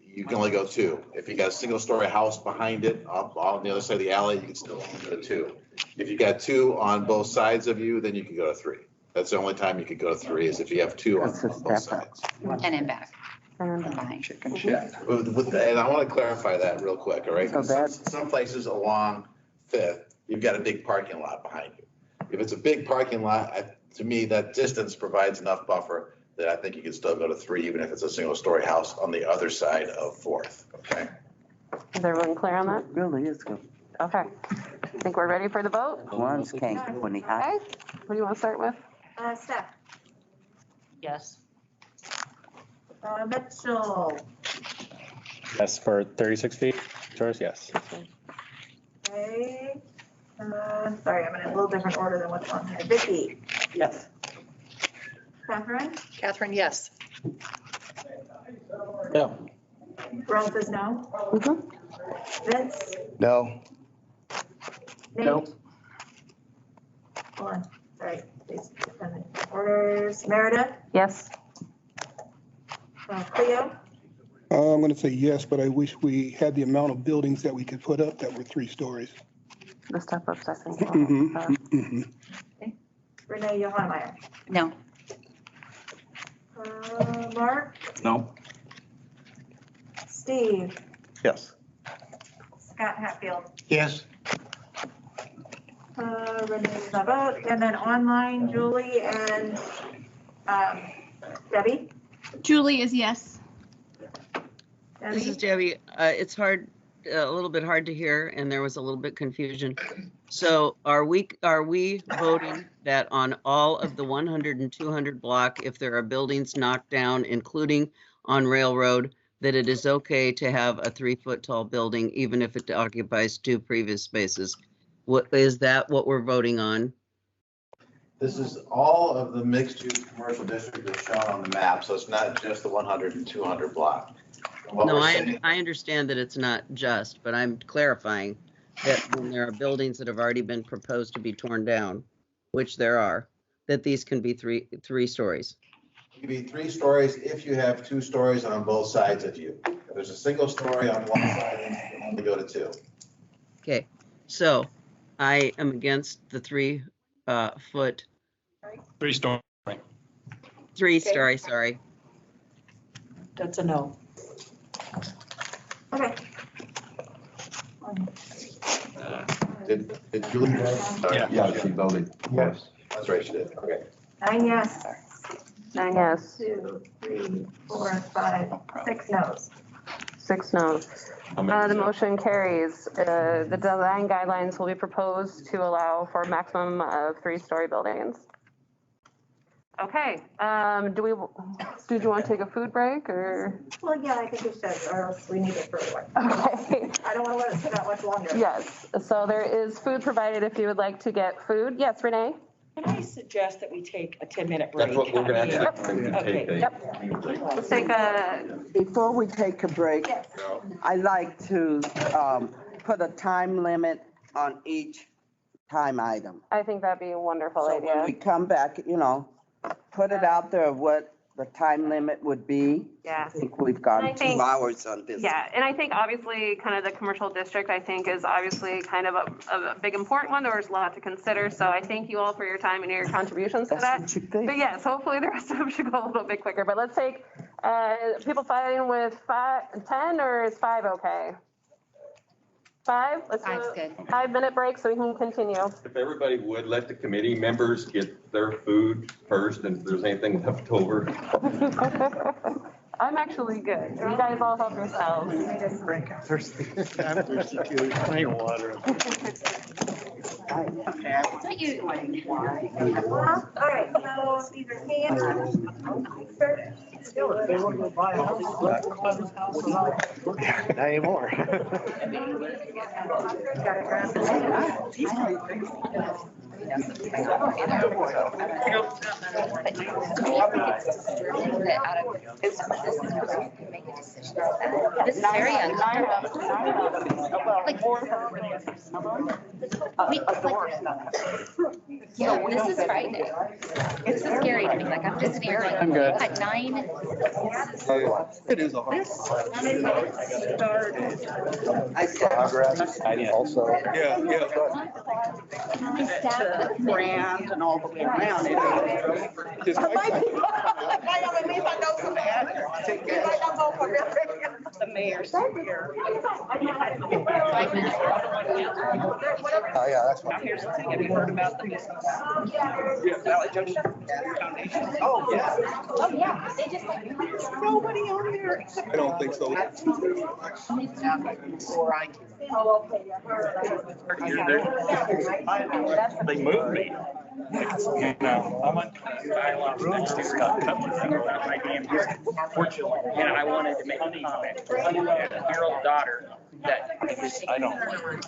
you can only go 2. If you got a single-story house behind it, on the other side of the alley, you can still only go 2. If you got 2 on both sides of you, then you can go to 3. That's the only time you could go to 3 is if you have 2 on both sides. And in back. Chicken shit. And I want to clarify that real quick, all right? So Some places along 5th, you've got a big parking lot behind you. If it's a big parking lot, to me, that distance provides enough buffer that I think you can still go to 3, even if it's a single-story house on the other side of 4th, okay? Is everyone clear on that? Really is good. Okay. I think we're ready for the vote. Ones can't go any higher. Okay. What do you want to start with? Steph. Yes. Mitchell. Yes, for 36 feet. Joyce, yes. Okay. Sorry, I'm in a little different order than what's on here. Vicky. Yes. Catherine. Catherine, yes. Yeah. Ralph is no. Vince. No. Nate. Nope. Hold on. Sorry. Please. Orders. Meredith. Yes. Cleo. I'm going to say yes, but I wish we had the amount of buildings that we could put up that were 3 stories. The step ups, I think. Renee Yohanmeyer. No. Mark. No. Steve. Yes. Scott Hatfield. Yes. Renee's my vote. And then online, Julie and Debbie. Julie is yes. This is Debbie. It's hard, a little bit hard to hear, and there was a little bit confusion. So are we voting that on all of the 100 and 200 block, if there are buildings knocked down, including on Railroad, that it is okay to have a 3-foot tall building, even if it occupies 2 previous spaces? What is that what we're voting on? This is all of the mixed-use commercial district that's shown on the map, so it's not just the 100 and 200 block. No, I understand that it's not just, but I'm clarifying that when there are buildings that have already been proposed to be torn down, which there are, that these can be three stories. It can be 3 stories if you have 2 stories on both sides of you. If there's a single story on one side, then you can only go to 2. Okay, so I am against the 3-foot. 3-story. 3-story, sorry. That's a no. Okay. Did Julie? Yeah, she voted. Yes. That's right, she did. Okay. 9 yes. 9 yes. 2, 3, 4, 5, 6 no's. 6 no's. The motion carries. The design guidelines will be proposed to allow for a maximum of 3-story buildings. Okay, did you want to take a food break or? Well, yeah, I think we should, or else we need it further. Okay. I don't want to let it sit out much longer. Yes, so there is food provided if you would like to get food. Yes, Renee? Can I suggest that we take a 10-minute break? That's what we're gonna have to Okay. take Let's take a. Before we take a break, I'd like to put a time limit on each time item. I think that'd be a wonderful So when we idea. come back, put it out there what the time limit would be. Yeah. I think we've And gone I think- 2 hours on this. Yeah, and I think obviously kind of the commercial district, I think is obviously kind of a big important one. There's a lot to consider. So I thank you all for your time and your contributions to that. That's what you think. But yes, hopefully the rest of them should go a little bit quicker. But let's take, people fine with 10 or is 5 okay? 5? Let's do 5's a good. 5-minute break so we can continue. If everybody would let the committee members get their food first, and if there's anything left over. I'm actually good. You guys all help yourselves. I'm thirsty. I'm thirsty too. I need water. All right, so these are cans. Not anymore. This is very Yeah, this is frightening. This is scary to me. Like, I'm just here like I'm good. at 9. It is a hard. I also. Yeah. To Brand and all the way around. I know some answers. You might not go for the mayor's here. Oh, yeah, that's Now, here's the thing, have you heard about the Valley Junction Foundation? Oh, yeah. Oh, yeah. They just like. Nobody on there except. I don't think so. Or I. Oh, okay. They moved me. You know, I'm on dialogue next to Scott my damn fortunately, and I wanted to make a comment. I have a year-old daughter that is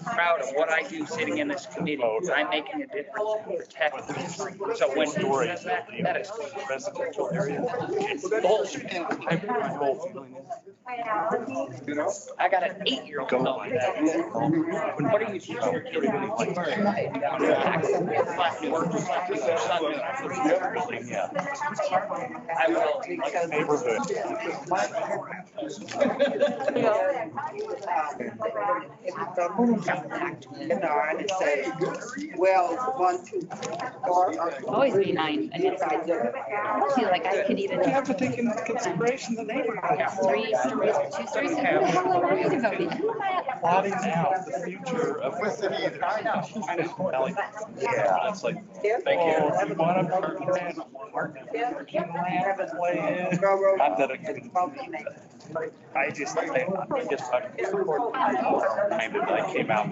proud of what I do sitting in this committee. I'm making a difference to protect them. So when he says that is residential area. It's bullshit. I got an 8-year-old tell me that. What are you teaching your kids when you like I will. Neighborhood. And say, well, 1, 2, 3. Always be 9. I guess I feel like I could even. You have to take into consideration the neighborhood. 3 stories or 2 stories. Who am I voting? Who am I plotting out the future of the city. Yeah, it's like, thank you. You want to play in? Not that it couldn't. I just kind of I came out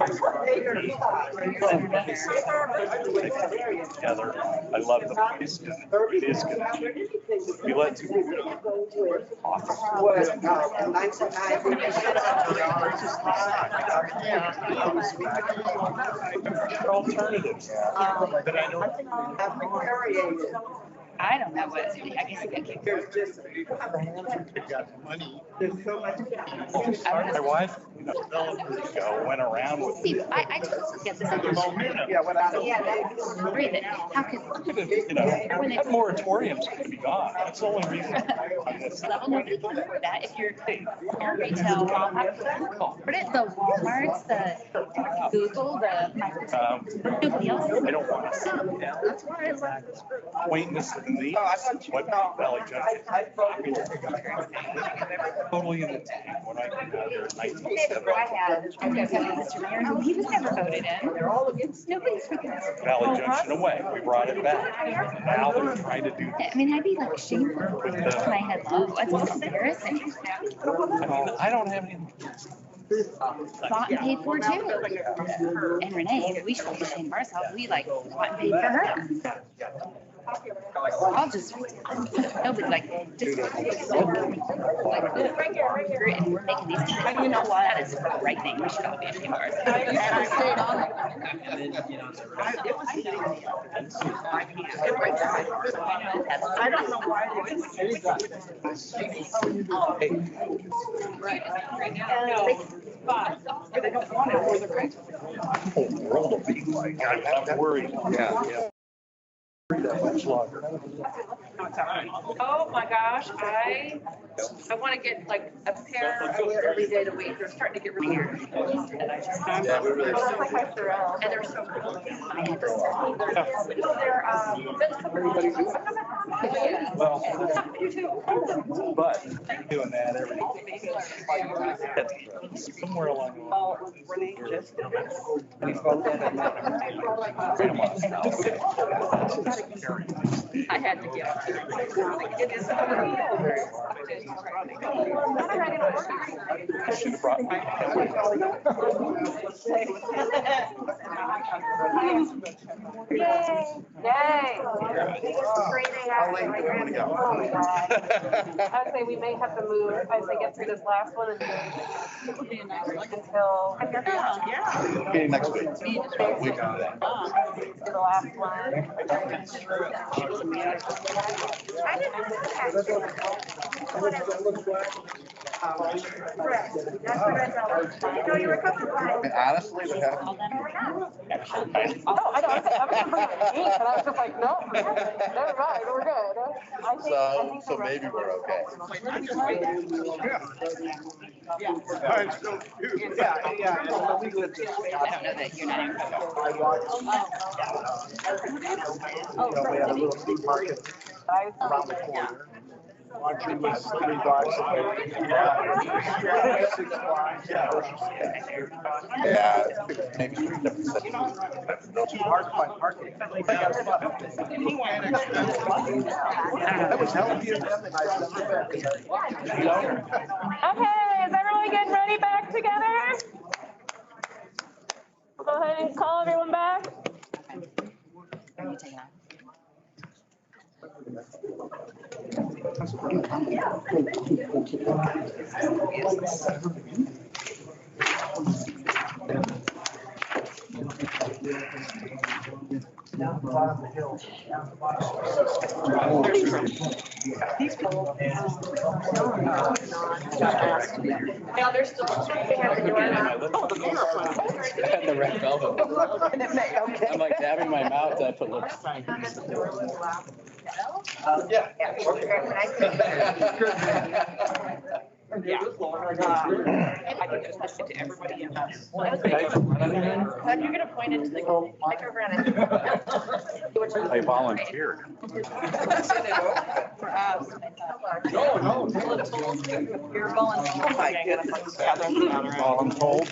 together. I love the place. It is good. We let two alternatives. But I don't. I don't know what, I guess I could. My wife, developers went around with. See, I totally get this. Yeah, what I Breathe it. How could, that moratorium's gonna be gone. That's the only reason. level nobody can afford that if you're retail. But it's the Walmarts, the Google, the Microsoft, nobody else. I don't want to. That's why I love Acquaintance with me. What Valley Junction. Totally in the tank when I came out here in 1970. I had Mr. Mayor, who he was never voted in. They're all against. Nobody's freaking. Valley Junction away. We brought it back. Now they're trying to do. I mean, I'd be like shameful if my head low. It's embarrassing. I mean, I don't have any. Bought and paid for too. And Renee, we should be ashamed of ourselves. We like bought and paid for her. I'll just, nobody's like, just, like, and we're making these, you know what, that is frightening, we should all be ashamed of ourselves. And I stayed on I don't know why. They don't want it, or the whole world will be like, I'm worried. Yeah. That much longer. Oh my gosh, I want to get like a pair I wear every day of the week. They're starting to get really weird. And I just, and they're so cool. Well, but doing that every somewhere along the line. Renee just I had to get it is Should have brought me. Yay. How late do you want to go? I'd say we may have to move as they get through this last one until. Okay, next week. Week on that. To the last one. Honestly, what happened? Oh, I know, I was gonna bring it to ink, and I was just like, no, never mind, we're good. I think So maybe we're okay. Yeah. I don't know that you're not Around the corner. Laundry was 3 blocks away. Yeah, maybe 3 different sets. Too hard to find parking. That was healthier than I've ever been. Okay, is everyone getting ready back together? We'll go ahead and call everyone back. Down the bottom of the hill. Yeah, they're still. The red velvet. I'm like dabbing my mouth. I put lips. Yeah. Yeah. I can just listen to everybody in that. Glad you get appointed to the, like, over on I volunteered. For us. No. You're volunteering. Oh, my goodness. Yeah, that's not right. Voluntold.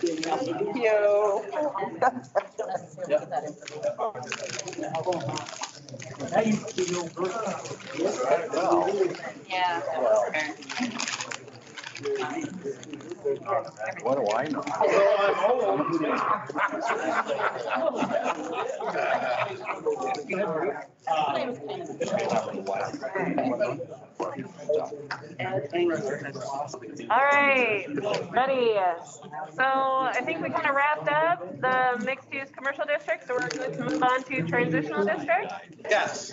Thank you. Yeah. What do I know? All right, ready. So I think we kind of wrapped up the mixed-use commercial district, so we're going to move on to transitional district. Yes,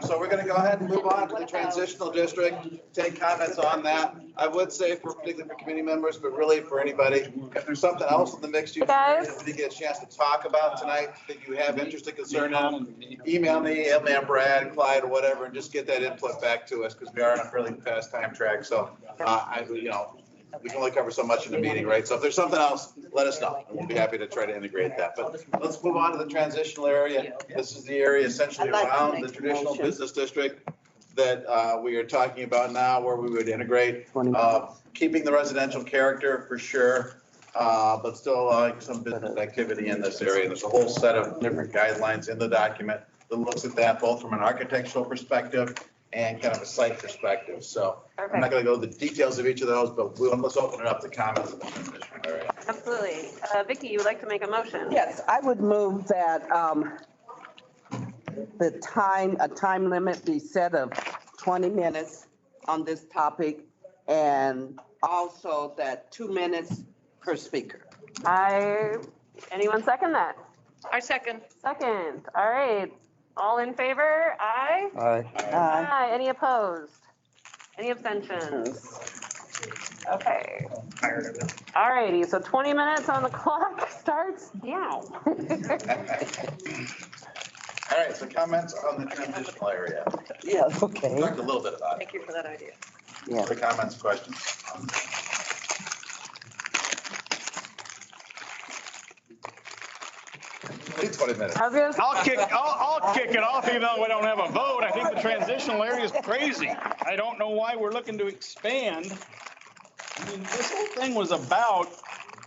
so we're gonna go ahead and move on to the transitional district, take comments on that. I would say particularly for committee members, but really for anybody, if there's something else in the mixed use area that we didn't get a chance to talk about tonight, that you have interest and concern in, email me, Brad, Clyde, or whatever, and just get that input back to us, because we are on a fairly fast time track, so, we can only cover so much in the meeting, right? So if there's something else, let us know, and we'll be happy to try to integrate that. But let's move on to the transitional area. This is the area essentially around the traditional business district that we are talking about now, where we would integrate, keeping the residential character for sure, but still allowing some business activity in this area. There's a whole set of different guidelines in the document that looks at that both from an architectural perspective and kind of a site perspective. So I'm not going to go into the details of each of those, but let's open it up to comments. Absolutely. Vicky, you would like to make a motion? Yes, I would move that a time limit be set of 20 minutes on this topic, and also that 2 minutes per speaker. Anyone second that? I second. Second. All right. All in favor? Aye. Aye. Any opposed? Any abstentions? Okay. All righty, so 20 minutes on the clock starts now. All right, so comments on the transitional area. Yes, okay. We talked a little bit about it. Thank you for that idea. Yeah. Other comments, questions? 20 minutes. I'll kick it off even though we don't have a vote. I think the transitional area is crazy. I don't know why we're looking to expand. I mean, this whole thing was about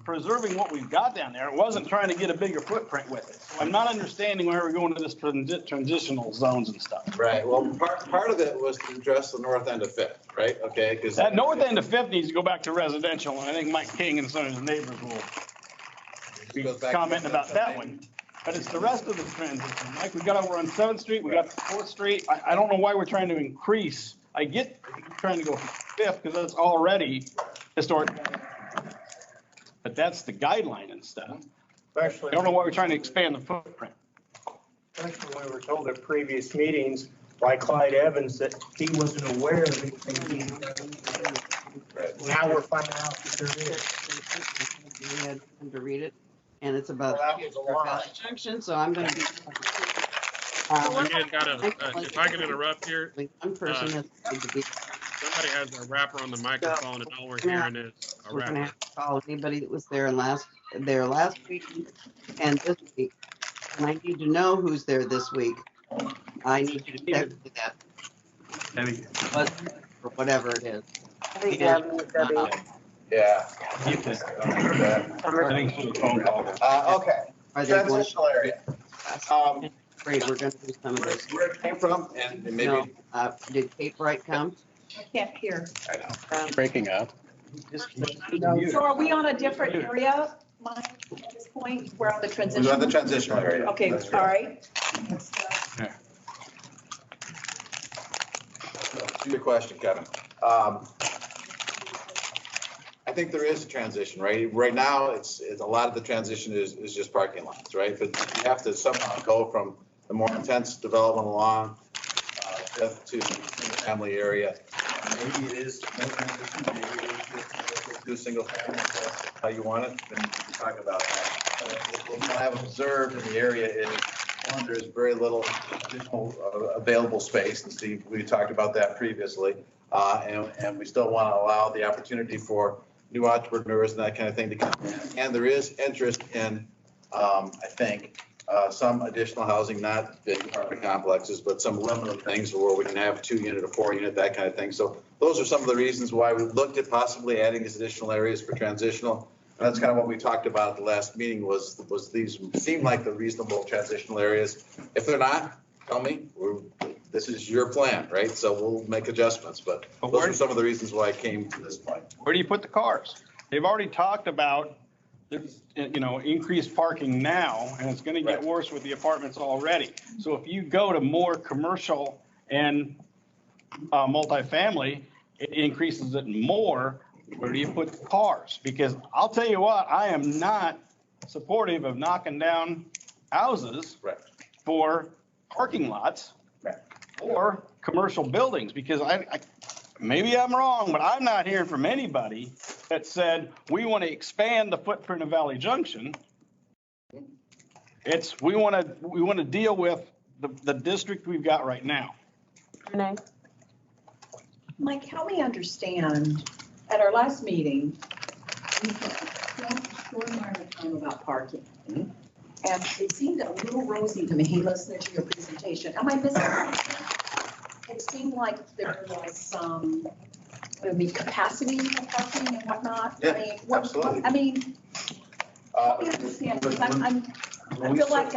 preserving what we've got down there. It wasn't trying to get a bigger footprint with it. So I'm not understanding why we're going to this transitional zones and stuff. Right, well, part of it was to address the north end of Fifth, right? Okay, because that north end of Fifth needs to go back to residential, and I think Mike King and some of his neighbors will be commenting about that one. But it's the rest of the transition. Like we got over on 7th Street, we got 4th Street. I don't know why we're trying to increase. I get trying to go from 5th because that's already historic. But that's the guideline and stuff. I don't know why we're trying to expand the footprint. Especially we were told at previous meetings by Clyde Evans that he wasn't aware of anything. Now we're finding out that there is. We had time to read it, and it's about Junction, so I'm going to be. Again, if I can interrupt here. One person has to be. Somebody has a wrapper on the microphone, and all we're hearing is a We're going to wrapper. have to call anybody that was there last week and this week. And I need to know who's there this week. I need you to text me that. Or whatever it is. Yeah. Okay. Transitional area. Great, we're going to do some of this. Where it came from and maybe. No, did Kate Wright come? I can't hear. I know. Breaking up. So are we on a different area, Mike, at this point? We're on the transition? We're on the transitional area. Okay, all right. To your question, Kevin. I think there is a transition, right? Right now, it's a lot of the transition is just parking lots, right? But you have to somehow go from the more intense development along to the family area. Maybe it is no transition, maybe it is just do single family, how you want it, then we can talk about that. What I have observed in the area is, one, there's very little additional available space, and Steve, we talked about that previously. And we still want to allow the opportunity for new entrepreneurs and that kind of thing to come in. And there is interest in, I think, some additional housing, not big apartment complexes, but some limited things where we can have 2-unit or 4-unit, that kind of thing. So those are some of the reasons why we looked at possibly adding these additional areas for transitional. And that's kind of what we talked about at the last meeting was these seem like the reasonable transitional areas. If they're not, tell me. This is your plan, right? So we'll make adjustments, but those are some of the reasons why I came to this point. Where do you put the cars? They've already talked about, increased parking now, and it's going to get worse with the apartments already. So if you go to more commercial and multifamily, it increases it more. Where do you put the cars? Because I'll tell you what, I am not supportive of knocking down houses for parking lots or commercial buildings, because maybe I'm wrong, but I'm not hearing from anybody that said, we want to expand the footprint of Valley Junction. We want to deal with the district we've got right now. Renee? Mike, help me understand, at our last meeting, we spent an extraordinary amount of time about parking. And it seemed a little rosy to me listening to your presentation. Am I missing something? It seemed like there was some, capacity of parking and whatnot. Yeah, absolutely. I mean, help me understand, because I feel like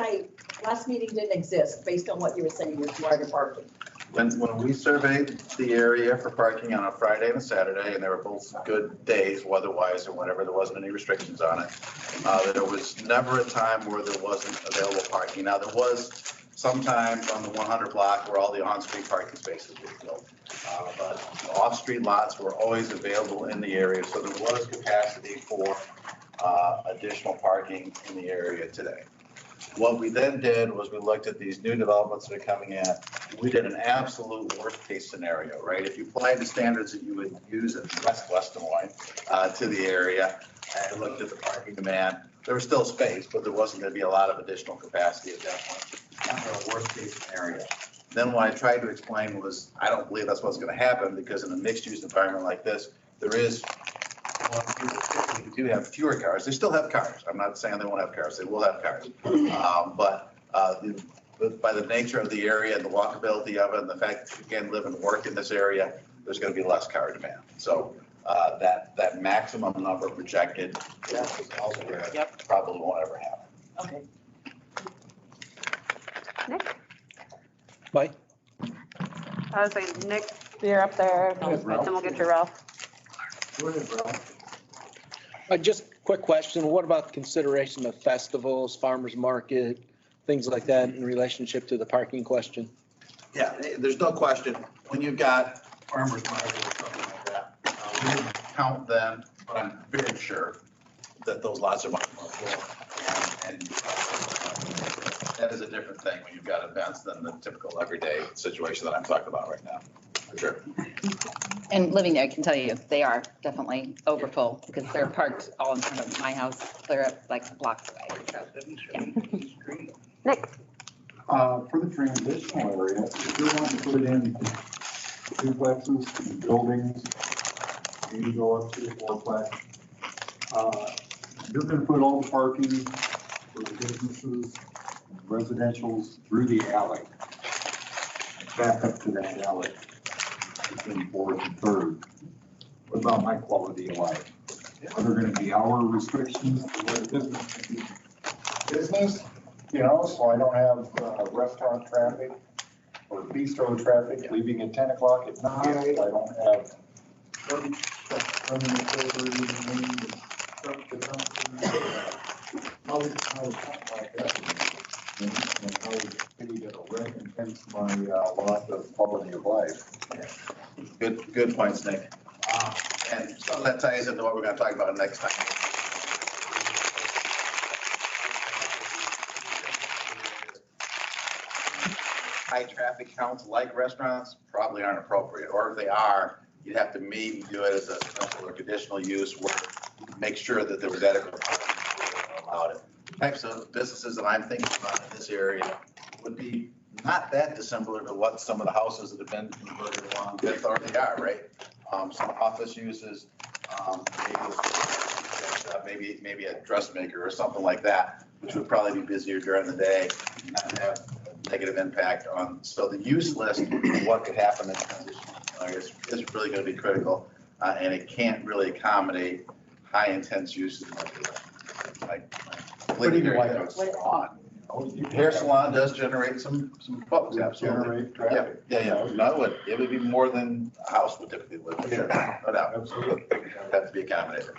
last meeting didn't exist based on what you were saying with wider parking. When we surveyed the area for parking on a Friday and a Saturday, and they were both good days weather-wise or whatever, there wasn't any restrictions on it. There was never a time where there wasn't available parking. Now, there was sometimes on the 100 block where all the on-street parking spaces were built. But off-street lots were always available in the area, so there was capacity for additional parking in the area today. What we then did was we looked at these new developments that are coming in. We did an absolute worst case scenario, right? If you applied the standards that you would use in West Des Moines to the area and looked at the parking demand, there was still space, but there wasn't going to be a lot of additional capacity at that point. Kind of a worst case scenario. Then what I tried to explain was, I don't believe that's what's going to happen, because in a mixed use environment like this, there is people do have fewer cars. They still have cars. I'm not saying they won't have cars. They will have cars. But by the nature of the area and the walkability of it and the fact that you can live and work in this area, there's going to be less car demand. So that maximum number projected is also probably won't ever happen. Okay. Nick? Mike? I was saying, Nick, you're up there, and we'll get to Ralph. Go ahead, Ralph. Just quick question. What about consideration of festivals, farmers market, things like that in relationship to the parking question? Yeah, there's no question. When you've got farmers market or something like that, we didn't count them, but I'm very sure that those lots are much more full. And that is a different thing when you've got events than the typical everyday situation that I'm talking about right now, for sure. And living there, I can tell you, they are definitely overfull because they're parked all in front of my house, clear up like blocks away. So, yeah. Nick? For the transitional area, if you're wanting to put it in duplexes, buildings, you go up to the fourplex, you're going to put all the parking for the businesses, residentials through the alley, back up to that alley between 4th and 3rd. What about my quality of life? Are there going to be hour restrictions for where the business can be business? So I don't have restaurant traffic or bistro traffic leaving at 10 o'clock at night. I don't have running over how like that. And how can you recompense my loss of quality of life? Good points, Nick. And so that ties into what we're going to talk about next time. High traffic counts like restaurants probably aren't appropriate, or if they are, you'd have to maybe do it as a special or conditional use where you make sure that there was adequate parking about it. Types of businesses that I'm thinking about in this area would be not that dissimilar to what some of the houses that have been converted along Fifth already are, right? Some office uses, maybe a dressmaker or something like that, which would probably be busier during the day, and not have a negative impact on. So the use list of what could happen in transitional areas is really going to be critical, and it can't really accommodate high intense uses like hair salon does generate some folks, absolutely. Yeah. No, it would be more than a house would typically live, for sure, no doubt. Absolutely. Have to be accommodated.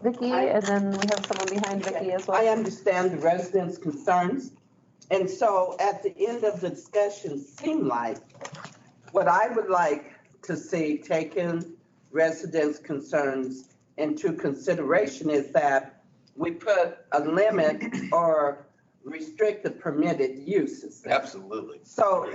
Vicky, and then we have someone behind Vicky as well. I understand the residents' concerns. And so at the end of the discussion, seemed like what I would like to see taking residents' concerns into consideration is that we put a limit or restrict the permitted uses. Absolutely. So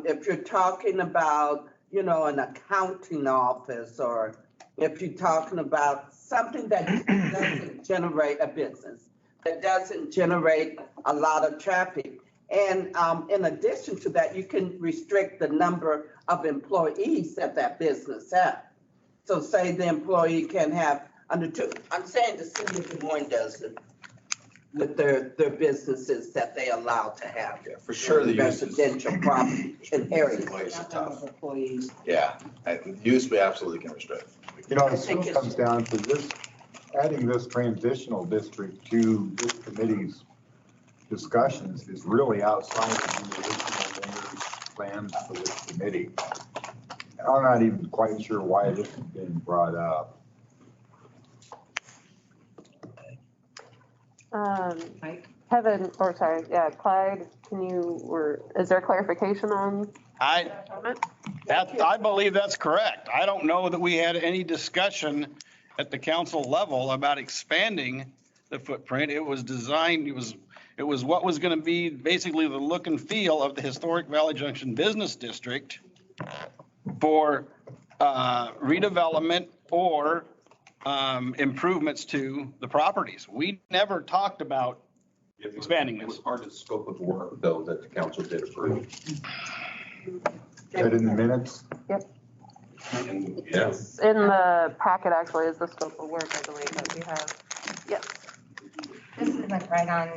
if you're talking about, an accounting office, or if you're talking about something that doesn't generate a business, that doesn't generate a lot of traffic. And in addition to that, you can restrict the number of employees that business has. So say the employee can have under two, I'm saying the city of Des Moines does it with their businesses that they allow to have. Yeah, for sure. The residential property in areas. Employees. Yeah, the use we absolutely can restrict. It still comes down to this, adding this transitional district to this committee's discussions is really outside of the original mayor's plans for this committee. And I'm not even quite sure why this has been brought up. Kevin, or sorry, yeah, Clyde, is there clarification on that comment? I believe that's correct. I don't know that we had any discussion at the council level about expanding the footprint. It was designed, it was what was going to be basically the look and feel of the historic Valley Junction Business District for redevelopment or improvements to the properties. We never talked about expanding this. It was part of the scope of work, though, that the council did approve. Is that in the minutes? Yep. Yes. In the packet actually is the scope of work, I believe, that we have. Yes. This is like right on.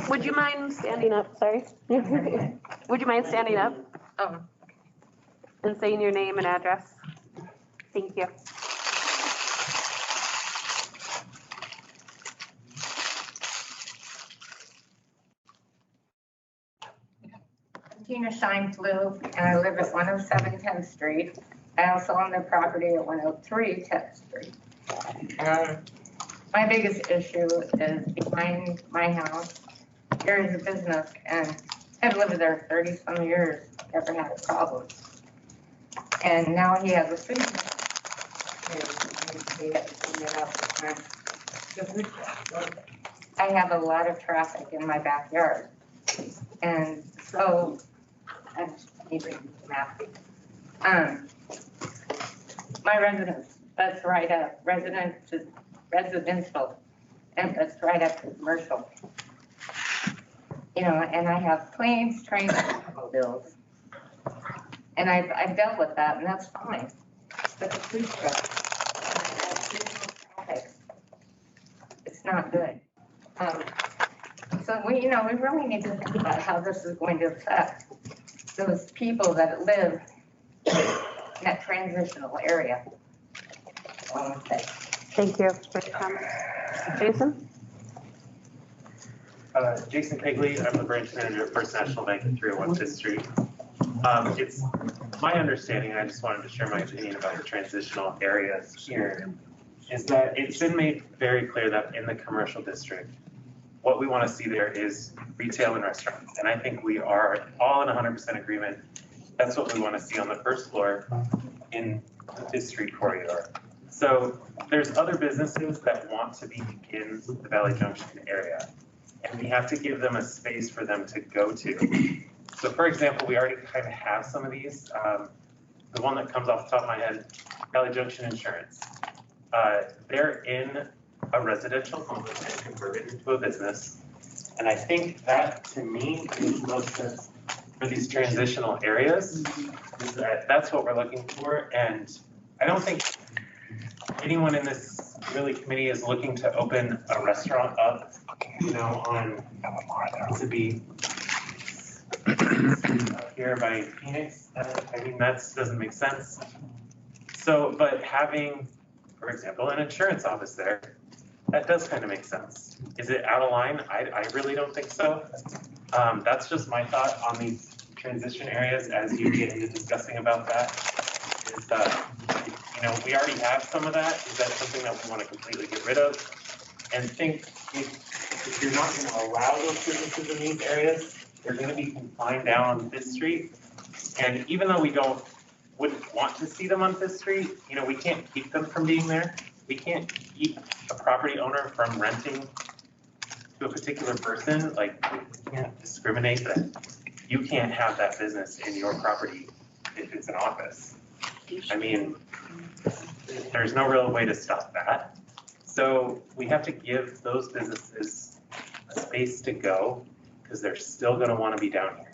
Would you mind standing up? Sorry. Would you mind standing up? Oh. And saying your name and address? Thank you. Tina Shine Blue, and I live at 107 10th Street. I also own the property at 103 10th Street. My biggest issue is behind my house, there is a business, and I've lived there 30 some years, never had a problem. And now he has a food truck. I have a lot of traffic in my backyard. And so I just need to map. My residence, that's right up, residential, and that's right up to commercial. And I have planes, trains, and bills. And I've dealt with that, and that's fine. But the food truck, it's not good. So we really need to think about how this is going to affect those people that live in that transitional area. Thank you for your comment. Jason? Jason Kegley, I'm the branch manager at First National Bank at 301 5th Street. It's my understanding, and I just wanted to share my opinion about the transitional areas here, is that it's been made very clear that in the commercial district, what we want to see there is retail and restaurants. And I think we are all in 100% agreement. That's what we want to see on the first floor in this street corridor. So there's other businesses that want to be in the Valley Junction area, and we have to give them a space for them to go to. So for example, we already kind of have some of these. The one that comes off the top of my head, Valley Junction Insurance. They're in a residential home and converted into a business. And I think that, to me, makes most sense for these transitional areas. That's what we're looking for, and I don't think anyone in this really committee is looking to open a restaurant up, on, to be up here by Phoenix. I mean, that doesn't make sense. So, but having, for example, an insurance office there, that does kind of make sense. Is it out of line? I really don't think so. That's just my thought on these transition areas as you get into discussing about that. Is we already have some of that. Is that something that we want to completely get rid of? And think if you're not going to allow those businesses in these areas, they're going to be confined down on Fifth Street. And even though we wouldn't want to see them on Fifth Street, we can't keep them from being there. We can't keep a property owner from renting to a particular person. Like, we can't discriminate that you can't have that business in your property if it's an office. I mean, there's no real way to stop that. So we have to give those businesses a space to go because they're still going to want to be down here.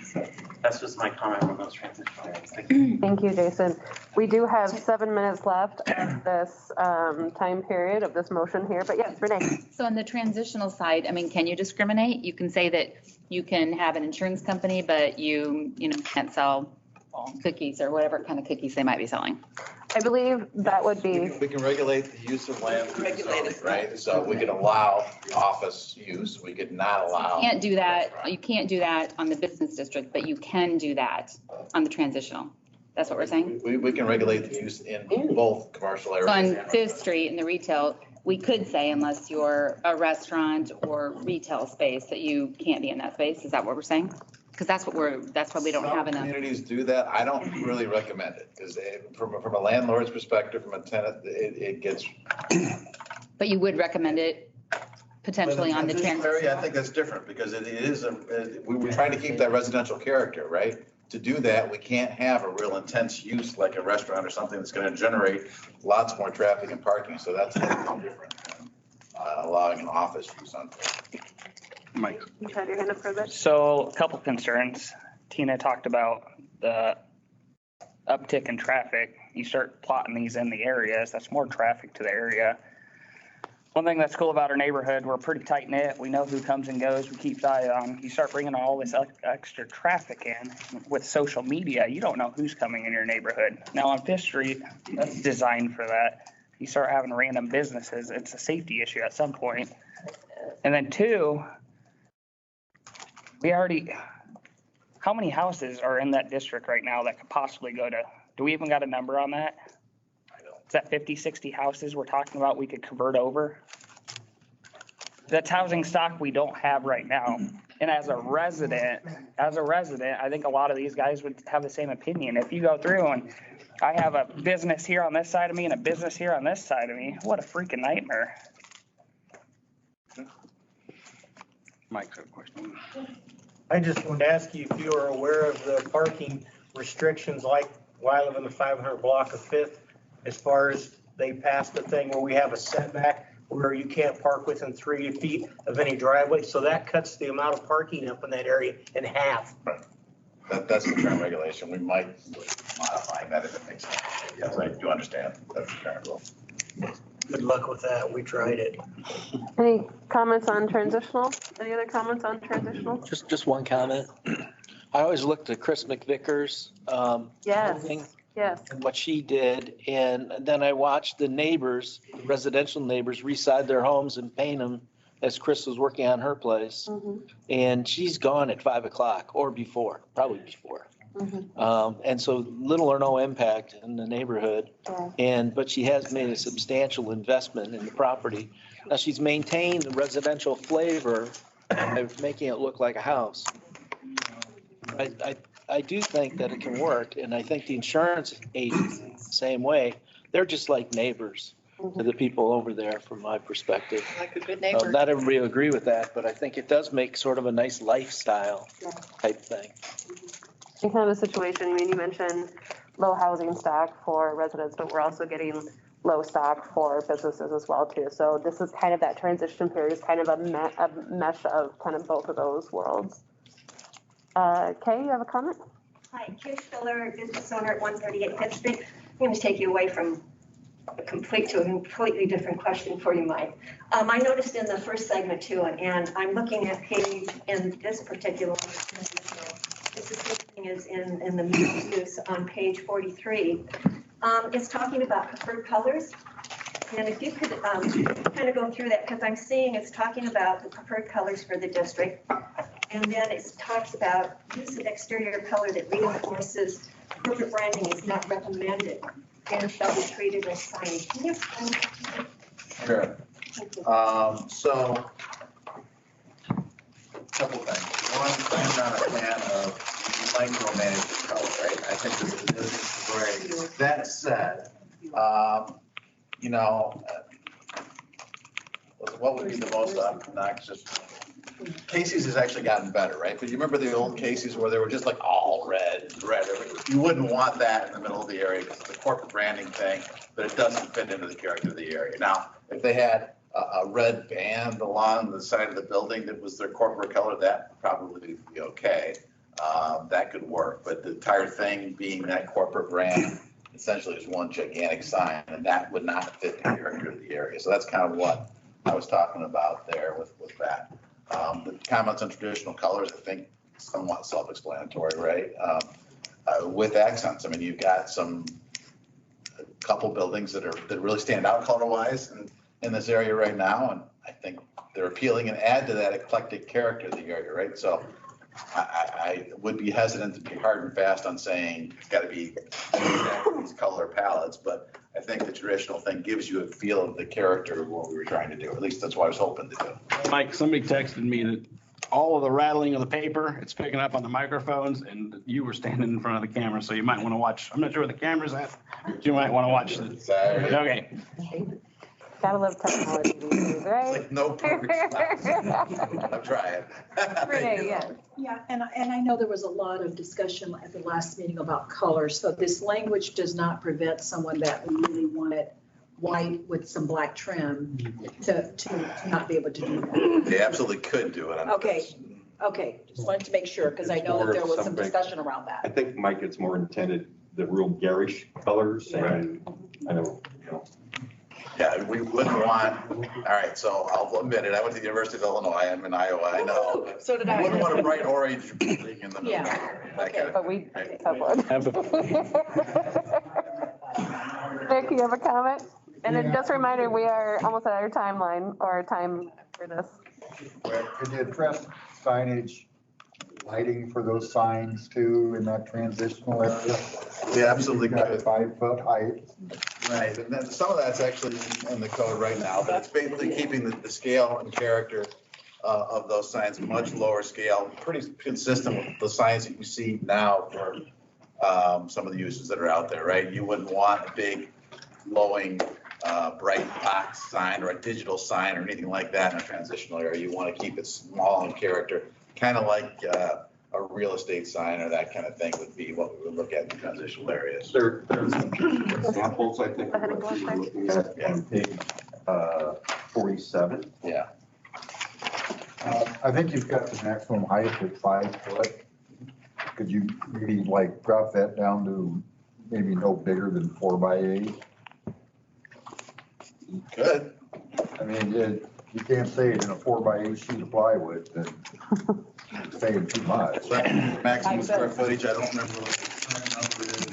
So that's just my comment on those transitional areas. Thank you. Thank you, Jason. We do have 7 minutes left of this time period of this motion here, but yes, Renee. So on the transitional side, I mean, can you discriminate? You can say that you can have an insurance company, but you can't sell cookies or whatever kind of cookies they might be selling. I believe that would be. We can regulate the use of land through the zoning, right? So we could allow office use, we could not allow. You can't do that. You can't do that on the business district, but you can do that on the transitional. That's what we're saying? We can regulate the use in both commercial areas. So on Fifth Street in the retail, we could say unless you're a restaurant or retail space that you can't be in that space. Is that what we're saying? Because that's why we don't have enough. Some communities do that. I don't really recommend it because from a landlord's perspective, from a tenant, it gets. But you would recommend it potentially on the transition area. I think that's different because we were trying to keep that residential character, right? To do that, we can't have a real intense use like a restaurant or something that's going to generate lots more traffic and parking. So that's different than allowing an office use on. Mike. You had your hand up for a bit. So a couple concerns. Tina talked about the uptick in traffic. You start plotting these in the areas, that's more traffic to the area. One thing that's cool about our neighborhood, we're pretty tight knit. We know who comes and goes. We keep eye on. You start bringing all this extra traffic in with social media. You don't know who's coming in your neighborhood. Now on Fifth Street, that's designed for that. You start having random businesses. It's a safety issue at some point. And then two, how many houses are in that district right now that could possibly go to, do we even got a number on that? Is that 50, 60 houses we're talking about we could convert over? That's housing stock we don't have right now. And as a resident, I think a lot of these guys would have the same opinion. If you go through and I have a business here on this side of me and a business here on this side of me, what a freaking nightmare. Mike's got a question. I just wanted to ask you if you are aware of the parking restrictions like where I live in the 500 block of Fifth, as far as they passed the thing where we have a setback where you can't park within 3 feet of any driveway. So that cuts the amount of parking up in that area in half. That's the current regulation. We might modify that if it makes sense. Yes, I do understand. That's the current rule. Good luck with that. We tried it. Any comments on transitional? Any other comments on transitional? Just one comment. I always looked at Chris McVicker's thing Yes. and what she did. And then I watched the neighbors, residential neighbors, reside their homes and paint them as Chris was working on her place. Mm-hmm. And she's gone at 5 o'clock or before, probably before. Mm-hmm. And so little or no impact in the neighborhood. Yeah. But she has made a substantial investment in the property. Now she's maintained the residential flavor by making it look like a house. I do think that it can work, and I think the insurance agents, same way. They're just like neighbors to the people over there, from my perspective. Like a good neighbor. Not everybody will agree with that, but I think it does make sort of a nice lifestyle type thing. In kind of a situation, I mean, you mentioned low housing stock for residents, but we're also getting low stock for businesses as well too. So this is kind of that transition period, is kind of a mesh of kind of both of those worlds. Kay, you have a comment? Hi, Kay Spiller, business owner at 138 Fifth Street. I'm going to take you away from a completely different question for you, Mike. I noticed in the first segment too, and I'm looking at page, in this particular, it's the same thing as in the mixed use on page 43. It's talking about preferred colors. And if you could kind of go through that, because I'm seeing it's talking about the preferred colors for the district. And then it talks about use of exterior color that reinforces corporate branding is not recommended and shall be treated as signage. Can you explain that? Sure. So, couple things. One, I'm not a fan of micromanaging color, right? I think this is great. That said, you know, what would be the most obnoxious? Casey's has actually gotten better, right? But you remember the old Casey's where they were just like all red. You wouldn't want that in the middle of the area because it's a corporate branding thing, but it doesn't fit into the character of the area. Now, if they had a red band along the side of the building that was their corporate color, that would probably be okay. That could work, but the entire thing being that corporate brand essentially is one gigantic sign, and that would not fit the character of the area. So that's kind of what I was talking about there with that. The comments on traditional colors, I think, somewhat self-explanatory, right? With accents, I mean, you've got a couple buildings that really stand out color-wise in this area right now, and I think they're appealing and add to that eclectic character of the area, right? So I would be hesitant to be hard and fast on saying it's got to be these color palettes, but I think the traditional thing gives you a feel of the character of what we were trying to do. At least that's what I was hoping to do. Mike, somebody texted me that all of the rattling of the paper, it's picking up on the microphones, and you were standing in front of the camera, so you might want to watch. I'm not sure where the camera's at, but you might want to watch it. Sorry. Okay. Gotta love technology these days, right? Like no perfect spots. I'm trying. Renee, yeah. Yeah, and I know there was a lot of discussion at the last meeting about color. So this language does not prevent someone that really wanted white with some black trim to not be able to do that. They absolutely could do it. Okay, just wanted to make sure, because I know that there was some discussion around I that. think, Mike, it's more intended, the real garish colors, and I know, Yeah, we wouldn't want, all right, so I'll admit it, I went to the University of Illinois, I'm in Iowa, I know. So did I. You wouldn't want a bright orange building in the middle. Yeah, Okay. But we have one. Vic, you have a comment? And then just a reminder, we are almost at our timeline or time for this. Could you address signage, lighting for those signs too in that transitional area? Yeah, absolutely. You've got 5 foot height. Right, and then some of that's actually in the code right now, but it's basically keeping the scale and character of those signs much lower scale, pretty consistent with the signs that you see now for some of the uses that are out there, right? You wouldn't want a big glowing bright box sign or a digital sign or anything like that in a transitional area. You want to keep it small in character, kind of like a real estate sign or that kind of thing would be what we would look at in transitional areas. there's examples, I think, of what you were looking at on page 47. Yeah. I think you've got the maximum height at 5 foot. Could you maybe like drop that down to maybe no bigger than 4 by 8? Good. I mean, you can't say it in a 4 by 8 sheet of plywood, then you're saying too much. Maximum square footage, I don't remember what the number is.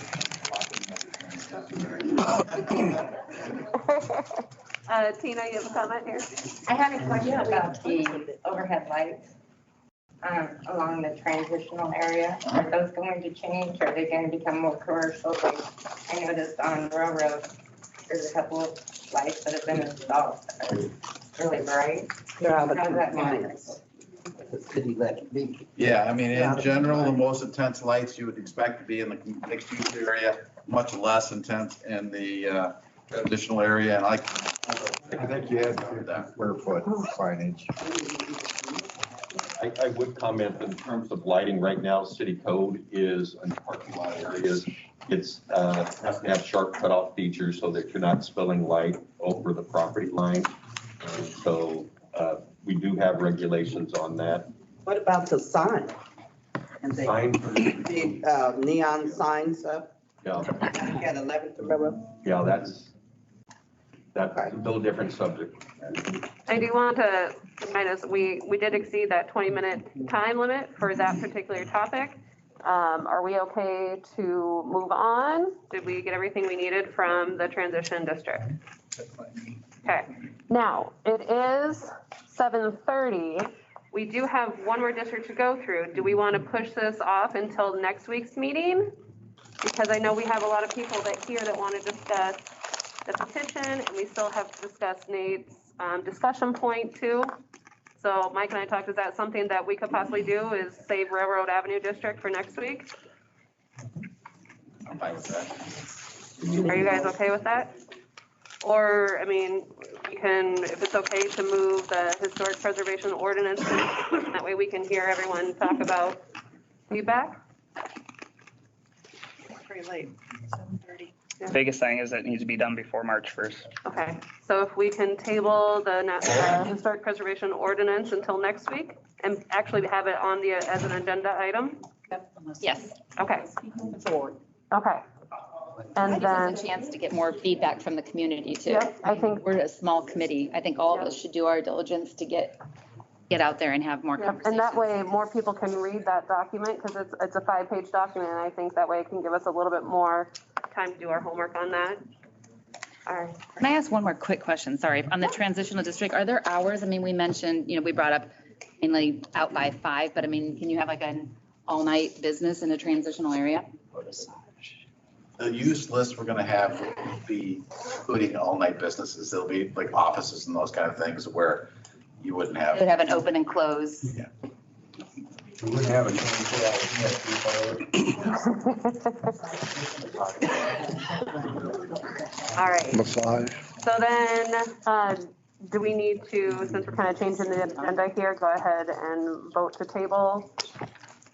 Tina, you have a comment here? I had a question about the overhead lights along the transitional area. Are those going to change? Are they going to become more commercial? Like I noticed on Railroad, there's a couple of lights that have been installed. That are really bright. They're out of How does that compliance. The city let it be. Yeah, I mean, in general, the most intense lights you would expect to be in the mixed use area, much less intense in the traditional area. And like, I think you had 50 square foot signage. I would comment in terms of lighting right now, city code is in parking lot areas. It's has to have sharp cutoff features so that you're not spilling light over the property line. So we do have regulations on that. What about the sign? And they Sign, big neon signs up yeah, at 11th River. yeah, that's a little different subject. I do want to remind us, we did exceed that 20-minute time limit for that particular topic. Are we okay to move on? Did we get everything we needed from the transition district? Okay, now it is 7:30. We do have one more district to go through. Do we want to push this off until next week's meeting? Because I know we have a lot of people that want to discuss the petition, and we still have to discuss Nate's discussion point too. So Mike and I talked, is that something that we could possibly do, is save Railroad Avenue District for next week? I'm fine with that. Are you guys okay with that? Or, I mean, we can, if it's okay to move the historic preservation ordinance, that way we can hear everyone talk about feedback? Pretty late, 7:30. Biggest thing is it needs to be done before March 1st. Okay, so if we can table the historic preservation ordinance until next week and actually have it on the, as an agenda item? Yes. Okay. Okay. And It then. gives us a chance to get more feedback from the community too. Yep, I think. We're a small committee. I think all of us should do our diligence to get out there and have more Yep, conversations. and that way more people can read that document, because it's a 5-page document, and I think that way it can give us a little bit more time to do our homework on that. All right. Can I ask one more quick question? Sorry. On the transitional district, are there hours? I mean, we mentioned, we brought up mainly out by 5, but I mean, can you have like an all-night business in a transitional area? The use list we're gonna have will be including all-night businesses. There'll be like offices and those kind of things where you wouldn't have. It would have an open and close. Yeah. We wouldn't have a 24 hour. All right. Massage. So then, do we need to, since we're kind of changing the agenda here, go ahead and vote to table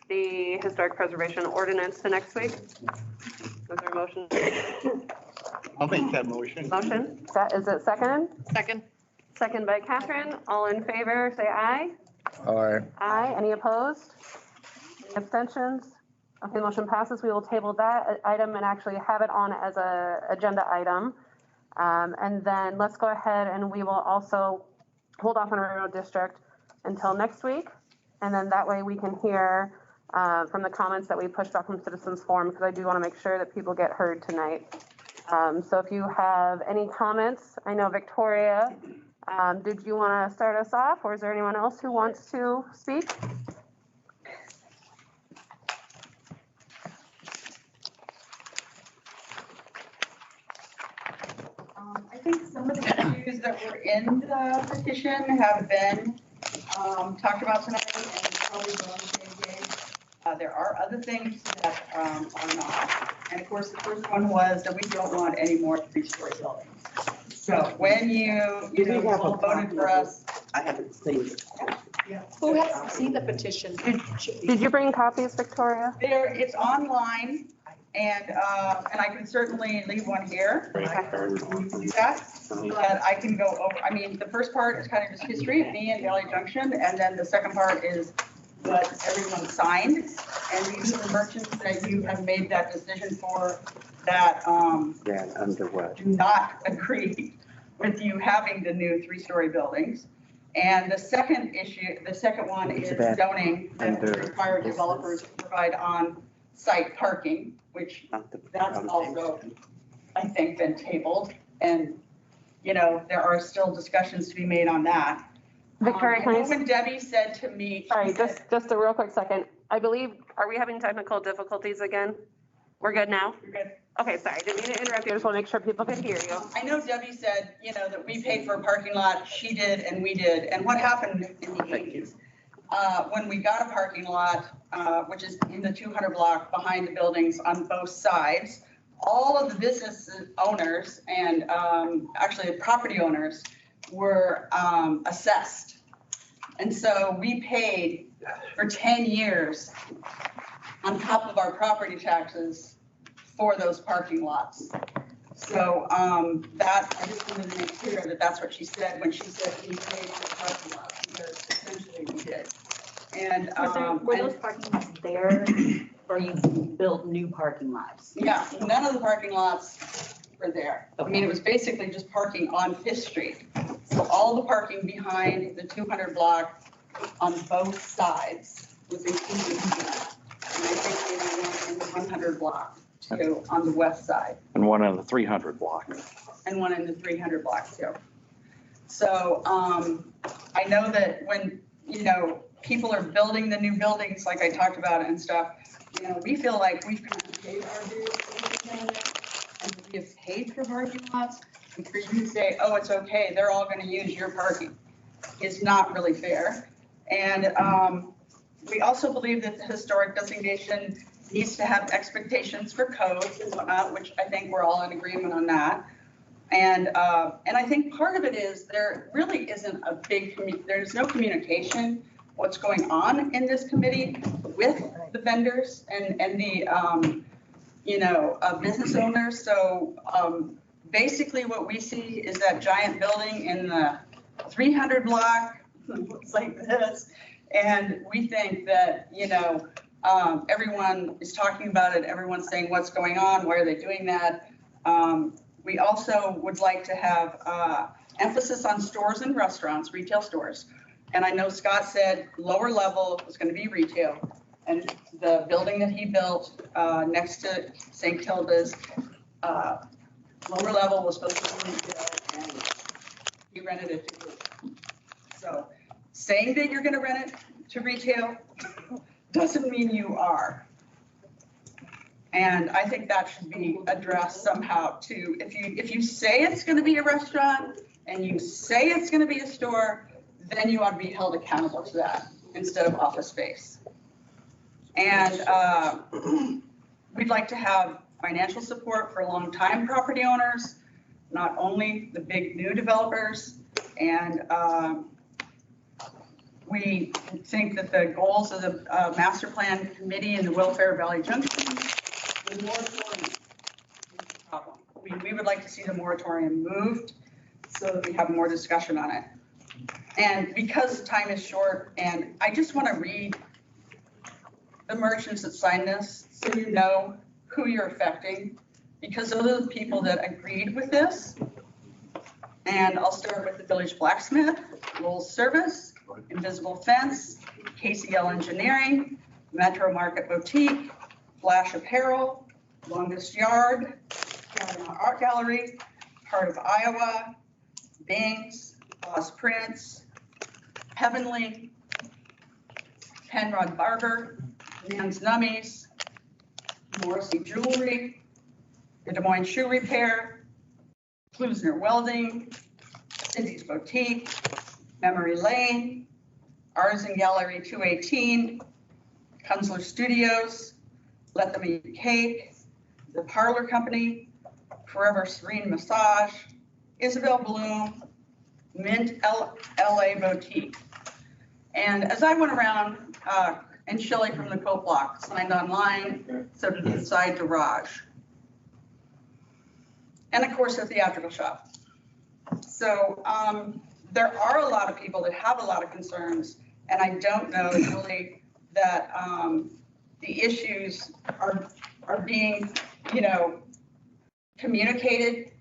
the historic preservation ordinance to next week? Is there a motion? I'll make that motion. Motion? Is it second? Second. Second by Catherine. All in favor, say aye. All right. Aye. Any opposed? Any abstentions? Okay, motion passes. We will table that item and actually have it on as a agenda item. And then let's go ahead and we will also hold off on Railroad District until next week. And then that way we can hear from the comments that we pushed back from Citizens Forum, because I do want to make sure that people get heard tonight. So if you have any comments, I know Victoria, did you want to start us off, or is there anyone else who wants to speak? I think some of the issues that were in the petition have been talked about tonight and probably on the same page. There are other things that are not. And of course, the first one was that we don't want any more 3-story buildings. So when you all voted for us. I haven't seen it. Who hasn't seen the petition? Did you bring copies, Victoria? It's online, and I can certainly leave one here. Do that, but I can go over, I mean, the first part is kind of just history of me and Valley Junction, and then the second part is what everyone signed, and these are the merchants that you have made that decision for that do not agree with you having the new 3-story buildings. And the second one is zoning that would require developers to provide on-site parking, which that's also, I think, been tabled. And, there are still discussions to be made on that. Victoria, can I? When Debbie said to me. Sorry, just a real quick second. I believe, are we having technical difficulties again? We're good now? You're good. Okay, sorry, didn't mean to interrupt you. I just want to make sure people could hear you. I know Debbie said, that we paid for a parking lot, she did, and we did. And what happened in the 80s? When we got a parking lot, which is in the 200 block behind the buildings on both sides, all of the business owners and actually the property owners were assessed. And so we paid for 10 years on top of our property taxes for those parking lots. So that, I just wanted to make clear that that's what she said when she said we paid for the parking lots, because essentially we did. And, Were those parking lots there, or you built new parking lots? yeah, none of the parking lots were there. I mean, it was basically just parking on Fifth Street. So all the parking behind the 200 block on both sides was included in that. And I think maybe one in the 100 block too, on the west side, And one on the 300 block. and one in the 300 block too. So, I know that when, people are building the new buildings, like I talked about and stuff, we feel like we've kind of paid our dues. And we have paid for parking lots, and for you to say, oh, it's okay, they're all gonna use your parking, is not really fair. And we also believe that the historic designation needs to have expectations for codes and whatnot, which I think we're all in agreement on that. And I think part of it is there really isn't a big, there's no communication what's going on in this committee with the vendors and the, business owners. So basically what we see is that giant building in the 300 block, looks like this. And we think that, everyone is talking about it. Everyone's saying what's going on, why are they doing that? We also would like to have emphasis on stores and restaurants, retail stores. And I know Scott said lower level was going to be retail. And the building that he built next to St. Kilda's, lower level was supposed to be retail, and he rented it to group. So saying that you're going to rent it to retail doesn't mean you are. And I think that should be addressed somehow too. If you say it's going to be a restaurant and you say it's going to be a store, then you ought to be held accountable to that instead of office space. And we'd like to have financial support for long-time property owners, not only the big new developers. And we think that the goals of the master plan committee and the Welfare Valley Junction, the moratorium is the problem. We would like to see the moratorium moved so that we have more discussion on it. And because time is short, and I just want to read the merchants that signed this so you know who you're affecting, because those are the people that agreed with this. And I'll start with the Village Blacksmith, Lowell's Service, Invisible Fence, KCL Engineering, Metro Market Boutique, Flash Apparel, Longest Yard, Carolina Art Gallery, Heart of Iowa, Bing's, Lost Prince, Heavenly, Penrod Barber, Nan's Nummies, Morrissey Jewelry, the Des Moines Shoe Repair, Klusner Welding, Cindy's Boutique, Memory Lane, Artisan Gallery 218, Kunzler Studios, Let Them Eat Cake, The Parlor Company, Forever Serene Massage, Isabel Bloom, Mint LA Boutique. And as I went around, and Shelley from the Polk block signed online, so did the side garage. And of course, the theatrical shop. So there are a lot of people that have a lot of concerns, and I don't know really that the issues are being, communicated.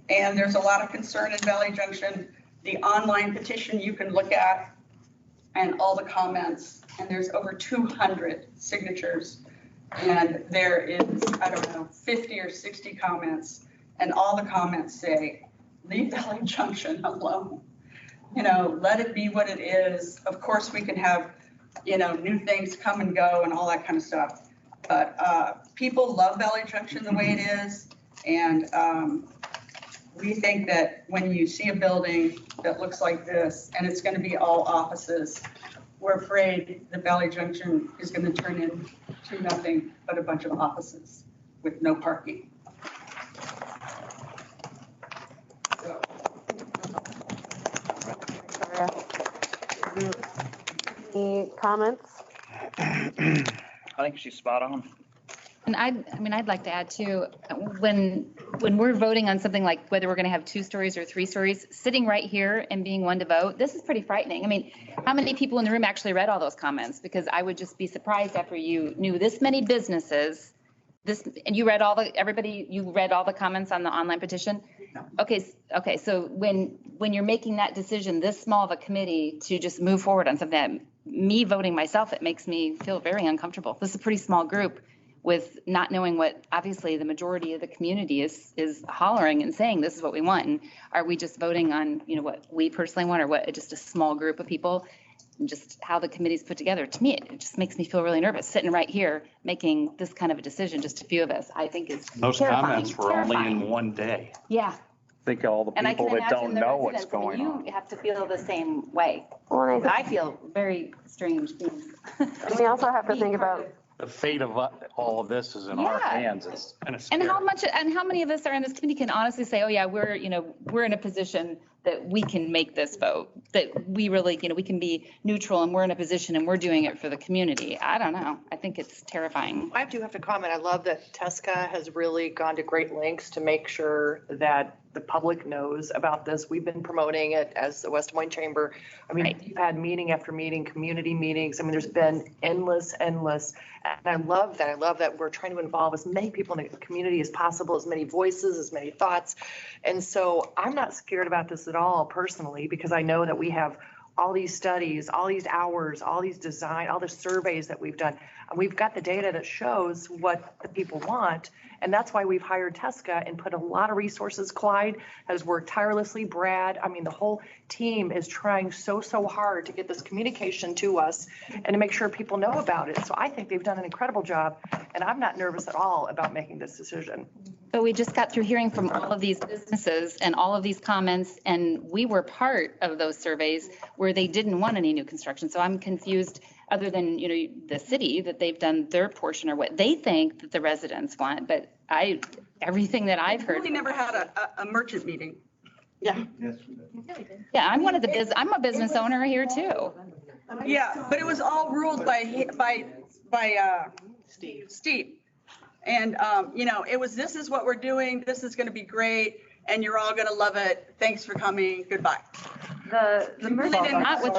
And there's a lot of concern in Valley Junction. The online petition you can look at and all the comments, and there's over 200 signatures. And there is, 50 or 60 comments, and all the comments say, leave Valley Junction alone. Let it be what it is. Of course, we can have, new things come and go and all that kind of stuff. But people love Valley Junction the way it is. And we think that when you see a building that looks like this, and it's going to be all offices, we're afraid that Valley Junction is going to turn into nothing but a bunch of offices with no parking. So. Any comments? I think she's spot on. And I'd like to add too, when we're voting on something like whether we're going to have 2 stories or 3 stories, sitting right here and being one to vote, this is pretty frightening. I mean, how many people in the room actually read all those comments? Because I would just be surprised after you knew this many businesses, and you read all the comments on the online petition? Okay, so when you're making that decision, this small of a committee to just move forward on something, me voting myself, it makes me feel very uncomfortable. This is a pretty small group with not knowing what, obviously, the majority of the community is hollering and saying, this is what we want. And are we just voting on, what we personally want, or what, just a small group of people? And just how the committee's put together. To me, it just makes me feel really nervous, sitting right here, making this kind of a decision, just a few of us, I think is Those terrifying. comments were only in one day. Yeah. Think of all the And I can people that don't imagine the know what's residents, I mean, going on. you have to feel the same way. Well, I feel very strange things. We also have to think about The fate of all of this is in our Yeah. hands. It's kind of And scary. how many of us are in this committee can honestly say, oh yeah, we're in a position that we can make this vote, that we really, we can be neutral and we're in a position and we're doing it for the community. I don't know. I think it's terrifying. I do have to comment. I love that TESCA has really gone to great lengths to make sure that the public knows about this. We've been promoting it as the West Des Moines Chamber. I mean, We've had meeting after meeting, community meetings. I mean, there's been endless. And I love that. I love that we're trying to involve as many people in the community as possible, as many voices, as many thoughts. And so I'm not scared about this at all personally, because I know that we have all these studies, all these hours, all these design, all the surveys that we've done. And we've got the data that shows what the people want. And that's why we've hired TESCA and put a lot of resources. Clyde has worked tirelessly. Brad, I mean, the whole team is trying so hard to get this communication to us and to make sure people know about it. So I think they've done an incredible job, and I'm not nervous at all about making this decision. But we just got through hearing from all of these businesses and all of these comments, and we were part of those surveys where they didn't want any new construction. So I'm confused, other than, the city, that they've done their portion or what they think that the residents want. But everything that I've heard. We never had a merchant meeting. Yeah. Yeah, I'm a business owner here too. Yeah, but it was all ruled by Steve. And, it was, this is what we're doing, this is gonna be great, and you're all gonna love it. Thanks for coming, goodbye. The not what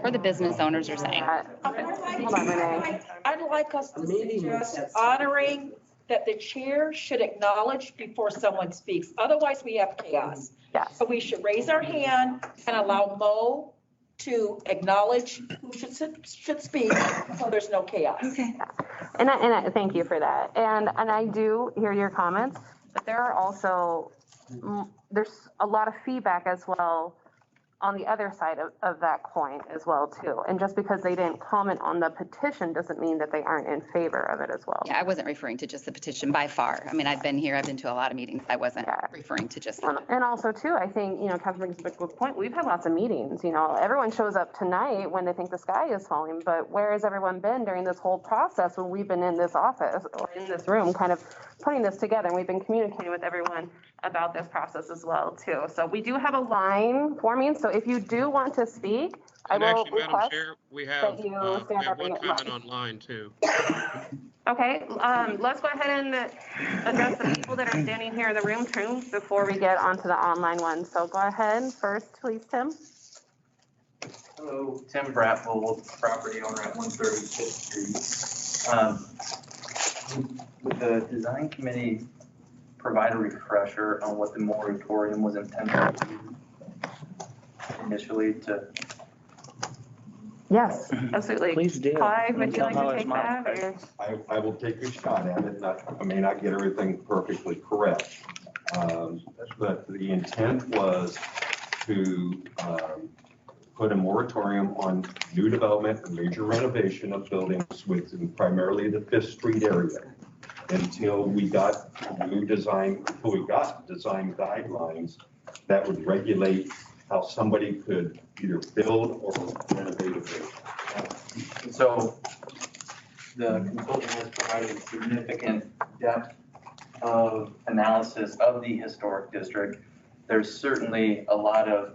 or the business owners are saying. Hold on, Renee. I'd like us to suggest honoring that the chair should acknowledge before someone speaks. Otherwise, we have chaos. Yes. So we should raise our hand and allow Mo to acknowledge who should speak, so there's no chaos. Okay. And I thank you for that. And I do hear your comments, but there are also, there's a lot of feedback as well on the other side of that coin as well too. And just because they didn't comment on the petition doesn't mean that they aren't in favor of it as well. Yeah, I wasn't referring to just the petition by far. I mean, I've been to a lot of meetings. I wasn't referring to just. And also too, I think, Councilman brings up a good point. We've had lots of meetings, everyone shows up tonight when they think the sky is falling, but where has everyone been during this whole process when we've been in this office or in this room kind of putting this together? And we've been communicating with everyone about this process as well too. So we do have a line forming. So if you do want to speak, I will request we have that you stand up and one get comment mic'd. online too. Okay, let's go ahead and address the people that are standing here in the room too before we get onto the online one. So go ahead first, please, Tim. Hello, Tim Brattle, property owner at 135th Street. Would the design committee provide a refresher on what the moratorium was intended to do initially to? Yes, absolutely. Please do. Clyde, would you like to take that? or- I will take a shot at it. I may not get everything perfectly correct. But the intent was to put a moratorium on new development and major renovation of buildings within primarily the 5th Street area until we got design guidelines that would regulate how somebody could either build or renovate a building. So the consultant has provided significant depth of analysis of the historic district. There's certainly a lot of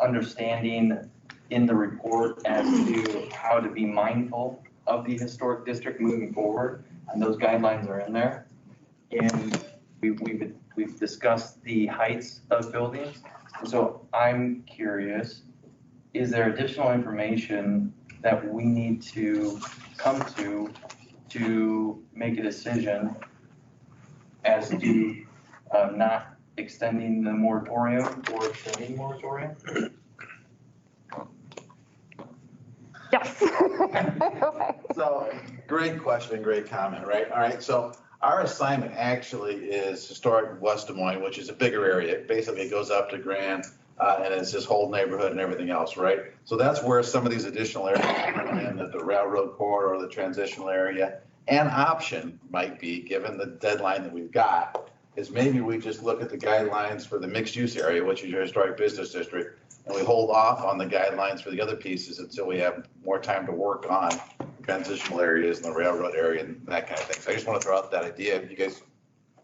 understanding in the report as to how to be mindful of the historic district moving forward, and those guidelines are in there. And we've discussed the heights of buildings. And so I'm curious, is there additional information that we need to come to make a decision as to not extending the moratorium or extending the moratorium? Yes. So, great question, great comment, right? All right, so our assignment actually is historic West Des Moines, which is a bigger area. Basically, it goes up to Grand, and it's this whole neighborhood and everything else, right? So that's where some of these additional areas come in, that the railroad corridor, the transitional area. An option might be, given the deadline that we've got, is maybe we just look at the guidelines for the mixed use area, which is your historic business district, and we hold off on the guidelines for the other pieces until we have more time to work on transitional areas and the railroad area and that kind of thing. So I just want to throw out that idea. You guys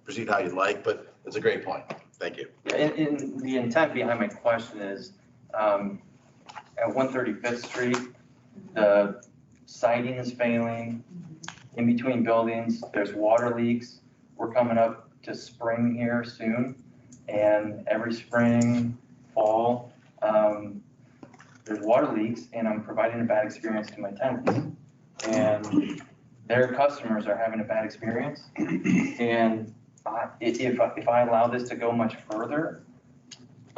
proceed how you'd like, but it's a great point. Thank you. And the intent behind my question is, at 135th Street, the siding is failing in between buildings. There's water leaks. We're coming up to spring here soon, and every spring, fall, there's water leaks, and I'm providing a bad experience to my tenants. And their customers are having a bad experience. And if I allow this to go much further,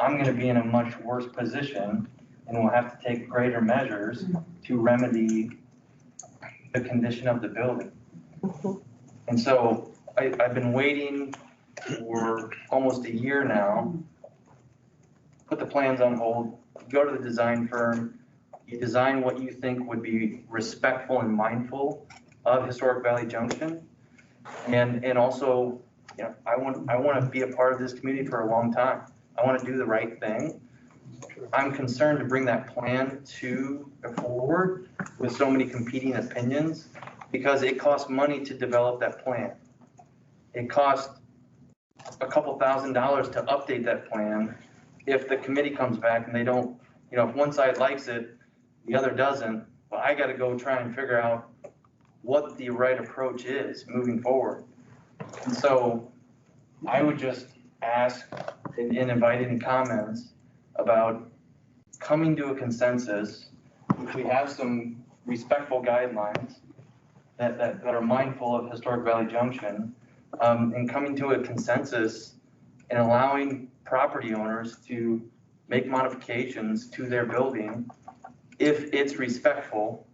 I'm gonna be in a much worse position, and we'll have to take greater measures to remedy the condition of the building. And so I've been waiting for almost a year now, put the plans on hold, go to the design firm, you design what you think would be respectful and mindful of Historic Valley Junction. And also, you know, I want to be a part of this community for a long time. I want to do the right thing. I'm concerned to bring that plan forward with so many competing opinions, because it costs money to develop that plan. It costs a couple $1,000s to update that plan. If the committee comes back and they don't, you know, if one side likes it, the other doesn't, well, I got to go try and figure out what the right approach is moving forward. And so I would just ask and invite any comments about coming to a consensus. If we have some respectful guidelines that are mindful of Historic Valley Junction, and coming to a consensus and allowing property owners to make modifications to their building if it's respectful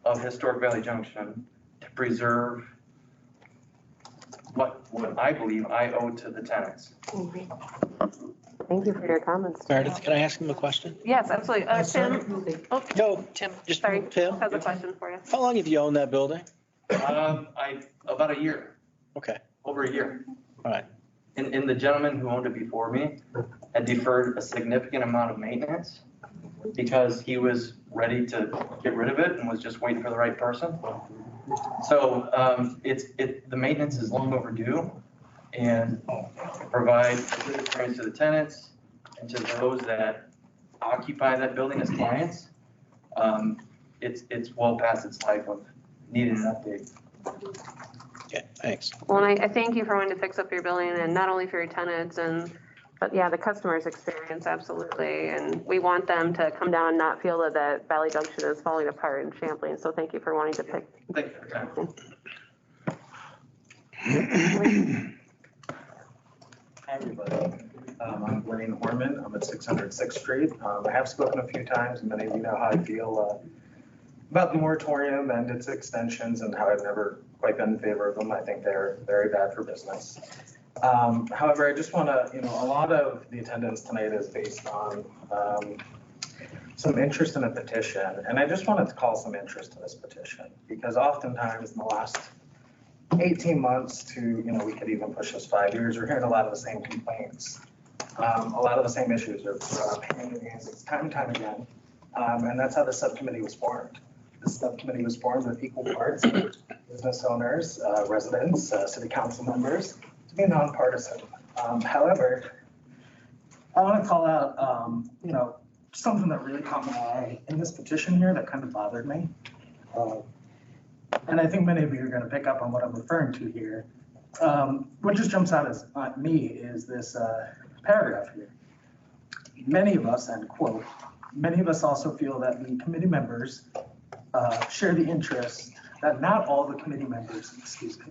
of Historic Valley Junction, to preserve what I believe I owe to the tenants. Thank you for your comments. Meredith, can I ask him a question? Yes, absolutely. Tim? Oh, No, Tim, just sorry, Tim. has a question for you. How long have you owned that building? About a year. Okay. Over a year. All right. And the gentleman who owned it before me had deferred a significant amount of maintenance because he was ready to get rid of it and was just waiting for the right person. So the maintenance is long overdue, and provide a good experience to the tenants and to those that occupy that building as clients. It's well past its life of needing an update. Okay, thanks. Well, and I thank you for wanting to fix up your building, and not only for your tenants but yeah, the customer's experience, absolutely. And we want them to come down and not feel that Valley Junction is falling apart in Champlain. So thank you for wanting to pick. Thank you for your time. Hi, everybody. I'm Blaine Horman. I'm at 606th Street. I have spoken a few times, and many of you know how I feel about the moratorium and its extensions, and how I've never quite been in favor of them. I think they're very bad for business. However, I just want to, a lot of the attendance tonight is based on some interest in a petition, and I just wanted to call some interest to this petition, because oftentimes in the last 18 months to, we could even push this 5 years, we're hearing a lot of the same complaints. A lot of the same issues are handed in time and time again, and that's how the subcommittee was formed. The subcommittee was formed with equal parts of business owners, residents, city council members, to be nonpartisan. However, I want to call out, something that really caught my eye in this petition here that kind of bothered me. and I think many of you are gonna pick up on what I'm referring to here. What just jumps out at me is this paragraph here. Many of us, end quote, many of us also feel that the committee members share the interest, that not all the committee members, excuse me,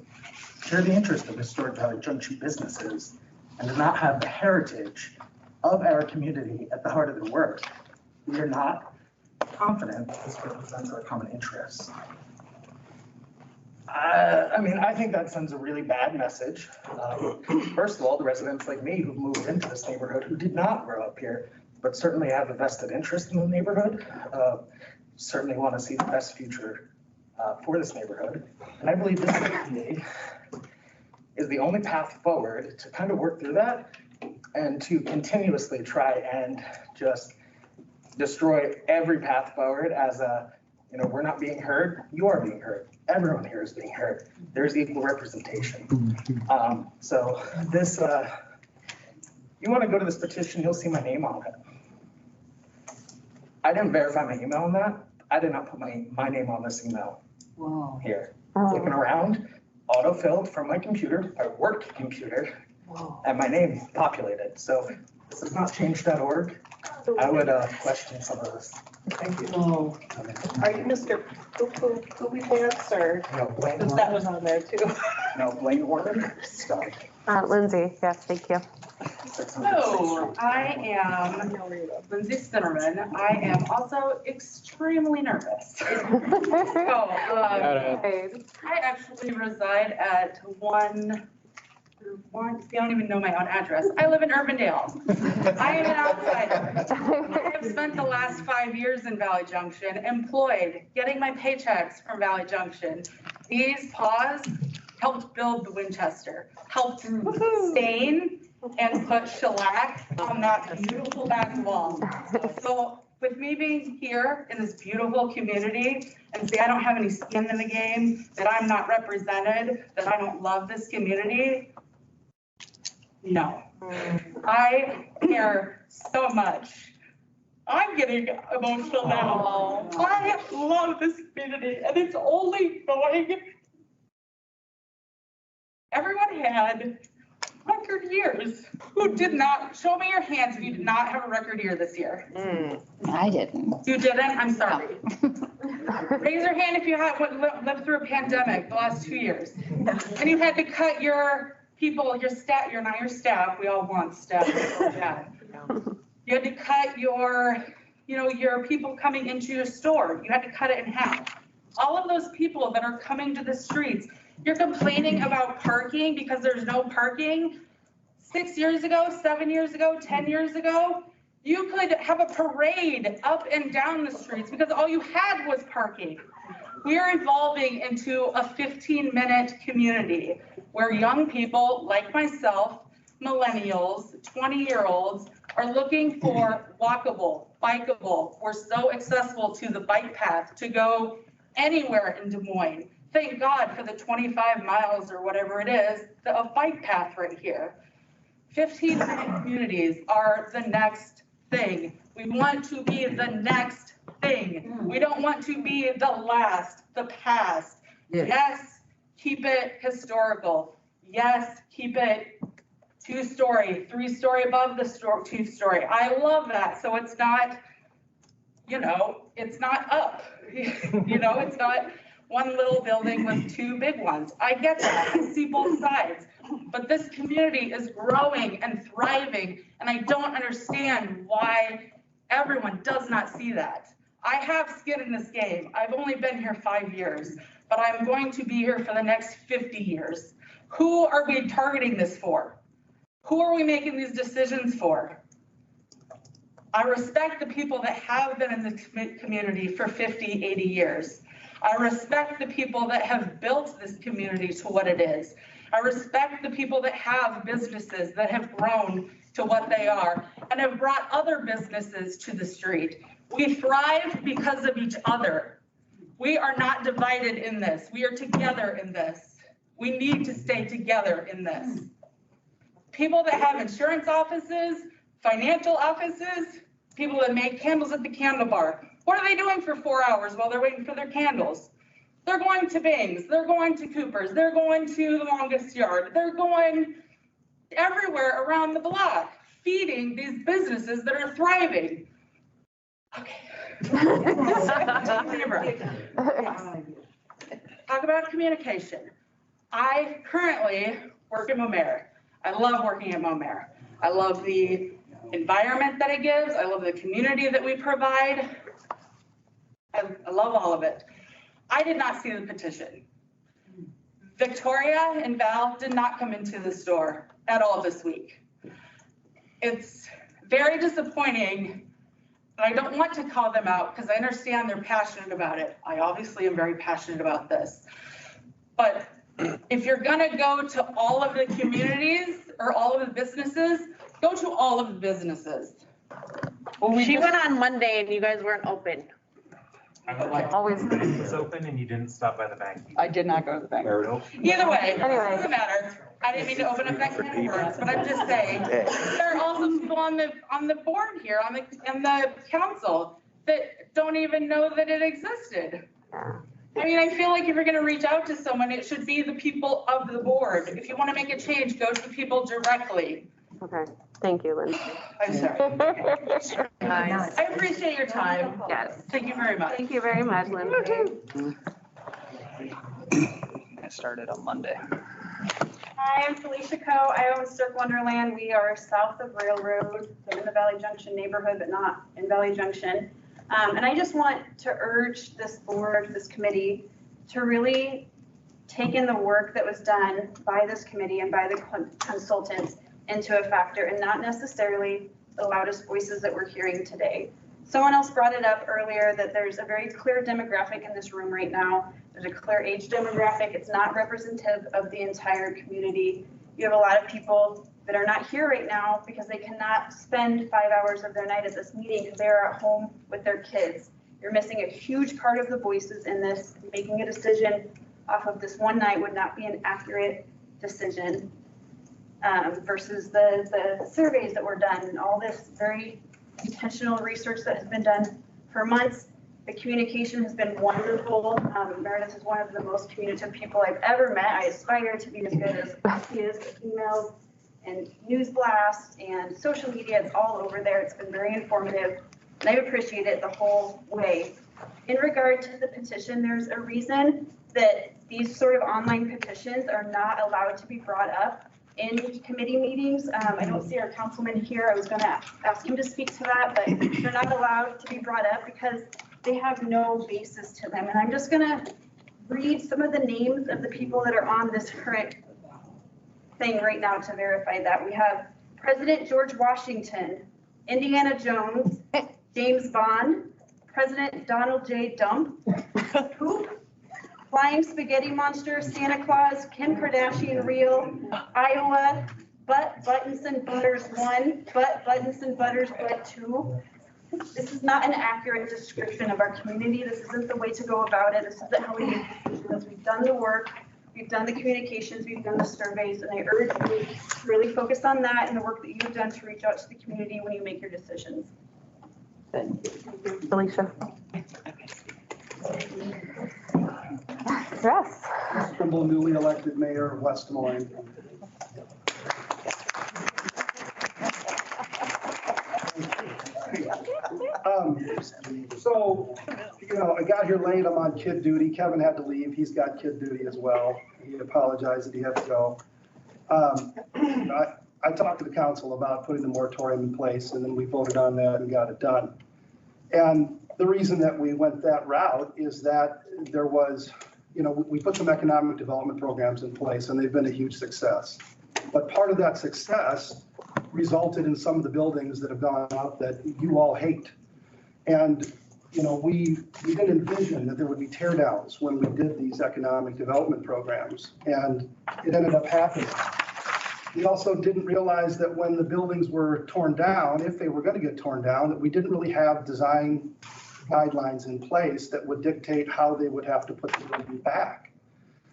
share the interest of historic Valley Junction businesses and do not have the heritage of our community at the heart of their work. We are not confident that this represents our common interests. I mean, I think that sends a really bad message. First of all, the residents like me who moved into this neighborhood who did not grow up here, but certainly have a vested interest in the neighborhood, certainly want to see the best future for this neighborhood. And I believe this committee is the only path forward to kind of work through that and to continuously try and just destroy every path forward as a, you know, we're not being heard, you are being heard. Everyone here is being heard. There's equal representation. So this, you want to go to this petition, you'll see my name on it. I didn't verify my email on that. I did not put my name on this email here. Looking around, auto-filled from my computer, my work computer, and my name populated. So this is not change.org. I would question some of this. Thank you. Oh. Are you Mr. Poopy Pants or? No, Blaine. Because that was on there too. No, Blaine Warren. Sorry. Lindsay, yes, thank you. So I am Lindsay Zimmerman. I am also extremely nervous. So, I actually reside at one, see, I don't even know my own address. I live in Urbandale. I am an outsider. I have spent the last 5 years in Valley Junction, employed, getting my paychecks from Valley Junction. These paws helped build the Winchester, helped stain and put shellac on that beautiful back wall. So with me being here in this beautiful community and say I don't have any skin in the game, that I'm not represented, that I don't love this community, no. I care so much. I'm getting emotional now. I love this community and it's only going. Everyone had record years. Who did not? Show me your hands if you did not have a record year this year. I didn't. You didn't? I'm sorry. Raise your hand if you have lived through a pandemic the last 2 years. And you had to cut your people, your staff, you're not your staff, we all want staff. You had to cut your, you know, your people coming into your store. You had to cut it in half. All of those people that are coming to the streets, you're complaining about parking because there's no parking. 6 years ago, 7 years ago, 10 years ago, you could have a parade up and down the streets because all you had was parking. We are evolving into a 15-minute community where young people like myself, millennials, 20-year-olds, are looking for walkable, bikeable. We're so accessible to the bike path to go anywhere in Des Moines. Thank God for the 25 miles or whatever it is, a bike path right here. 15-minute communities are the next thing. We want to be the next thing. We don't want to be the last, the past. Yes, keep it historical. Yes, keep it 2-story, 3-story above the 2-story. I love that. So it's not, you know, it's not up. You know, it's not one little building with 2 big ones. I get that. I see both sides. But this community is growing and thriving, and I don't understand why everyone does not see that. I have skin in this game. I've only been here 5 years, but I'm going to be here for the next 50 years. Who are we targeting this for? Who are we making these decisions for? I respect the people that have been in the community for 50, 80 years. I respect the people that have built this community to what it is. I respect the people that have businesses that have grown to what they are and have brought other businesses to the street. We thrive because of each other. We are not divided in this. We are together in this. We need to stay together in this. People that have insurance offices, financial offices, people that make candles at the candle bar. What are they doing for 4 hours while they're waiting for their candles? They're going to Bing's, they're going to Cooper's, they're going to the Longest Yard, they're going everywhere around the block, feeding these businesses that are thriving. Okay. Talk about communication. I currently work at Momare. I love working at Momare. I love the environment that it gives. I love the community that we provide. I love all of it. I did not see the petition. Victoria and Val did not come into the store at all this week. It's very disappointing. I don't want to call them out because I understand they're passionate about it. I obviously am very passionate about this. But if you're gonna go to all of the communities or all of the businesses, go to all of the businesses. Well, she went on Monday and you guys weren't open. Always. It was open and you didn't stop by the bank. I did not go to the bank. Either way, it doesn't matter. I didn't mean to open up that can of worms, but I'm just saying, there are also people on the board here, on the council, that don't even know that it existed. I mean, I feel like if you're gonna reach out to someone, it should be the people of the board. If you wanna make a change, go to the people directly. Okay, thank you, Lindsay. I'm sorry. I appreciate your time. Yes. Thank you very much. Thank you very much, Lindsay. I started on Monday. Hi, I'm Felicia Coe. I own Cirque Wonderland. We are south of Railroad, so in the Valley Junction neighborhood, but not in Valley Junction. And I just want to urge this board, this committee, to really take in the work that was done by this committee and by the consultants into a factor and not necessarily the loudest voices that we're hearing today. Someone else brought it up earlier that there's a very clear demographic in this room right now. There's a clear age demographic. It's not representative of the entire community. You have a lot of people that are not here right now because they cannot spend 5 hours of their night at this meeting because they are at home with their kids. You're missing a huge part of the voices in this. Making a decision off of this one night would not be an accurate decision versus the surveys that were done and all this very intentional research that has been done for months. The communication has been wonderful. Meredith is one of the most communicative people I've ever met. I aspire to be as good as she is with emails and news blasts and social media. It's all over there. It's been very informative and I appreciate it the whole way. In regard to the petition, there's a reason that these sort of online petitions are not allowed to be brought up in committee meetings. I don't see our councilman here. I was gonna ask him to speak to that, but they're not allowed to be brought up because they have no basis to them. And I'm just gonna read some of the names of the people that are on this current thing right now to verify that. We have President George Washington, Indiana Jones, James Bond, President Donald J. Dump, Poop, Flying Spaghetti Monster, Santa Claus, Kim Kardashian Real, Iowa, Buttonson Butters 1, Buttonson Butters 2. This is not an accurate description of our community. This isn't the way to go about it. This isn't how we make decisions. We've done the work, we've done the communications, we've done the surveys, and I urge you to really focus on that and the work that you've done to reach out to the community when you make your decisions. Felicia. Yes. Trimble, newly elected mayor of West Des Moines. So, I got here late. I'm on kid duty. Kevin had to leave. He's got kid duty as well. He apologized that he had to go. I talked to the council about putting the moratorium in place, and then we voted on that and got it done. And the reason that we went that route is that there was, we put some economic development programs in place, and they've been a huge success. But part of that success resulted in some of the buildings that have gone up that you all hate. And, we didn't envision that there would be tear downs when we did these economic development programs, and it ended up happening. We also didn't realize that when the buildings were torn down, if they were going to get torn down, that we didn't really have design guidelines in place that would dictate how they would have to put the building back.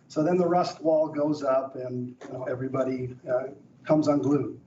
So then the rust wall goes up and everybody comes unglued.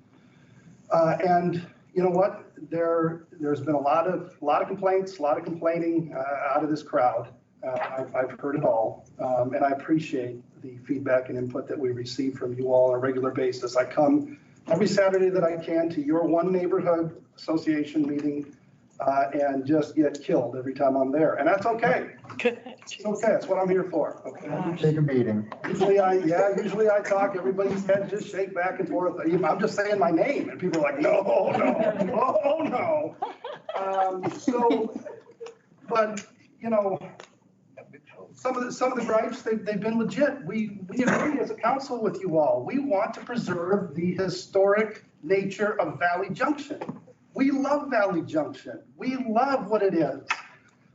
And you know what? There's been a lot of complaints, a lot of complaining out of this crowd. I've heard it all, and I appreciate the feedback and input that we receive from you all on a regular basis. I come every Saturday that I can to your one neighborhood association meeting and just get killed every time I'm there, and that's okay. It's okay, that's what I'm here for, okay? Take a meeting. Usually I talk, everybody's head just shake back and forth. I'm just saying my name, and people are like, no, no. But, you know, some of the gripes, they've been legit. We agree as a council with you all. We want to preserve the historic nature of Valley Junction. We love Valley Junction. We love what it is.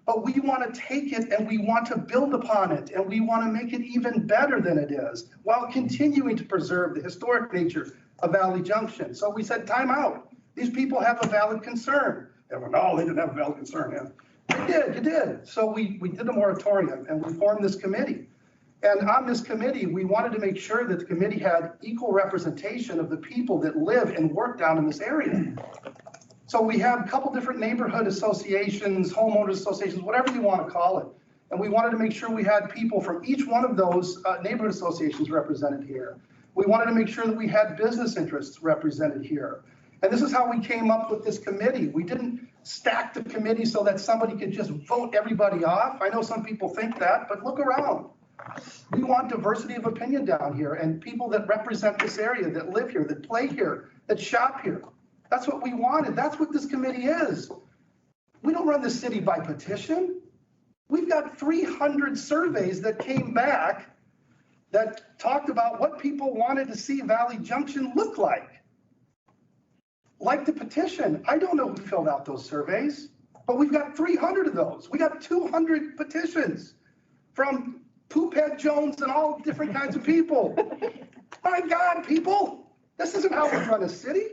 But we want to take it and we want to build upon it and we want to make it even better than it is while continuing to preserve the historic nature of Valley Junction. So we said, time out. These people have a valid concern. They went, no, they didn't have a valid concern. Yeah. You did. So we did a moratorium and we formed this committee. And on this committee, we wanted to make sure that the committee had equal representation of the people that live and work down in this area. So we have a couple different neighborhood associations, homeowners associations, whatever you want to call it. And we wanted to make sure we had people from each one of those neighborhood associations represented here. We wanted to make sure that we had business interests represented here. And this is how we came up with this committee. We didn't stack the committee so that somebody could just vote everybody off. I know some people think that, but look around. We want diversity of opinion down here and people that represent this area, that live here, that play here, that shop here. That's what we wanted. That's what this committee is. We don't run the city by petition. We've got 300 surveys that came back that talked about what people wanted to see Valley Junction look like. Like the petition. I don't know who filled out those surveys, but we've got 300 of those. We got 200 petitions from Poophead Jones and all different kinds of people. My God, people, this isn't how we run a city.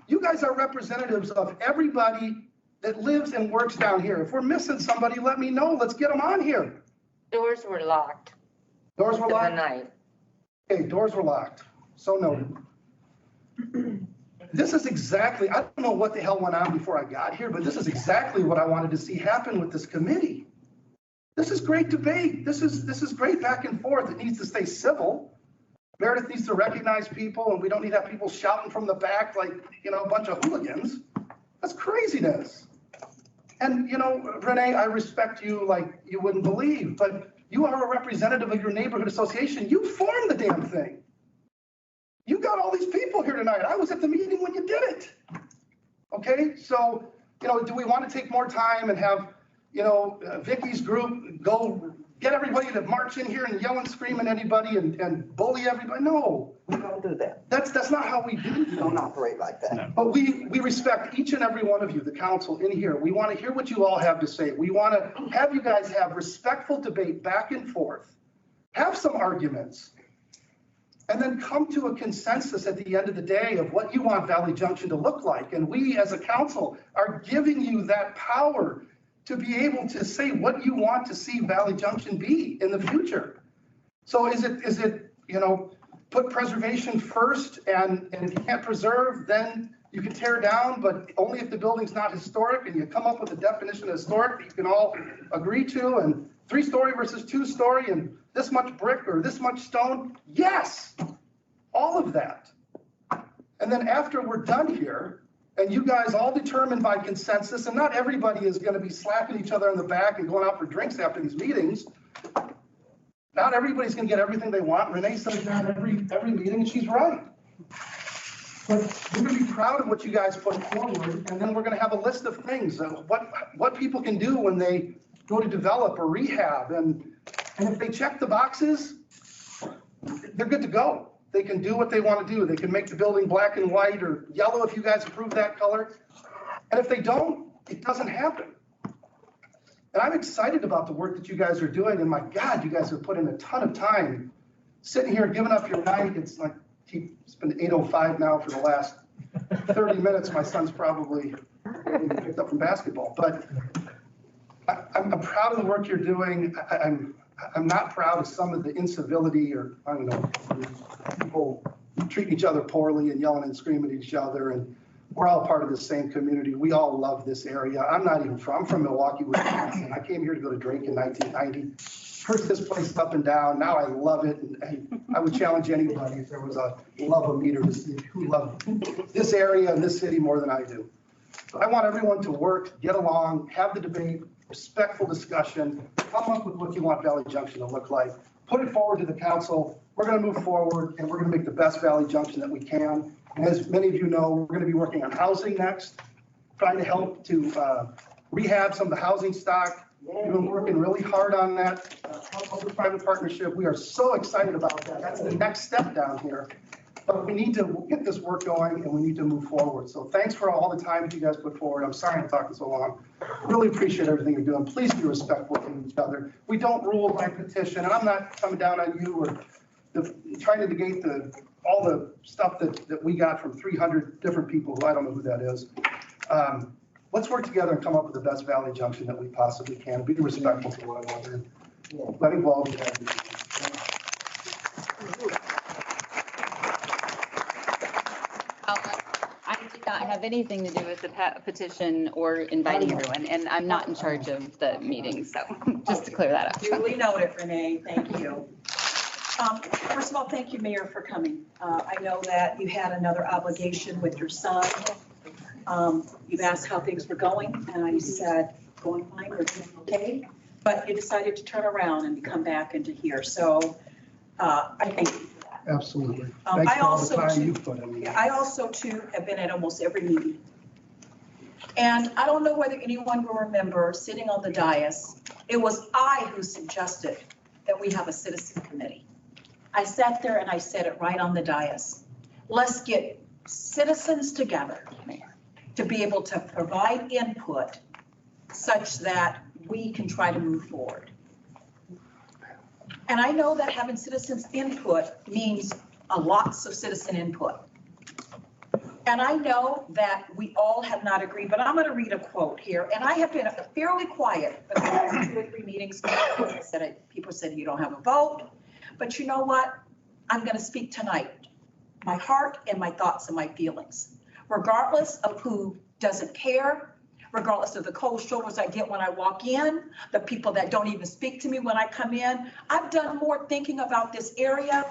You guys are representatives of everybody that lives and works down here. If we're missing somebody, let me know. Let's get them on here. Doors were locked. Doors were locked? Night. Okay, doors were locked. So noted. This is exactly, I don't know what the hell went on before I got here, but this is exactly what I wanted to see happen with this committee. This is great debate. This is great back and forth. It needs to stay civil. Meredith needs to recognize people and we don't need to have people shouting from the back like, you know, a bunch of hooligans. That's craziness. And, you know, Renee, I respect you like you wouldn't believe, but you are a representative of your neighborhood association. You formed the damn thing. You got all these people here tonight. I was at the meeting when you did it. Okay, so, you know, do we want to take more time and have, you know, Vicky's group go get everybody to march in here and yell and scream at anybody and bully everybody? No. We don't do that. That's not how we do We don't operate like that. no. But we respect each and every one of you, the council in here. We want to hear what you all have to say. We want to have you guys have respectful debate back and forth. Have some arguments. And then come to a consensus at the end of the day of what you want Valley Junction to look like. And we as a council are giving you that power to be able to say what you want to see Valley Junction be in the future. So is it, you know, put preservation first and if you can't preserve, then you can tear down, but only if the building's not historic and you come up with a definition of historic that you can all agree to and 3-story versus 2-story and this much brick or this much stone? Yes, all of that. And then after we're done here, and you guys all determine by consensus, and not everybody is going to be slapping each other on the back and going out for drinks after these meetings. Not everybody's going to get everything they want. Renee says that every meeting, and she's right. But we're going to be proud of what you guys put forward, and then we're going to have a list of things of what people can do when they go to develop or rehab, and if they check the boxes, they're good to go. They can do what they want to do. They can make the building black and white or yellow if you guys approve that color. And if they don't, it doesn't happen. And I'm excited about the work that you guys are doing. And my God, you guys have put in a ton of time sitting here, giving up your night. It's like, it's been 8:05 now for the last 30 minutes. My son's probably picked up from basketball. But I'm proud of the work you're doing. I'm not proud of some of the incivility or, I don't know, people treating each other poorly and yelling and screaming at each other. And we're all part of the same community. We all love this area. I'm not even from, I'm from Milwaukee, Wisconsin. I came here to go to Drake in 1990. Heard this place up and down. Now I love it. And I would challenge anybody if there was a love meter to see who loved this area and this city more than I do. But I want everyone to work, get along, have the debate, respectful discussion, come up with what you want Valley Junction to look like. Put it forward to the council. We're going to move forward and we're going to make the best Valley Junction that we can. And as many of you know, we're going to be working on housing next, trying to help to rehab some of the housing stock. We've been working really hard on that public-private partnership. We are so excited about that. That's the next step down here. But we need to get this work going and we need to move forward. So thanks for all the time that you guys put forward. I'm sorry I'm talking so long. Really appreciate everything you're doing. Please be respectful to each other. We don't rule by petition, and I'm not coming down on you or trying to negate all the stuff that we got from 300 different people who I don't know who that is. Let's work together and come up with the best Valley Junction that we possibly can. Be respectful to one another. Let me all be I did not have anything to do with the petition or inviting everyone, and I'm not in charge of the meeting, so just to clear that up. Duly noted, Renee. Thank you. First of all, thank you, Mayor, for coming. I know that you had another obligation with your son. You've asked how things were going, and I said, going fine, we're doing okay. But you decided to turn around and come back into here. So I thank you for that. Absolutely. Thanks for all the time you put in. I also, too, have been at almost every meeting. And I don't know whether anyone will remember sitting on the dais, it was I who suggested that we have a citizen committee. I sat there and I said it right on the dais. Let's get citizens together to be able to provide input such that we can try to move forward. And I know that having citizens input means lots of citizen input. And I know that we all have not agreed, but I'm going to read a quote here. And I have been fairly quiet for the last 2 or 3 meetings. People said you don't have a vote. But you know what? I'm going to speak tonight. My heart and my thoughts and my feelings. Regardless of who doesn't care, regardless of the cold shoulders I get when I walk in, the people that don't even speak to me when I come in. I've done more thinking about this area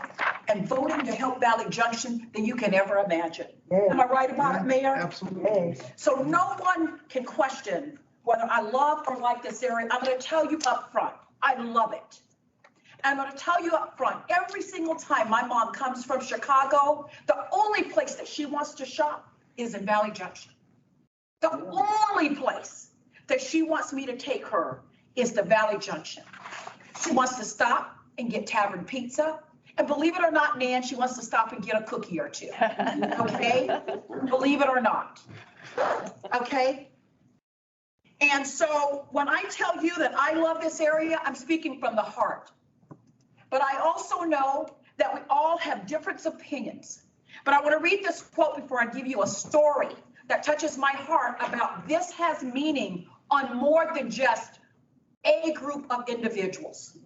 and voting to help Valley Junction than you can ever imagine. Am I right about it, Mayor? Absolutely. So no one can question whether I love or like this area. I'm going to tell you up front, I love it. And I'm going to tell you up front, every single time my mom comes from Chicago, the only place that she wants to shop is in Valley Junction. The only place that she wants me to take her is the Valley Junction. She wants to stop and get tavern pizza. And believe it or not, Nan, she wants to stop and get a cookie or two. Okay? Believe it or not. Okay? And so when I tell you that I love this area, I'm speaking from the heart. But I also know that we all have different opinions. But I want to read this quote before I give you a story that touches my heart about this has meaning on more than just a group of individuals.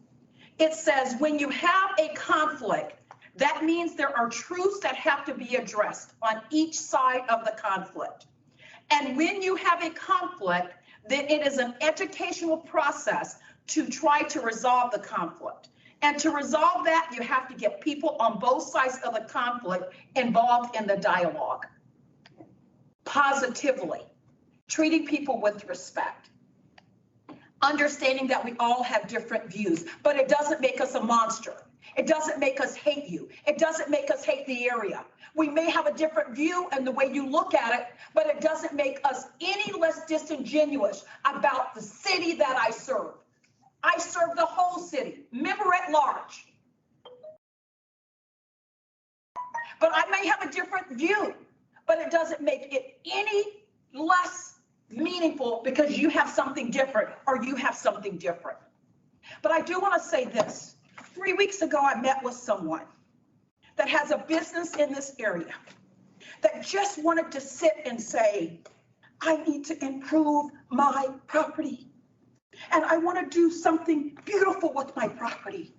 It says, when you have a conflict, that means there are truths that have to be addressed on each side of the conflict. And when you have a conflict, then it is an educational process to try to resolve the conflict. And to resolve that, you have to get people on both sides of the conflict involved in the dialogue. Positively, treating people with respect. Understanding that we all have different views, but it doesn't make us a monster. It doesn't make us hate you. It doesn't make us hate the area. We may have a different view in the way you look at it, but it doesn't make us any less disingenuous about the city that I serve. I serve the whole city, member at large. But I may have a different view, but it doesn't make it any less meaningful because you have something different or you have something different. But I do want to say this. 3 weeks ago, I met with someone that has a business in this area that just wanted to sit and say, I need to improve my property. And I want to do something beautiful with my property.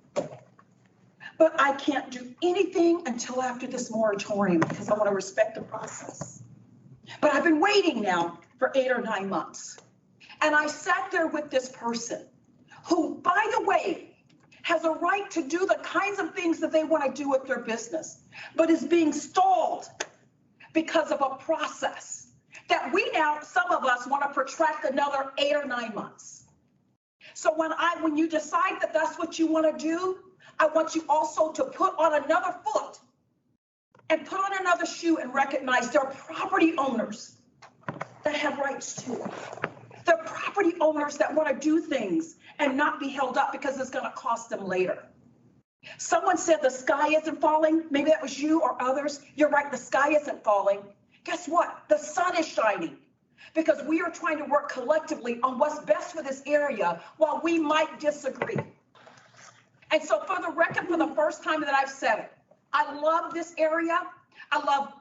But I can't do anything until after this moratorium because I want to respect the process. But I've been waiting now for 8 or 9 months. And I sat there with this person who, by the way, has a right to do the kinds of things that they want to do with their business, but is being stalled because of a process that we now, some of us, want to protract another 8 or 9 months. So when you decide that that's what you want to do, I want you also to put on another foot and put on another shoe and recognize there are property owners that have rights too. There are property owners that want to do things and not be held up because it's going to cost them later. Someone said the sky isn't falling. Maybe that was you or others. You're right, the sky isn't falling. Guess what? The sun is shining because we are trying to work collectively on what's best for this area while we might disagree. And so for the record, for the first time that I've said it, I love this area. I love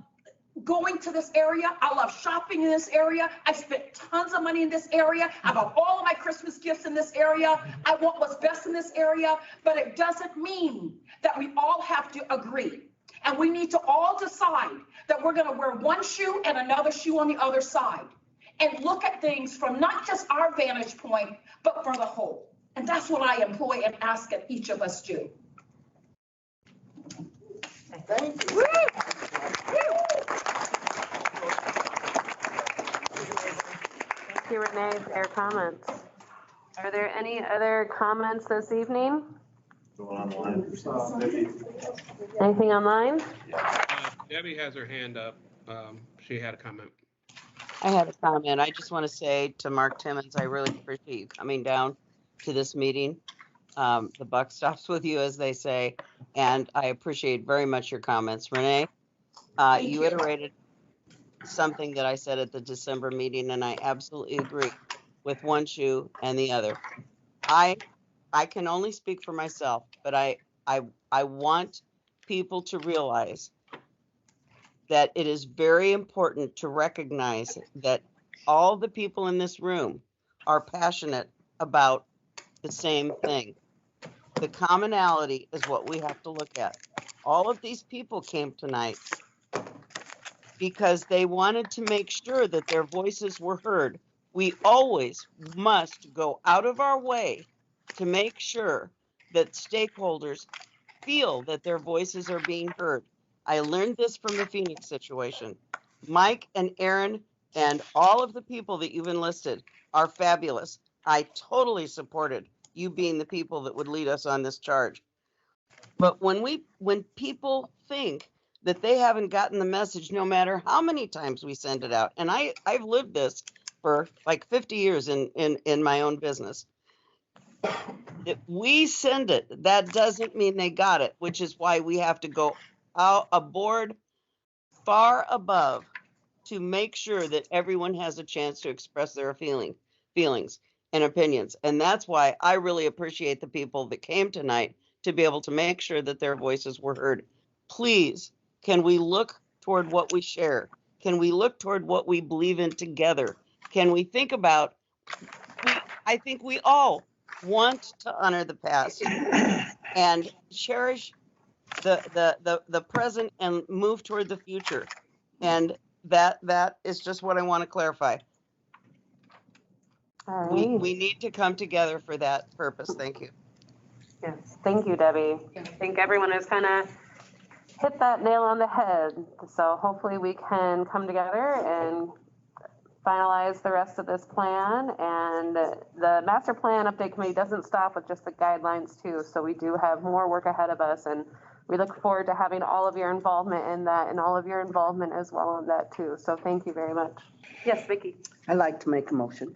going to this area. I love shopping in this area. I've spent tons of money in this area. I bought all of my Christmas gifts in this area. I want what's best in this area, but it doesn't mean that we all have to agree. And we need to all decide that we're going to wear one shoe and another shoe on the other side and look at things from not just our vantage point, but for the whole. And that's what I employ and ask that each of us do. Thank you. Thank you, Renee, for your comments. Are there any other comments this evening? Anything online? Debbie has her hand up. She had a comment. I have a comment. I just want to say to Mark Timmons, I really appreciate you coming down to this meeting. The buck stops with you, as they say, and I appreciate very much your comments. Renee, you iterated something that I said at the December meeting, and I absolutely agree with one shoe and the other. I can only speak for myself, but I want people to realize that it is very important to recognize that all the people in this room are passionate about the same thing. The commonality is what we have to look at. All of these people came tonight because they wanted to make sure that their voices were heard. We always must go out of our way to make sure that stakeholders feel that their voices are being heard. I learned this from the Phoenix situation. Mike and Aaron and all of the people that you've enlisted are fabulous. I totally supported you being the people that would lead us on this charge. But when people think that they haven't gotten the message, no matter how many times we send it out, and I've lived this for like 50 years in my own business. If we send it, that doesn't mean they got it, which is why we have to go out aboard far above to make sure that everyone has a chance to express their feelings and opinions. And that's why I really appreciate the people that came tonight to be able to make sure that their voices were heard. Please, can we look toward what we share? Can we look toward what we believe in together? Can we think about, I think we all want to honor the past and cherish the present and move toward the future. And that is just what I want to clarify. All right. We need to come together for that purpose. Thank you. Yes, thank you, Debbie. I think everyone has kind of hit that nail on the head. So hopefully we can come together and finalize the rest of this plan. And the master plan update committee doesn't stop with just the guidelines too. So we do have more work ahead of us, and we look forward to having all of your involvement in that and all of your involvement as well in that too. So thank you very much. Yes, Vicki. I'd like to make a motion.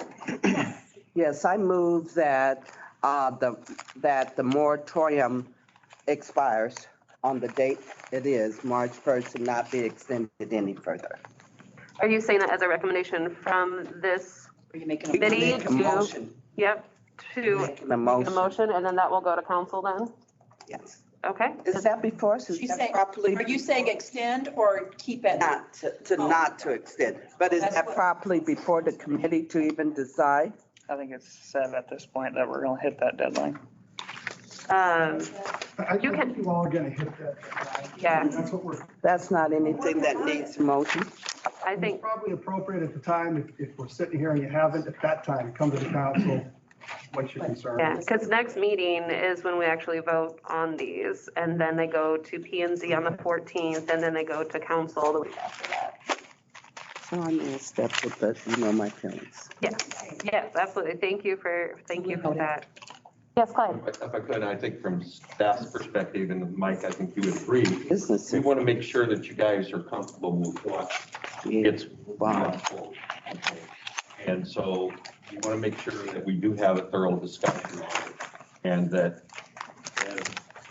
Yes, I move that the moratorium expires on the date it is, March 1st, and not be extended any further. Are you saying that as a recommendation from this committee? Make a motion. Yep, to Make a make a motion. motion, and then that will go to council then? Yes. Okay. Is that before us? Is She's that saying, properly? are you saying extend or keep it? Not to extend, but is that properly before the committee to even decide? I think it's said at this point that we're gonna hit that deadline. I think you all are gonna hit that. Yeah. That's what we're. That's not anything that needs motion. I think, It's probably appropriate at the time, if we're sitting here and you haven't, at that time, come to the council, what's your concern? yeah, because next meeting is when we actually vote on these, and then they go to P and Z on the 14th, and then they go to council the week after that. So I'm in step with that, you know my feelings. Yes, absolutely. Thank you for that. Yes, Clyde? If I could, I think from staff's perspective, and Mike, I think you would agree, Business. we want to make sure that you guys are comfortable with what gets brought forward. Okay. And so we want to make sure that we do have a thorough discussion on it, and that,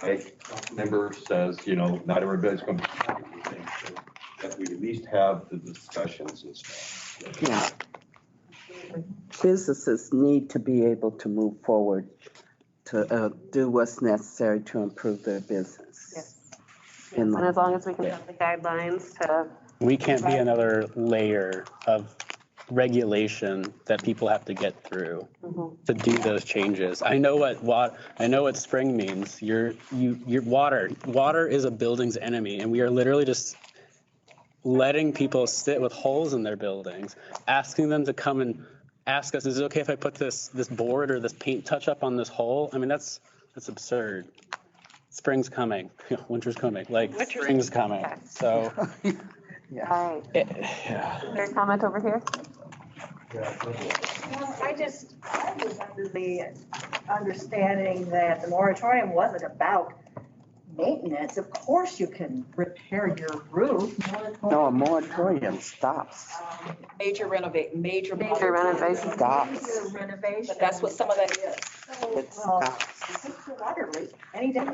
as a member says, you know, not everybody's going to be happy with things, so that we at least have the discussions and stuff. Yeah. Businesses need to be able to move forward to do what's necessary to improve their business. Yes. And as long as we can have the guidelines to. We can't be another layer of regulation that people have to get through to do those changes. I know what spring means. Your water is a building's enemy, and we are literally just letting people sit with holes in their buildings, asking them to come and ask us, is it okay if I put this board or this paint touch up on this hole? I mean, that's absurd. Spring's coming, winter's coming, spring's coming. So. All right. Your comment over here? I was under the understanding that the moratorium wasn't about maintenance. Of course you can repair your roof. No, a moratorium stops. Major renovation. Stops. But that's what some of that is. It stops. Fix the water leak any day.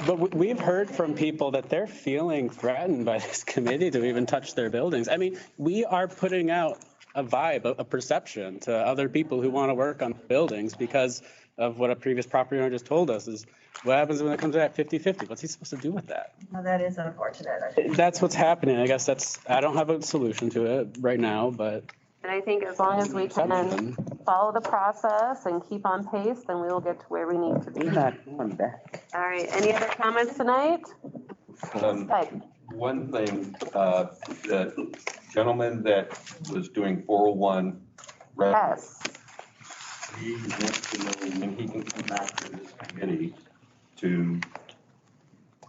But we've heard from people that they're feeling threatened by this committee to even touch their buildings. I mean, we are putting out a vibe, a perception to other people who want to work on buildings because of what a previous property owner just told us is what happens when it comes to that 50-50? What's he supposed to do with that? Well, that is unfortunate. That's what's happening. I guess I don't have a solution to it right now, but. And I think as long as we can follow the process and keep on pace, then we will get to where we need to be. We're not going back. All right, any other comments tonight? One thing, the gentleman that was doing 401. Yes. He wants to know when he can come back to this committee to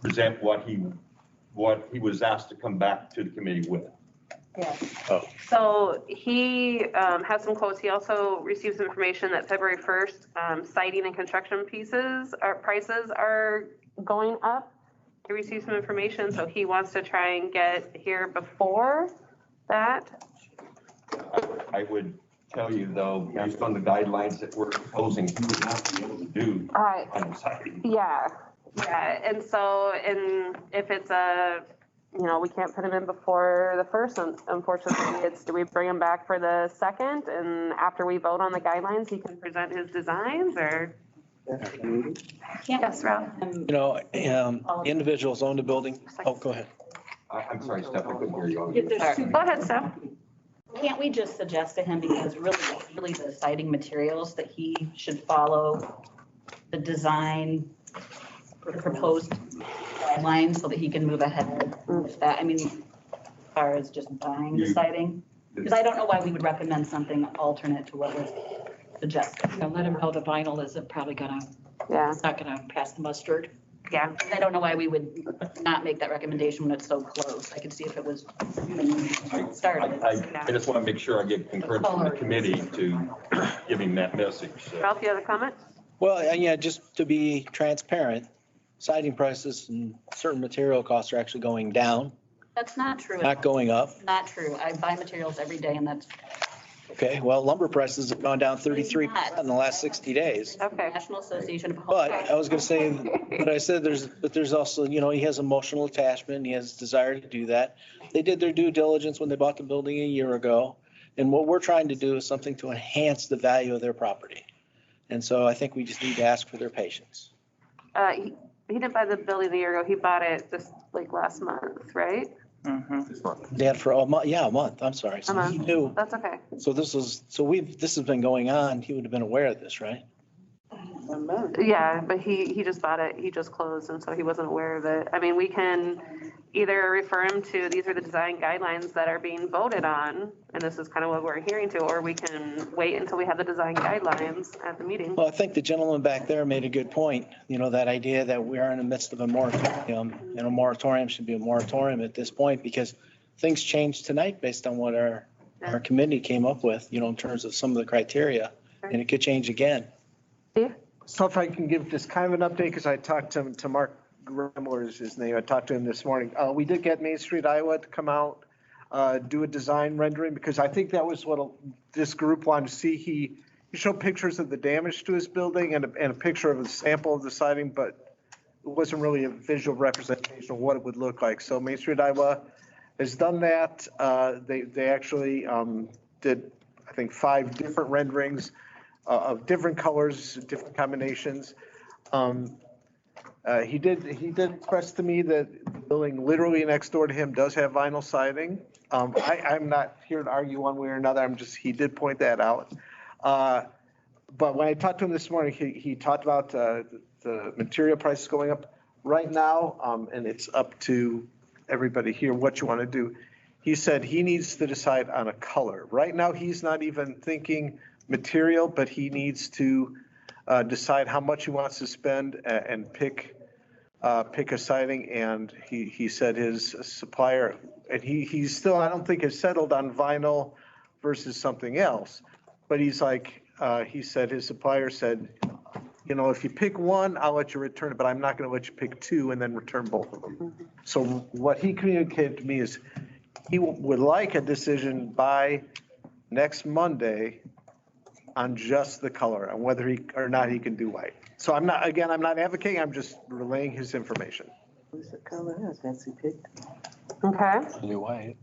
present what he was asked to come back to the committee with. Yeah. Oh. So he has some quotes. He also received some information that February 1st, siding and construction prices are going up. He received some information, so he wants to try and get here before that. I would tell you though, based on the guidelines that we're proposing, he would not be able to do on siding. Yeah, and so, if it's we can't put him in before the first, unfortunately, do we bring him back for the second, and after we vote on the guidelines, he can present his designs, or? Yes, Ralph. Individuals own the building. Oh, go ahead. I'm sorry, Steph, I couldn't hear you. Go ahead, Steph. Can't we just suggest to him, because really the siding materials, that he should follow the design, the proposed guidelines so that he can move ahead with that? I mean, as far as just buying the siding, because I don't know why we would recommend something alternate to what was suggested. Let him know the vinyl isn't probably it's not gonna pass the mustard. Yeah. I don't know why we would not make that recommendation when it's so close. I could see if it was started. I just want to make sure I get concurrence from the committee to give him that message. Ralph, you have a comment? Well, yeah, just to be transparent, siding prices and certain material costs are actually going down, That's not true. not going up. Not true. I buy materials every day and that's. Okay, well, lumber prices have gone down 33% in the last 60 days. Okay. National Association of Home. But I was going to say, but I said there's also, he has emotional attachment. He has desire to do that. They did their due diligence when they bought the building a year ago. And what we're trying to do is something to enhance the value of their property. And so I think we just need to ask for their patience. He didn't buy the building a year ago. He bought it just last month, right? Yeah, for a month. I'm sorry. So he knew. That's okay. So this has been going on. He would have been aware of this, right? Yeah, but he just bought it, he just closed, and so he wasn't aware of it. I mean, we can either refer him to, these are the design guidelines that are being voted on, and this is kind of what we're adhering to, or we can wait until we have the design guidelines at the meeting. Well, I think the gentleman back there made a good point. You know, that idea that we are in the midst of a moratorium, and a moratorium should be a moratorium at this point because things changed tonight based on what our committee came up with, you know, in terms of some of the criteria, and it could change again. So if I can give just kind of an update, because I talked to Mark Gremmler is his name. I talked to him this morning. We did get Main Street Iowa to come out, do a design rendering, because I think that was what this group wanted to see. He showed pictures of the damage to his building and a picture of a sample of the siding, but it wasn't really a visual representation of what it would look like. So Main Street Iowa has done that. They actually did, I think, 5 different renderings of different colors, different combinations. He did express to me that the building literally next door to him does have vinyl siding. I'm not here to argue one way or another. He did point that out. But when I talked to him this morning, he talked about the material prices going up right now, and it's up to everybody here what you want to do. He said he needs to decide on a color. Right now, he's not even thinking material, but he needs to decide how much he wants to spend and pick a siding. And he said his supplier, and he still, I don't think has settled on vinyl versus something else. But he's like, he said his supplier said, you know, if you pick one, I'll let you return it, but I'm not going to let you pick 2 and then return both of them. So what he communicated to me is he would like a decision by next Monday on just the color and whether he or not he can do white. So I'm not advocating, I'm just relaying his information. Okay. Do white.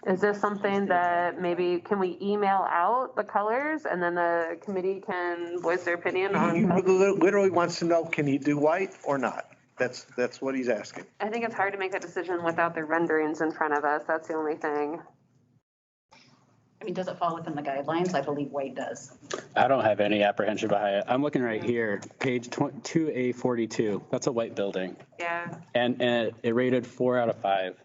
Is this something that maybe, can we email out the colors and then the committee can voice their opinion He on? literally wants to know, can he do white or not? That's what he's asking. I think it's hard to make that decision without the renderings in front of us. That's the only thing. I mean, does it fall within the guidelines? I believe white does. I don't have any apprehension behind it. I'm looking right here, page 2A42. That's a white building. Yeah. And it rated 4 out of 5.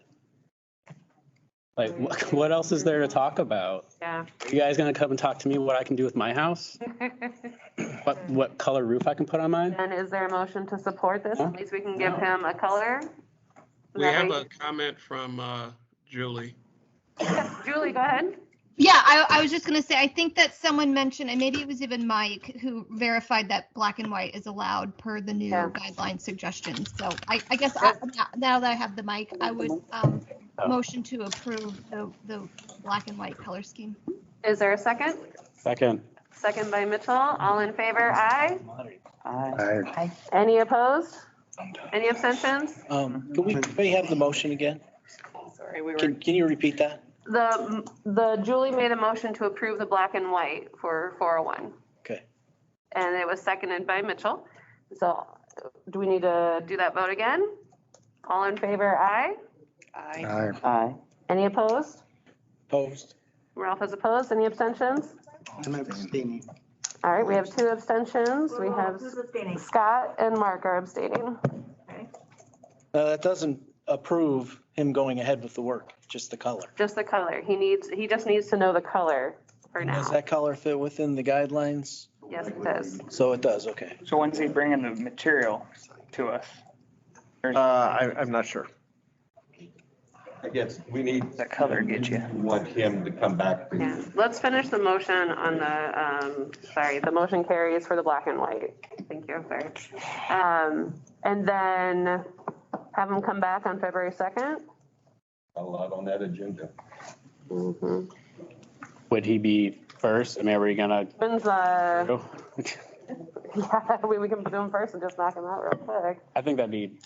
Like, what else is there to talk about? Yeah. Are you guys gonna come and talk to me what I can do with my house? What color roof I can put on mine? And is there a motion to support this? At least we can give him a color. We have a comment from Julie. Julie, go ahead. Yeah, I was just going to say, I think that someone mentioned, and maybe it was even Mike, who verified that black and white is allowed per the new guideline suggestions. So I guess now that I have the mic, I would motion to approve the black and white color scheme. Is there a second? Second. Second by Mitchell. All in favor, aye? Aye. Any opposed? Any abstentions? Can we have the motion again? Sorry, we were. Can you repeat that? The Julie made a motion to approve the black and white for 401. Okay. And it was seconded by Mitchell. So do we need to do that vote again? All in favor, aye? Aye. Aye. Any opposed? Opposed. Ralph is opposed. Any abstentions? I'm abstaining. All right, we have 2 abstentions. We have Who's abstaining? Scott and Mark are abstaining. That doesn't approve him going ahead with the work, just the color. Just the color. He just needs to know the color for now. Does that color fit within the guidelines? Yes, it does. So it does, okay. So when's he bringing the material to us? I'm not sure. I guess we need. That color get you. Want him to come back. Yeah, let's finish the motion on the, the motion carries for the black and white. Thank you, sorry. And then have him come back on February 2nd. A lot on that agenda. Mm-hmm. Would he be first? I mean, are we gonna? When's yeah, we can do him first and just knock him out real quick. I think that'd be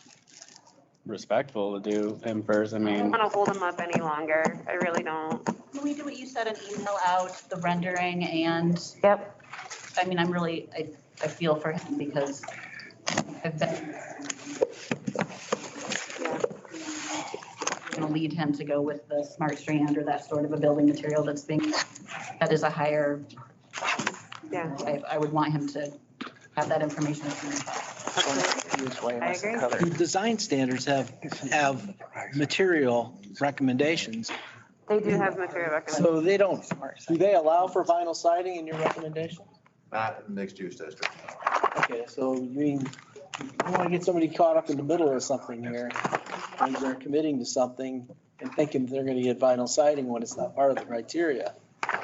respectful to do him first. I I don't mean, want to hold him up any longer. I really don't. Can we do what you said, an email out, the rendering and? Yep. I mean, I feel for him because I've been going to lead him to go with the smart strand or that sort of a building material that is a higher, yeah. I would want him to have that information as soon as possible. I agree. The design standards have material recommendations. They do have material recommendations. So they don't, do they allow for vinyl siding in your recommendation? Not in the mixed use district. Okay, so you mean, you want to get somebody caught up in the middle of something here, and they're committing to something and thinking they're going to get vinyl siding when it's not part of the criteria.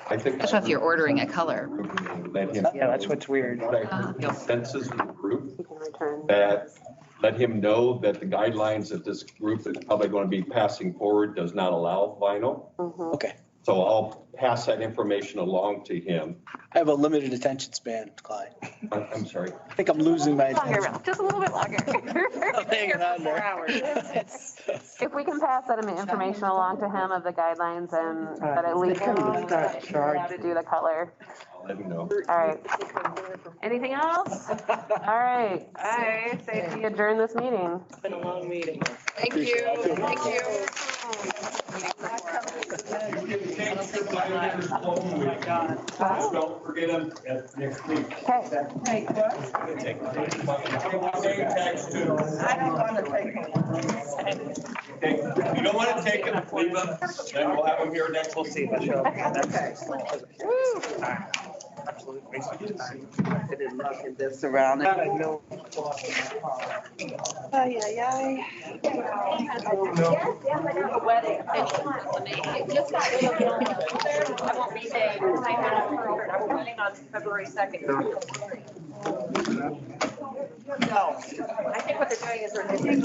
I think. Especially if you're ordering a color. Let him. Yeah, that's what's weird. Consensus in the group that let him know that the guidelines that this group is probably going to be passing forward does not allow vinyl. Okay. So I'll pass that information along to him. I have a limited attention span, Clyde. I'm sorry. I think I'm losing my attention. Longer, just a little bit longer. I'm hanging on there. If we can pass that information along to him of the guidelines and that at least he knows how to do the color. I'll let him know. All right. Anything else? All right. I say we adjourn this meeting. It's been a long meeting. Thank you. Thank you. Don't forget them next week. Okay. Hey, what? I don't want to take one. If you don't want to take them, leave them, then we'll have them here next. We'll see if I show up. Okay. Absolutely. I didn't look at this around. Ay, ay, ay. Wedding. Just got I won't be there. I'm wedding on February 2nd. No, I think what they're doing is they're taking.